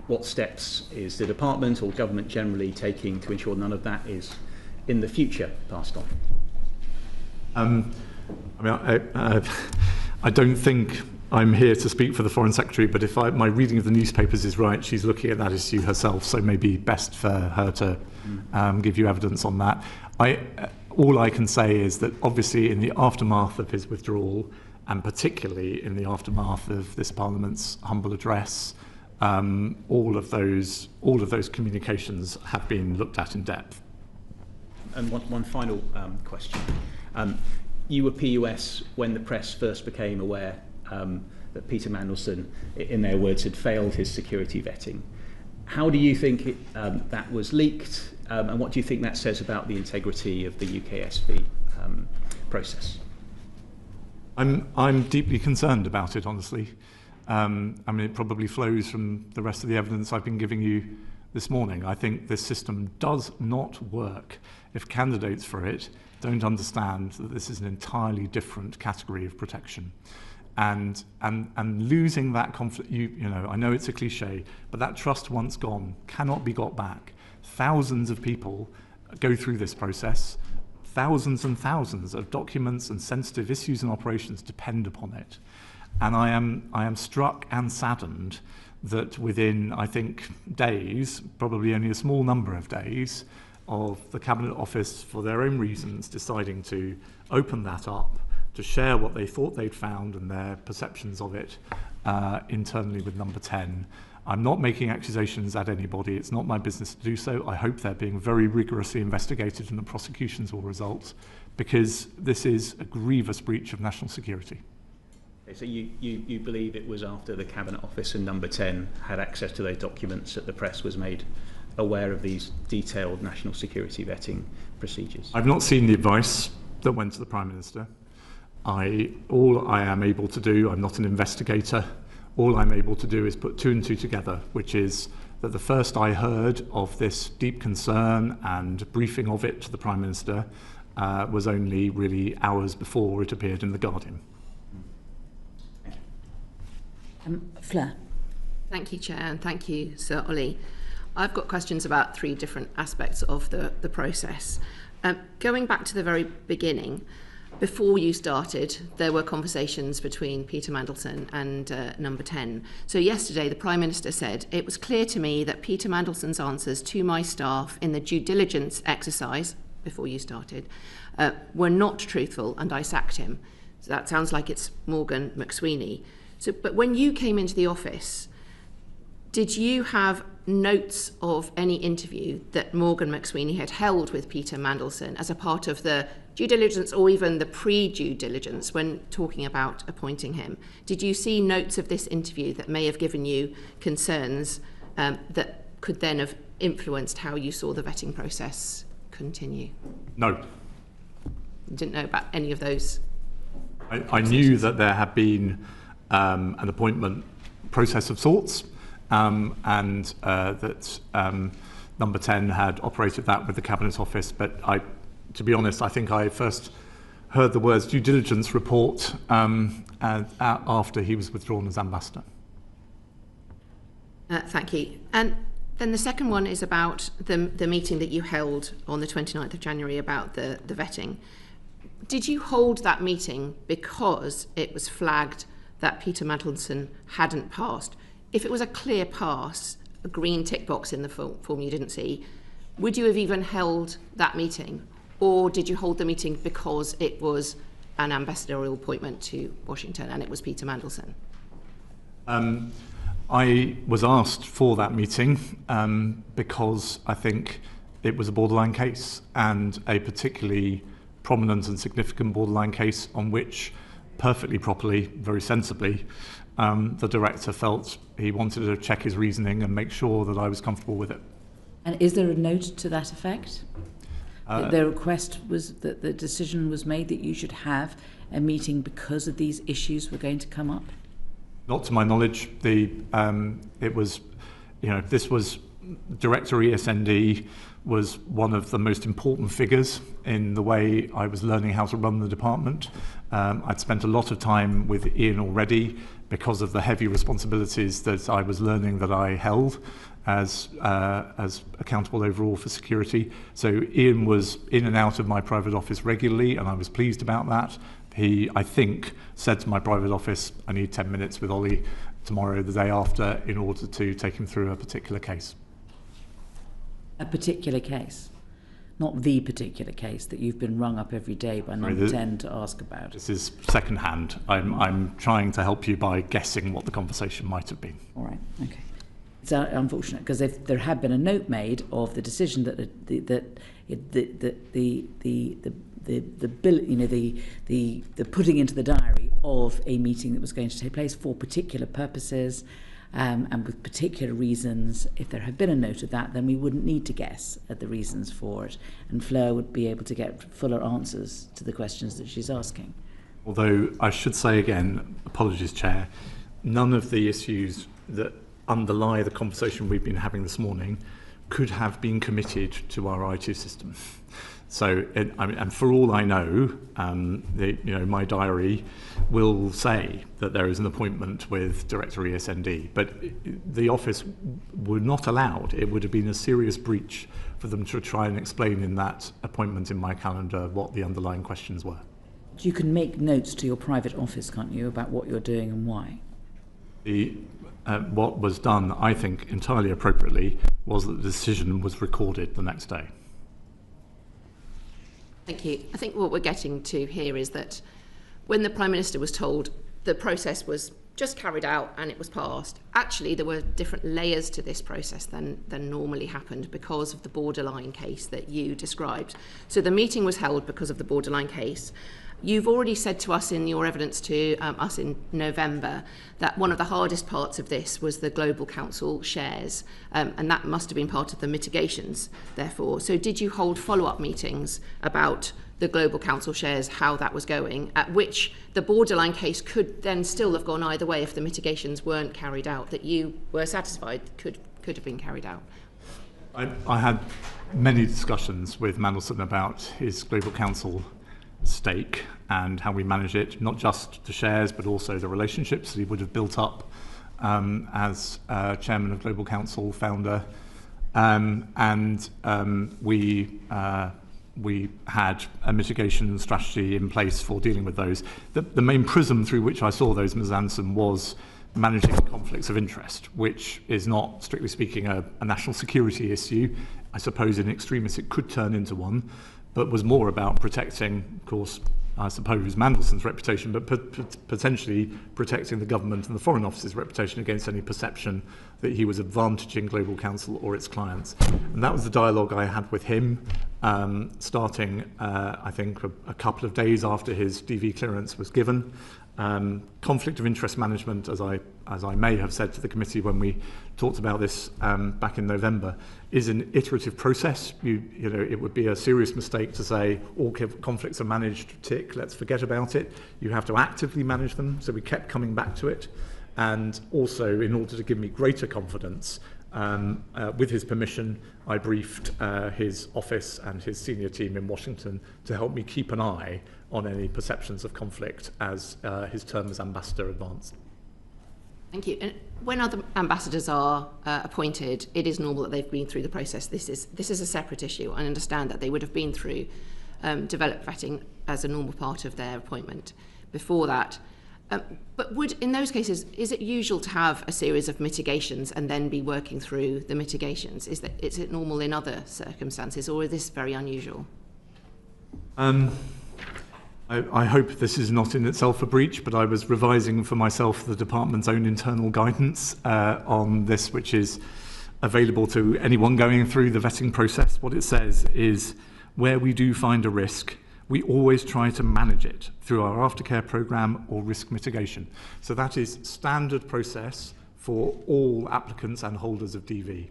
What steps is the department or government generally taking to ensure none of that is in the future passed on? I don't think I'm here to speak for the Foreign Secretary, but if my reading of the newspapers is right, she's looking at that issue herself, so maybe best for her to give you evidence on that. All I can say is that obviously in the aftermath of his withdrawal, and particularly in the aftermath of this Parliament's humble address, all of those communications have been looked at in depth. And one final question. You were PUS when the press first became aware that Peter Mandelson, in their words, had failed his security vetting. How do you think that was leaked, and what do you think that says about the integrity of the UKSV process? I'm deeply concerned about it, honestly. I mean, it probably flows from the rest of the evidence I've been giving you this morning. I think this system does not work if candidates for it don't understand that this is an entirely different category of protection. And losing that confidence, you know, I know it's a cliche, but that trust once gone cannot be got back. Thousands of people go through this process. Thousands and thousands of documents and sensitive issues and operations depend upon it. And I am struck and saddened that within, I think, days, probably only a small number of days, of the Cabinet Office, for their own reasons, deciding to open that up, to share what they thought they'd found and their perceptions of it internally with Number 10. I'm not making accusations at anybody. It's not my business to do so. I hope they're being very rigorously investigated and the prosecutions will result, because this is a grievous breach of national security. Okay, so you believe it was after the Cabinet Office and Number 10 had access to those documents that the press was made aware of these detailed national security vetting procedures? I've not seen the advice that went to the Prime Minister. All I am able to do, I'm not an investigator, all I'm able to do is put two and two together, which is that the first I heard of this deep concern and briefing of it to the Prime Minister was only really hours before it appeared in The Guardian. Fleur. Thank you, Chair, and thank you, Sir Olly. I've got questions about three different aspects of the process. Going back to the very beginning, before you started, there were conversations between Peter Mandelson and Number 10. So yesterday, the Prime Minister said, "It was clear to me that Peter Mandelson's answers to my staff in the due diligence exercise, before you started, were not truthful and I sacked him." So that sounds like it's Morgan McSweeney. But when you came into the office, did you have notes of any interview that Morgan McSweeney had held with Peter Mandelson as a part of the due diligence or even the pre-due diligence when talking about appointing him? Did you see notes of this interview that may have given you concerns that could then have influenced how you saw the vetting process continue? No. You didn't know about any of those? I knew that there had been an appointment process of sorts, and that Number 10 had operated that with the Cabinet Office, but to be honest, I think I first heard the words due diligence report after he was withdrawn as ambassador. Thank you. And then the second one is about the meeting that you held on the 29th of January about the vetting. Did you hold that meeting because it was flagged that Peter Mandelson hadn't passed? If it was a clear pass, a green tick box in the form you didn't see, would you have even held that meeting? Or did you hold the meeting because it was an ambassadorial appointment to Washington and it was Peter Mandelson? I was asked for that meeting because I think it was a borderline case, and a particularly prominent and significant borderline case on which, perfectly properly, very sensibly, the director felt he wanted to check his reasoning and make sure that I was comfortable with it. And is there a note to that effect? That the request was that the decision was made that you should have a meeting because of these issues were going to come up? Not to my knowledge. It was, this was Director ESND was one of the most important figures in the way I was learning how to run the department. I'd spent a lot of time with Ian already because of the heavy responsibilities that I was learning that I held as accountable overall for security. So Ian was in and out of my private office regularly, and I was pleased about that. He, I think, said to my private office, I need 10 minutes with Olly tomorrow, the day after, in order to take him through a particular case. A particular case? Not the particular case that you've been rung up every day by Number 10 to ask about? This is second-hand. I'm trying to help you by guessing what the conversation might have been. All right, okay. It's unfortunate, because if there had been a note made of the decision that the putting into the diary of a meeting that was going to take place for particular purposes and with particular reasons, if there had been a note of that, then we wouldn't need to guess at the reasons for it, and Fleur would be able to get fuller answers to the questions that she's asking. Although I should say again, apologies, Chair, none of the issues that underlie the conversation we've been having this morning could have been committed to our IT system. So, and for all I know, my diary will say that there is an appointment with Director ESND, but the office were not allowed. It would have been a serious breach for them to try and explain in that appointment in my calendar what the underlying questions were. You can make notes to your private office, can't you, about what you're doing and why? What was done, I think, entirely appropriately, was that the decision was recorded the next day. Thank you. I think what we're getting to here is that when the Prime Minister was told the process was just carried out and it was passed, actually there were different layers to this process than normally happened because of the borderline case that you described. So the meeting was held because of the borderline case. You've already said to us in your evidence to us in November that one of the hardest parts of this was the Global Council shares, and that must have been part of the mitigations, therefore. So did you hold follow-up meetings about the Global Council shares, how that was going, at which the borderline case could then still have gone either way if the mitigations weren't carried out, that you were satisfied could have been carried out? I had many discussions with Mandelson about his Global Council stake and how we manage it, not just the shares but also the relationships that he would have built up as chairman of Global Council, founder, and we had a mitigation strategy in place for dealing with those. The main prism through which I saw those, Ms. Anderson, was managing conflicts of interest, which is not, strictly speaking, a national security issue. I suppose in extremis it could turn into one, but was more about protecting, of course, I suppose, Mandelson's reputation, but potentially protecting the government and the Foreign Office's reputation against any perception that he was advantaging Global Council or its clients. And that was the dialogue I had with him, starting, I think, a couple of days after his DV clearance was given. Conflict of interest management, as I may have said to the committee when we talked about this back in November, is an iterative process. You know, it would be a serious mistake to say all conflicts are managed, tick, let's forget about it. You have to actively manage them, so we kept coming back to it. And also, in order to give me greater confidence, with his permission, I briefed his office and his senior team in Washington to help me keep an eye on any perceptions of conflict as his term as ambassador advanced. Thank you. And when other ambassadors are appointed, it is normal that they've been through the process. This is a separate issue. I understand that they would have been through developed vetting as a normal part of their appointment before that. But in those cases, is it usual to have a series of mitigations and then be working through the mitigations? Is it normal in other circumstances, or is this very unusual? I hope this is not in itself a breach, but I was revising for myself the department's own internal guidance on this, which is available to anyone going through the vetting process. What it says is, where we do find a risk, we always try to manage it through our aftercare programme or risk mitigation. So that is standard process for all applicants and holders of DV.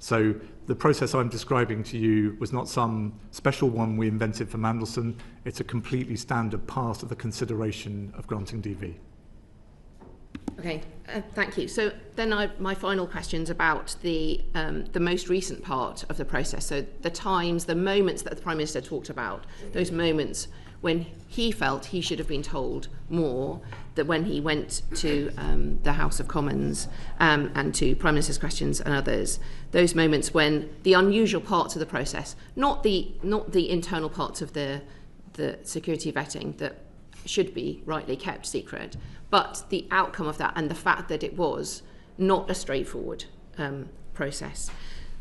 So the process I'm describing to you was not some special one we invented for Mandelson. It's a completely standard part of the consideration of granting DV. Okay, thank you. So then my final question's about the most recent part of the process. So the moments that the Prime Minister talked about, those moments when he felt he should have been told more, that when he went to the House of Commons and to Prime Minister's questions and others, those moments when the unusual parts of the process, not the internal parts of the security vetting that should be rightly kept secret, but the outcome of that and the fact that it was not a straightforward process.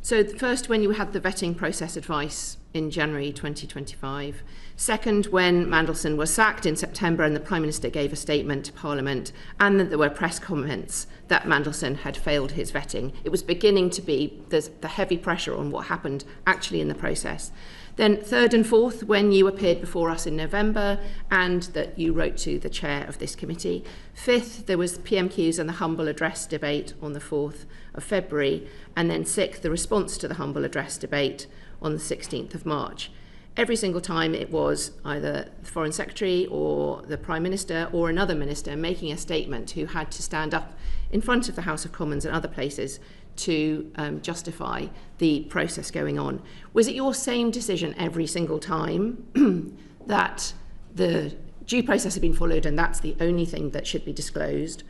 So first, when you had the vetting process advice in January 2025. Second, when Mandelson was sacked in September and the Prime Minister gave a statement to Parliament, and that there were press comments that Mandelson had failed his vetting. It was beginning to be the heavy pressure on what happened actually in the process. Then third and fourth, when you appeared before us in November and that you wrote to the chair of this committee. Fifth, there was PMQs and the humble address debate on the 4th of February. And then sixth, the response to the humble address debate on the 16th of March. Every single time it was either the Foreign Secretary or the Prime Minister or another minister making a statement who had to stand up in front of the House of Commons and other places to justify the process going on. Was it your same decision every single time that the due process had been followed and that's the only thing that should be disclosed?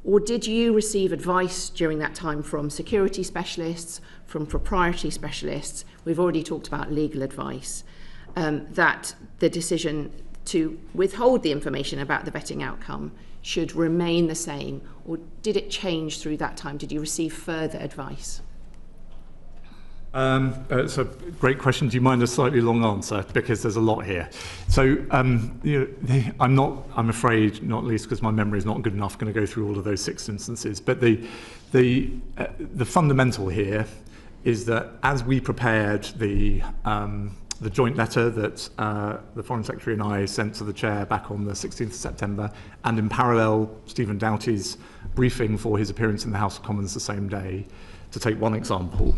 Or did you receive advice during that time from security specialists, from proprietary specialists? We've already talked about legal advice, that the decision to withhold the information about the vetting outcome should remain the same, or did it change through that time? Did you receive further advice? It's a great question. Do you mind a slightly long answer? Because there's a lot here. So, I'm afraid, not least because my memory is not good enough, going to go through all of those 6 instances. But the fundamental here is that as we prepared the joint letter that the Foreign Secretary and I sent to the chair back on the 16th of September, and in parallel, Stephen Doughty's briefing for his appearance in the House of Commons the same day, to take one example.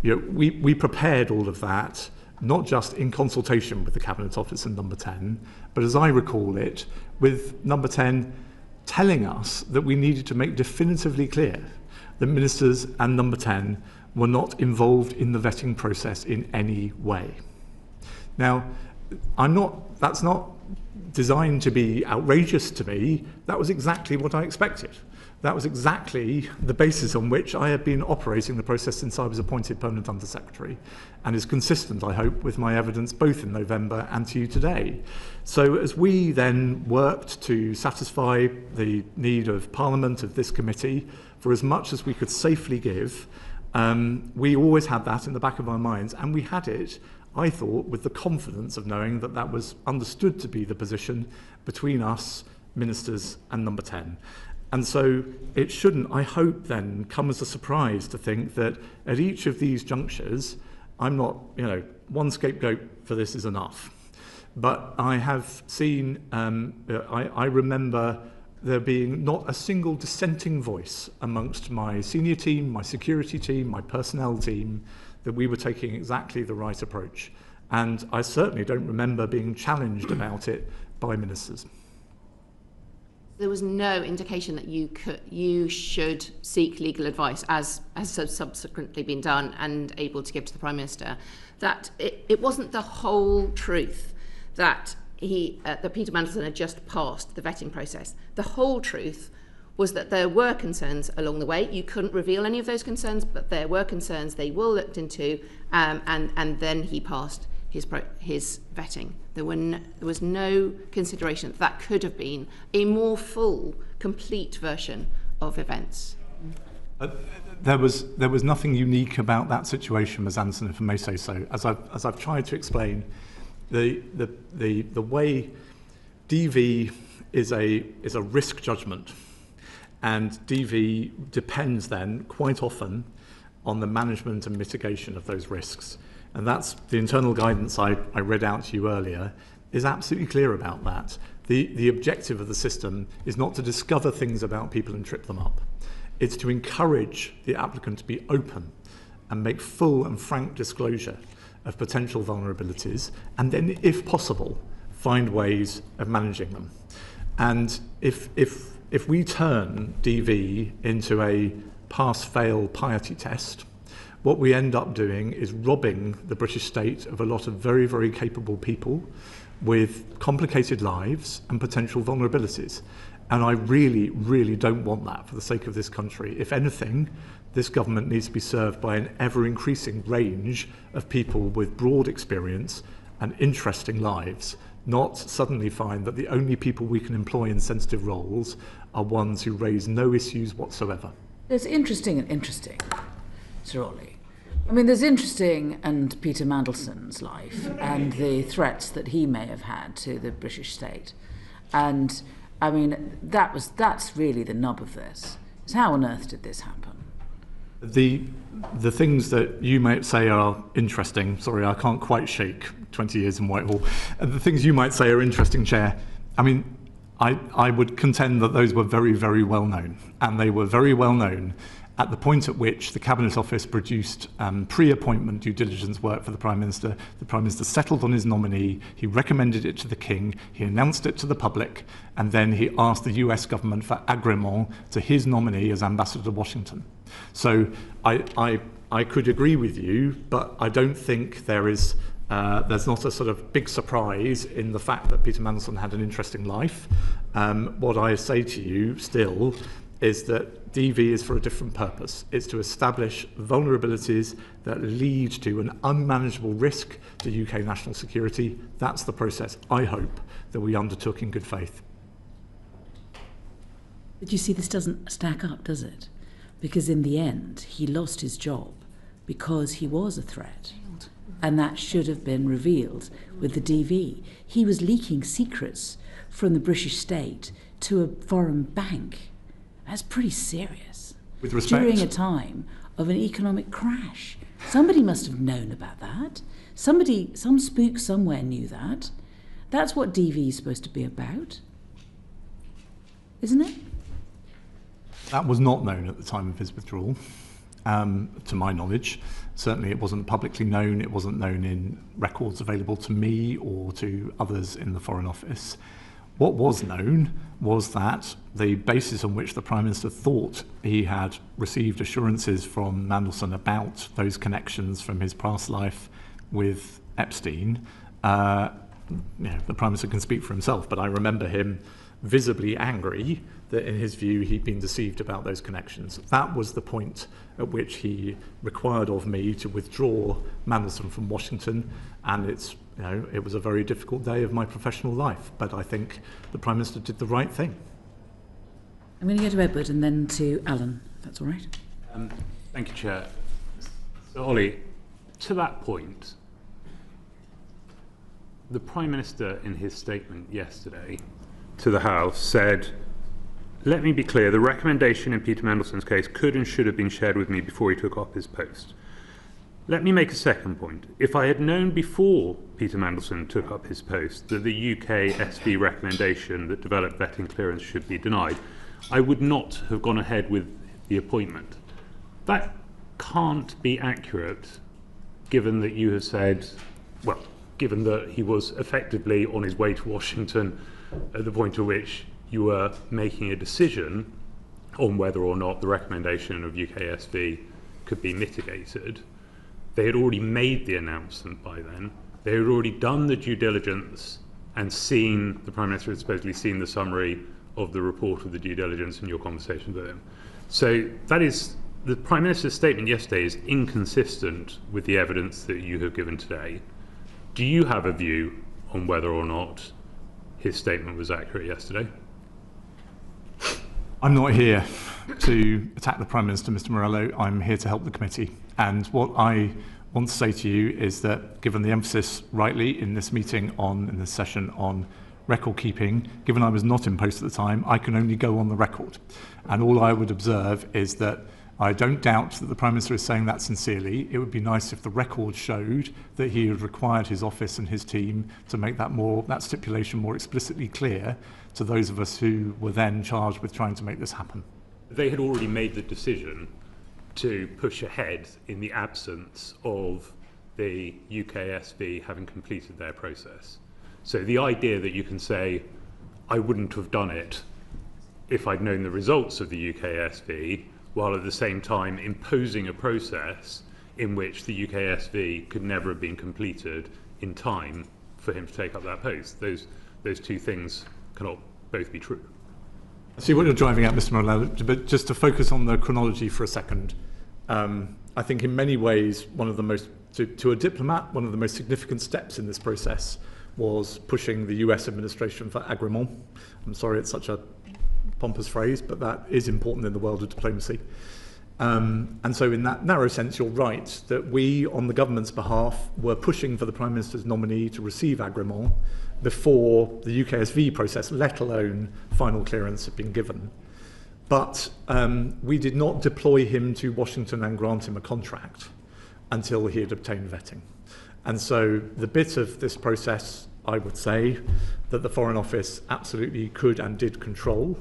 We prepared all of that, not just in consultation with the Cabinet Office and Number 10, but as I recall it, with Number 10 telling us that we needed to make definitively clear that ministers and Number 10 were not involved in the vetting process in any way. Now, that's not designed to be outrageous to me. That was exactly what I expected. That was exactly the basis on which I have been operating the process since I was appointed Permanent Under Secretary, and is consistent, I hope, with my evidence both in November and to you today. So as we then worked to satisfy the need of Parliament, of this committee, for as much as we could safely give, we always had that in the back of our minds, and we had it I thought, with the confidence of knowing that that was understood to be the position between us, ministers, and Number 10. And so it shouldn't, I hope, then come as a surprise to think that at each of these junctures, I'm not, one scapegoat for this is enough. But I have seen, I remember there being not a single dissenting voice amongst my senior team, my security team, my personnel team, that we were taking exactly the right approach. And I certainly don't remember being challenged about it by ministers. There was no indication that you should seek legal advice, as has subsequently been done and able to give to the Prime Minister, that it wasn't the whole truth that that Peter Mandelson had just passed the vetting process. The whole truth was that there were concerns along the way. You couldn't reveal any of those concerns, but there were concerns. They were looked into, and then he passed his vetting. There was no consideration that could have been a more full, complete version of events. There was nothing unique about that situation, Ms. Anderson, if I may say so. As I've tried to explain, the way DV is a risk judgment, and DV depends then quite often on the management and mitigation of those risks. And that's the internal guidance I read out to you earlier is absolutely clear about that. The objective of the system is not to discover things about people and trip them up. It's to encourage the applicant to be open and make full and frank disclosure of potential vulnerabilities, and then, if possible, find ways of managing them. And if we turn DV into a pass-fail piety test, what we end up doing is robbing the British state of a lot of very, very capable people with complicated lives and potential vulnerabilities. And I really, really don't want that for the sake of this country. If anything, this government needs to be served by an ever-increasing range of people with broad experience and interesting lives, not suddenly find that the only people we can employ in sensitive roles are ones who raise no issues whatsoever. There's interesting and interesting, Sir Olly. I mean, there's interesting and Peter Mandelson's life and the threats that he may have had to the British state. And, I mean, that's really the nub of this. Is how on earth did this happen? The things that you might say are interesting, sorry, I can't quite shake 20 years in Whitehall. The things you might say are interesting, Chair. I mean, I would contend that those were very, very well known. And they were very well known at the point at which the Cabinet Office produced pre-appointment due diligence work for the Prime Minister. The Prime Minister settled on his nominee, he recommended it to the King, he announced it to the public, and then he asked the US government for agrément to his nominee as Ambassador to Washington. So I could agree with you, but I don't think there's not a sort of big surprise in the fact that Peter Mandelson had an interesting life. What I say to you still is that DV is for a different purpose. It's to establish vulnerabilities that lead to an unmanageable risk to UK national security. That's the process, I hope, that we undertook in good faith. But you see, this doesn't stack up, does it? Because in the end, he lost his job because he was a threat. And that should have been revealed with the DV. He was leaking secrets from the British state to a foreign bank. That's pretty serious. With respect, during a time of an economic crash. Somebody must have known about that. Some spook somewhere knew that. That's what DV is supposed to be about, isn't it? That was not known at the time of his withdrawal, to my knowledge. Certainly it wasn't publicly known, it wasn't known in records available to me or to others in the Foreign Office. What was known was that the basis on which the Prime Minister thought he had received assurances from Mandelson about those connections from his past life with Epstein, the Prime Minister can speak for himself, but I remember him visibly angry that in his view he'd been deceived about those connections. That was the point at which he required of me to withdraw Mandelson from Washington, and it was a very difficult day of my professional life, but I think the Prime Minister did the right thing. I'm going to go to Edward and then to Alan, if that's all right. Thank you, Chair. So, Olly, to that point, the Prime Minister, in his statement yesterday to the House, said, "Let me be clear, the recommendation in Peter Mandelson's case could and should have been shared with me before he took up his post. Let me make a second point. If I had known before Peter Mandelson took up his post that the UK SB recommendation that developed vetting clearance should be denied, I would not have gone ahead with the appointment." That can't be accurate, given that you have said, well, given that he was effectively on his way to Washington at the point at which you were making a decision on whether or not the recommendation of UKSV could be mitigated. They had already made the announcement by then. They had already done the due diligence and seen, the Prime Minister had supposedly seen the summary of the report of the due diligence in your conversation with him. So that is, the Prime Minister's statement yesterday is inconsistent with the evidence that you have given today. Do you have a view on whether or not his statement was accurate yesterday? I'm not here to attack the Prime Minister, Mr. Morello. I'm here to help the committee. And what I want to say to you is that, given the emphasis rightly in this meeting in this session on record keeping, given I was not in post at the time, I can only go on the record. And all I would observe is that I don't doubt that the Prime Minister is saying that sincerely. It would be nice if the record showed that he had required his office and his team to make that stipulation more explicitly clear to those of us who were then charged with trying to make this happen. They had already made the decision to push ahead in the absence of the UKSV having completed their process. So the idea that you can say, I wouldn't have done it if I'd known the results of the UKSV, while at the same time imposing a process in which the UKSV could never have been completed in time for him to take up that post. Those two things cannot both be true. I see what you're driving at, Mr. Morello, but just to focus on the chronology for a second, I think in many ways, to a diplomat, one of the most significant steps in this process was pushing the US administration for agrément. I'm sorry it's such a pompous phrase, but that is important in the world of diplomacy. And so in that narrow sense, you're right, that we, on the government's behalf, were pushing for the Prime Minister's nominee to receive agrément before the UKSV process, let alone final clearance, had been given. But we did not deploy him to Washington and grant him a contract until he had obtained vetting. And so the bit of this process, I would say, that the Foreign Office absolutely could and did control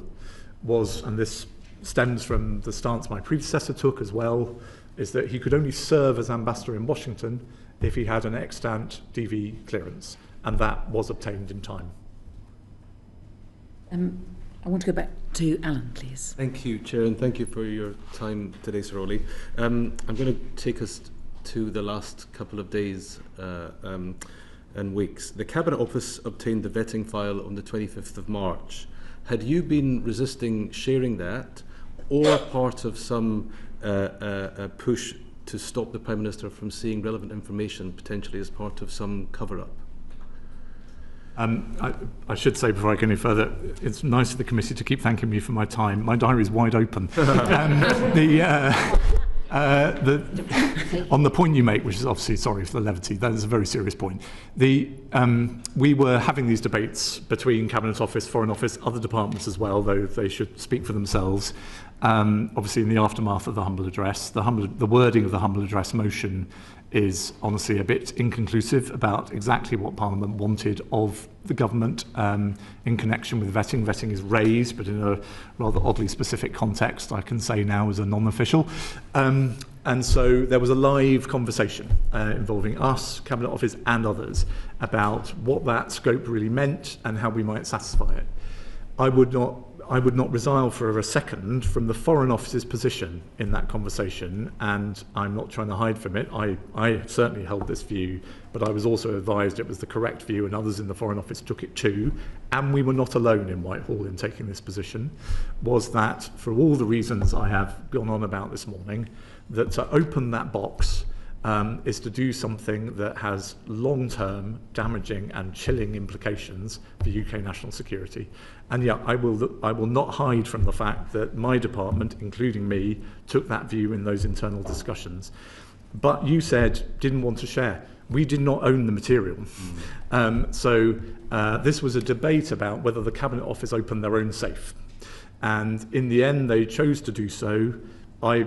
was, and this stems from the stance my predecessor took as well, is that he could only serve as ambassador in Washington if he had an extant DV clearance, and that was obtained in time. I want to go back to Alan, please. Thank you, Chair, and thank you for your time today, Sir Olly. I'm going to take us to the last couple of days and weeks. The Cabinet Office obtained the vetting file on the 25th of March. Had you been resisting sharing that, or part of some push to stop the Prime Minister from seeing relevant information, potentially as part of some cover-up? I should say before I go any further, it's nice of the committee to keep thanking me for my time. My diary is wide open. On the point you make, which is obviously, sorry for the levity, that is a very serious point. We were having these debates between Cabinet Office, Foreign Office, other departments as well, though they should speak for themselves. Obviously, in the aftermath of the humble address, the wording of the humble address motion is honestly a bit inconclusive about exactly what Parliament wanted of the government in connection with vetting. Vetting is raised, but in a rather oddly specific context, I can say now as a non-official. And so there was a live conversation involving us, Cabinet Office and others about what that scope really meant and how we might satisfy it. I would not resile for a second from the Foreign Office's position in that conversation, and I'm not trying to hide from it. I certainly held this view, but I was also advised it was the correct view, and others in the Foreign Office took it too, and we were not alone in Whitehall in taking this position, was that, for all the reasons I have gone on about this morning, that to open that box is to do something that has long-term damaging and chilling implications for UK national security. And yeah, I will not hide from the fact that my department, including me, took that view in those internal discussions. But you said didn't want to share. we did not own the material. So this was a debate about whether the Cabinet Office opened their own safe. And in the end, they chose to do so. I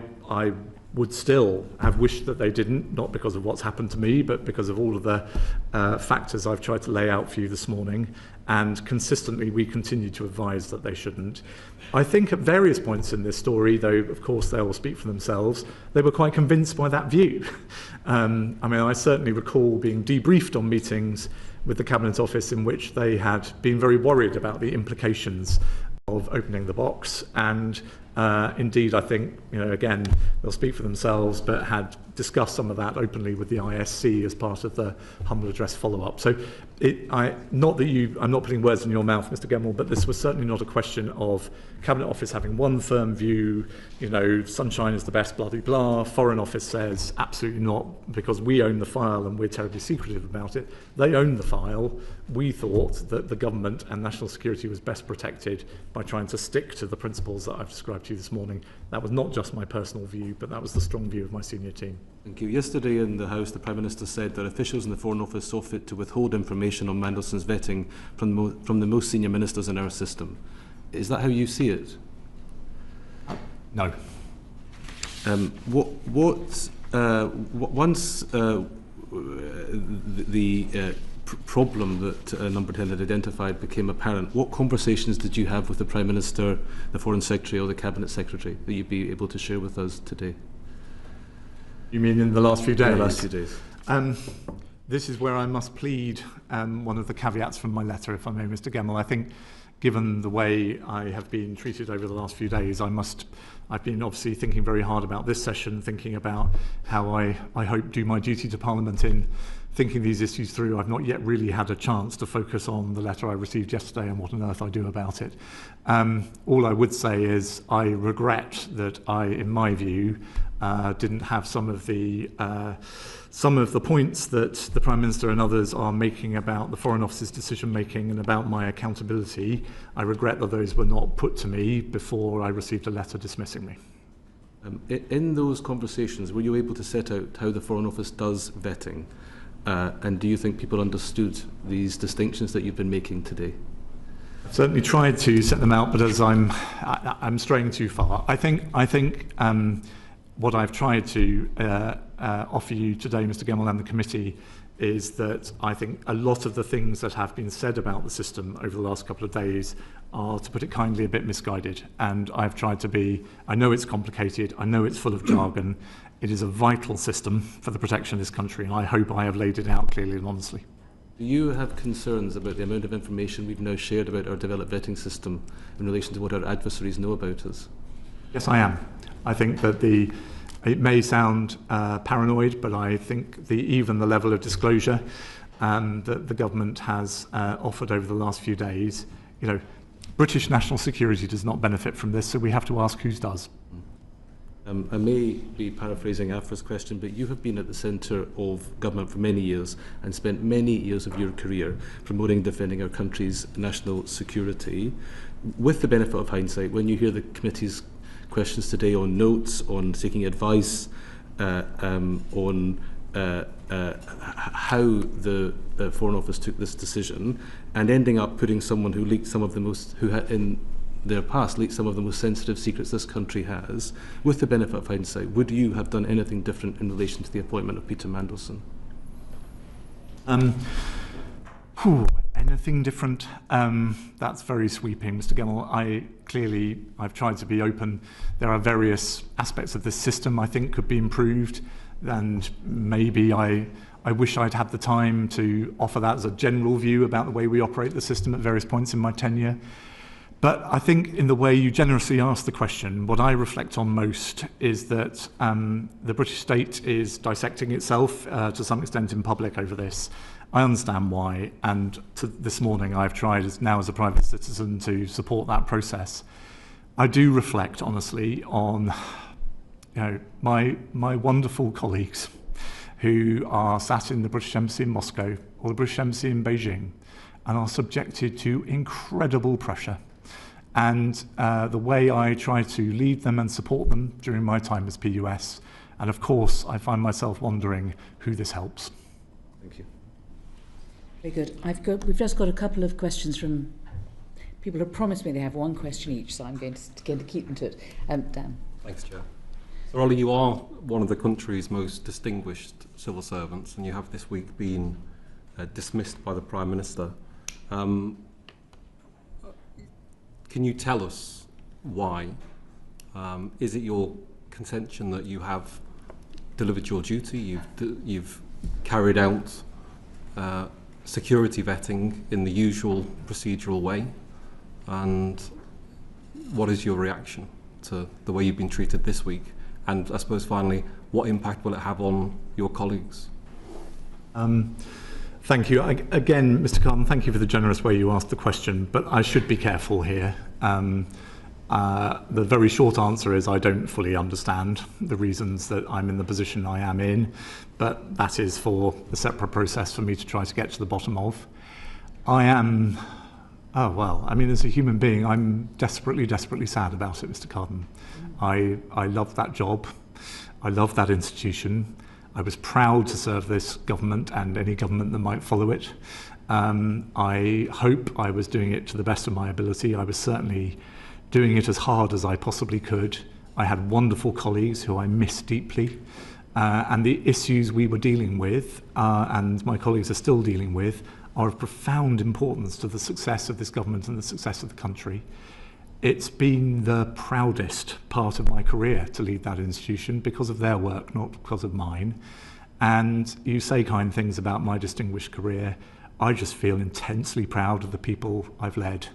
would still have wished that they didn't, not because of what's happened to me, but because of all of the factors I've tried to lay out for you this morning. And consistently, we continue to advise that they shouldn't. I think at various points in this story, though, of course, they will speak for themselves, they were quite convinced by that view. I mean, I certainly recall being debriefed on meetings with the Cabinet Office in which they had been very worried about the implications of opening the box, and indeed, I think, again, they'll speak for themselves, but had discussed some of that openly with the ISC as part of the humble address follow-up. So, I'm not putting words in your mouth, Mr. Gemmell, but this was certainly not a question of Cabinet Office having one firm view, sunshine is the best, blah, blah, blah. Foreign Office says absolutely not, because we own the file and we're terribly secretive about it. They own the file. We thought that the government and national security was best protected by trying to stick to the principles that I've described to you this morning. That was not just my personal view, but that was the strong view of my senior team. Thank you. Yesterday in the House, the Prime Minister said that officials in the Foreign Office saw fit to withhold information on Mandelson's vetting from the most senior ministers in our system. Is that how you see it? No. Once the problem that Number 10 had identified became apparent, what conversations did you have with the Prime Minister, the Foreign Secretary or the Cabinet Secretary that you'd be able to share with us today? You mean in the last few days? In the last few days. This is where I must plead one of the caveats from my letter, if I may, Mr. Gemmell. I think, given the way I have been treated over the last few days, I've been obviously thinking very hard about this session, thinking about how I hope do my duty to Parliament in thinking these issues through. I've not yet really had a chance to focus on the letter I received yesterday and what on earth I do about it. All I would say is I regret that I, in my view, didn't have some of the points that the Prime Minister and others are making about the Foreign Office's decision-making and about my accountability. I regret that those were not put to me before I received a letter dismissing me. In those conversations, were you able to set out how the Foreign Office does vetting? And do you think people understood these distinctions that you've been making today? I've certainly tried to set them out, but as I'm straying too far. I think what I've tried to offer you today, Mr. Gemmell, and the committee, is that I think a lot of the things that have been said about the system over the last couple of days are, to put it kindly, a bit misguided. And I've tried to be, I know it's complicated, I know it's full of jargon, it is a vital system for the protection of this country, and I hope I have laid it out clearly and honestly. Do you have concerns about the amount of information we've now shared about our developed vetting system in relation to what our adversaries know about us? Yes, I am. I think that it may sound paranoid, but I think even the level of disclosure that the government has offered over the last few days, British national security does not benefit from this, so we have to ask whose does. I may be paraphrasing Afra's question, but you have been at the centre of government for many years and spent many years of your career promoting and defending our country's national security. With the benefit of hindsight, when you hear the committee's questions today on notes, on seeking advice, on how the Foreign Office took this decision, and ending up putting someone who leaked some of the most, who had in their past leaked some of the most sensitive secrets this country has, with the benefit of hindsight, would you have done anything different in relation to the appointment of Peter Mandelson? Anything different? That's very sweeping, Mr. Gemmell. I've tried to be open. There are various aspects of this system I think could be improved, and maybe I wish I'd had the time to offer that as a general view about the way we operate the system at various points in my tenure. But I think in the way you generously asked the question, what I reflect on most is that the British state is dissecting itself to some extent in public over this. I understand why, and this morning I've tried now as a private citizen to support that process. I do reflect honestly on my wonderful colleagues who are sat in the British Embassy in Moscow or the British Embassy in Beijing and are subjected to incredible pressure. And the way I try to lead them and support them during my time as PUS. And of course, I find myself wondering who this helps. Thank you. Very good. We've just got a couple of questions from people who promised me they have one question each, so I'm going to keep them to it. Dan. Thanks, Chair. So, Olly, you are one of the country's most distinguished civil servants, and you have this week been dismissed by the Prime Minister. Can you tell us why? Is it your contention that you have delivered your duty, you've carried out security vetting in the usual procedural way? And what is your reaction to the way you've been treated this week? And I suppose finally, what impact will it have on your colleagues? Thank you. Again, Mr. Carden, thank you for the generous way you asked the question, but I should be careful here. The very short answer is I don't fully understand the reasons that I'm in the position I am in, but that is for a separate process for me to try to get to the bottom of. As a human being, I'm desperately, desperately sad about it, Mr. Carden. I love that job. I love that institution. I was proud to serve this government and any government that might follow it. I hope I was doing it to the best of my ability. I was certainly doing it as hard as I possibly could. I had wonderful colleagues who I miss deeply. And the issues we were dealing with, and my colleagues are still dealing with, are of profound importance to the success of this government and the success of the country. It's been the proudest part of my career to lead that institution because of their work, not because of mine. And you say kind things about my distinguished career. I just feel intensely proud of the people I've led,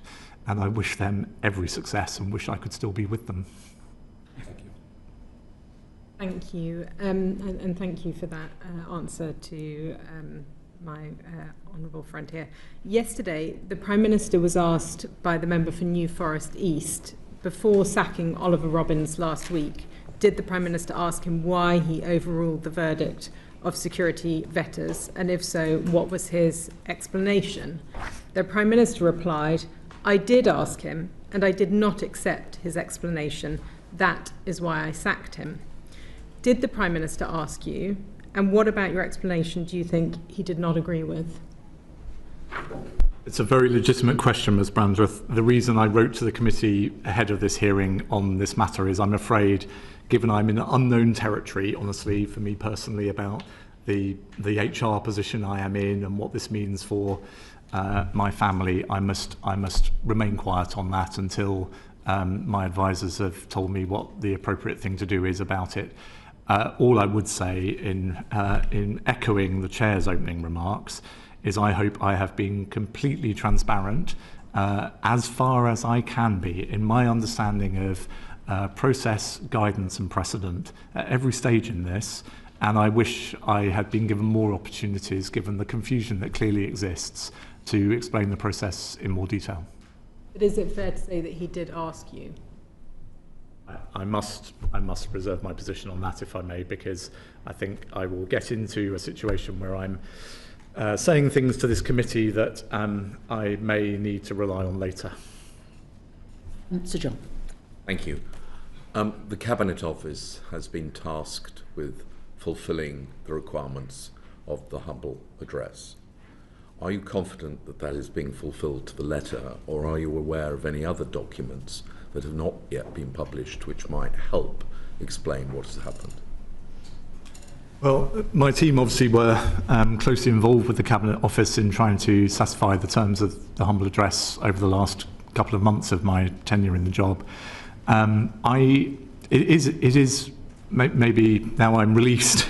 and I wish them every success and wish I could still be with them. Thank you. Thank you, and thank you for that answer to my honourable friend here. Yesterday, the Prime Minister was asked by the member for New Forest East, before sacking Olly Robbins last week, did the Prime Minister ask him why he overruled the verdict of security vetters, and if so, what was his explanation? The Prime Minister replied, "I did ask him, and I did not accept his explanation. That is why I sacked him." Did the Prime Minister ask you, and what about your explanation do you think he did not agree with? It's a very legitimate question, Ms. Brandreth. The reason I wrote to the committee ahead of this hearing on this matter is I'm afraid, given I'm in unknown territory, honestly, for me personally, about the HR position I am in and what this means for my family, I must remain quiet on that until my advisors have told me what the appropriate thing to do is about it. All I would say in echoing the Chair's opening remarks is I hope I have been completely transparent as far as I can be in my understanding of process, guidance and precedent at every stage in this, and I wish I had been given more opportunities, given the confusion that clearly exists, to explain the process in more detail. But is it fair to say that he did ask you? I must reserve my position on that, if I may, because I think I will get into a situation where I'm saying things to this committee that I may need to rely on later. Sir John. Thank you. The Cabinet Office has been tasked with fulfilling the requirements of the humble address. Are you confident that that is being fulfilled to the letter, or are you aware of any other documents that have not yet been published which might help explain what has happened? Well, my team obviously were closely involved with the Cabinet Office in trying to satisfy the terms of the humble address over the last couple of months of my tenure in the job. It is maybe now I'm released,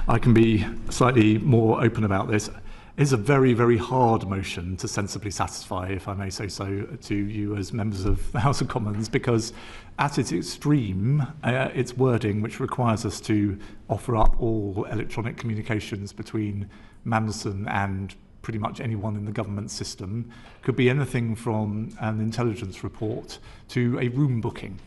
I can be slightly more open about this. It's a very, very hard motion to sensibly satisfy, if I may say so, to you as members of the House of Commons, because at its extreme, its wording, which requires us to offer up all electronic communications between Mandelson and pretty much anyone in the government system, could be anything from an intelligence report to a room booking.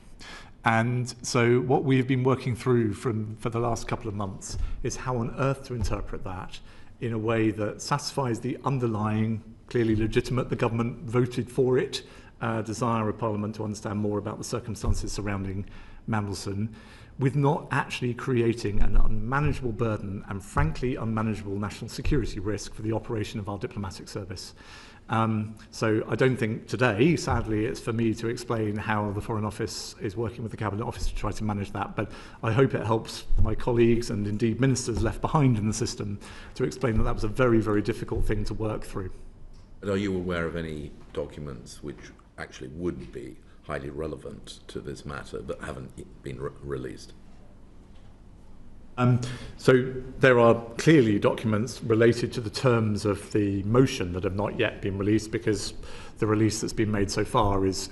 And so what we have been working through for the last couple of months is how on earth to interpret that in a way that satisfies the underlying, clearly legitimate, the government voted for it, desire of Parliament to understand more about the circumstances surrounding Mandelson, with not actually creating an unmanageable burden and frankly unmanageable national security risk for the operation of our diplomatic service. So I don't think today, sadly, it's for me to explain how the Foreign Office is working with the Cabinet Office to try to manage that, but I hope it helps my colleagues and indeed ministers left behind in the system to explain that that was a very, very difficult thing to work through. And are you aware of any documents which actually would be highly relevant to this matter but haven't been released? So there are clearly documents related to the terms of the motion that have not yet been released, because the release that's been made so far is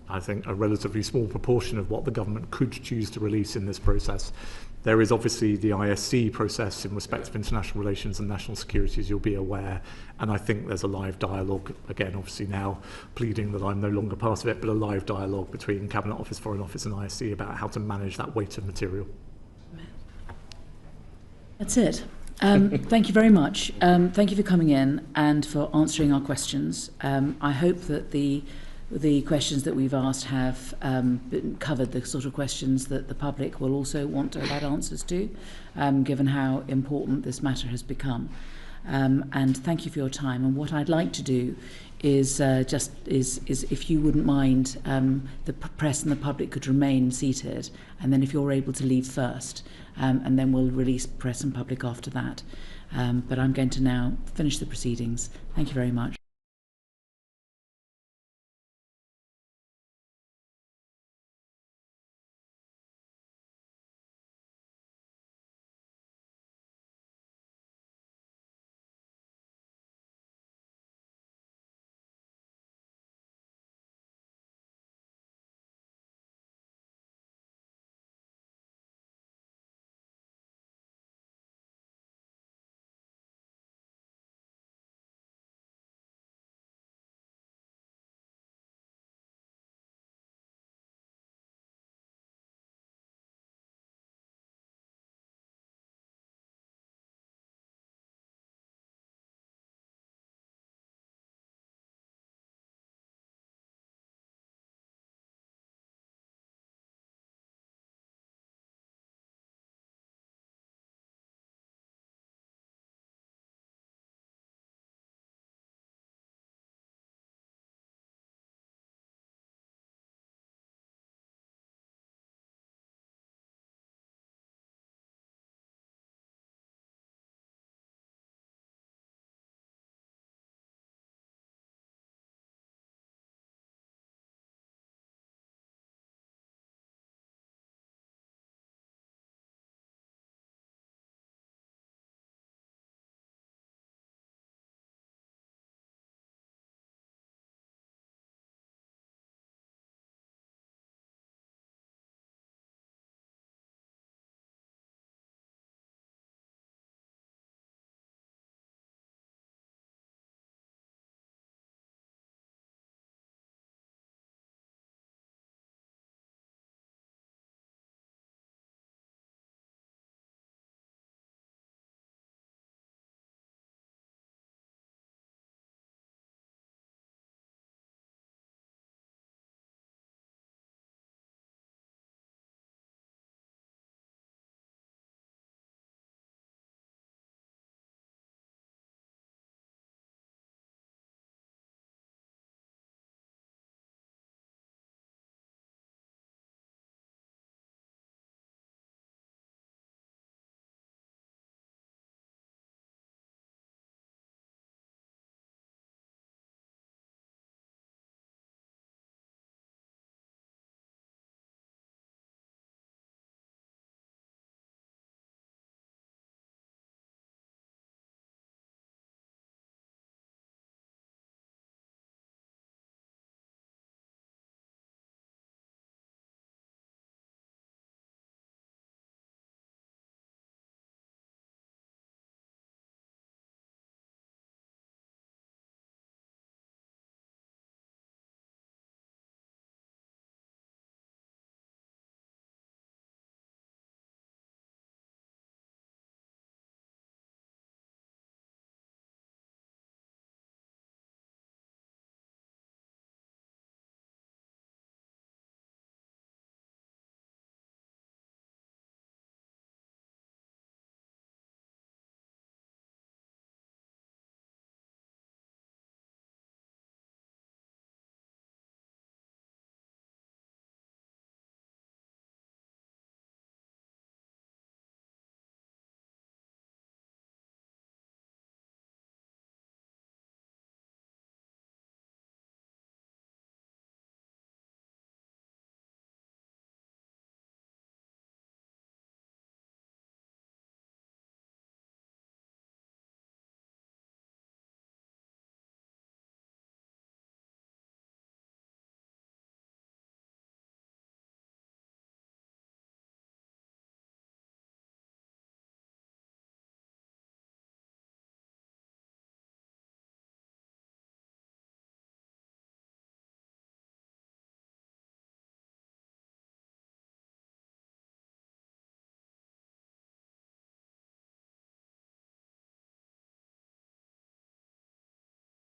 I think, a relatively small proportion of what the government could choose to release in this process. There is obviously the ISC process in respect of international relations and national security, as you'll be aware, and I think there's a live dialogue, again, obviously now pleading that I'm no longer part of it, but a live dialogue between Cabinet Office, Foreign Office and ISC about how to manage that weight of material. That's it. Thank you very much. Thank you for coming in and for answering our questions. I hope that the questions that we've asked have covered the sort of questions that the public will also want to have had answers to, given how important this matter has become. And thank you for your time. And what I'd like to do is if you wouldn't mind, the press and the public could remain seated, and then if you're able to leave first, and then we'll release press and public after that. But I'm going to now finish the proceedings. Thank you very much.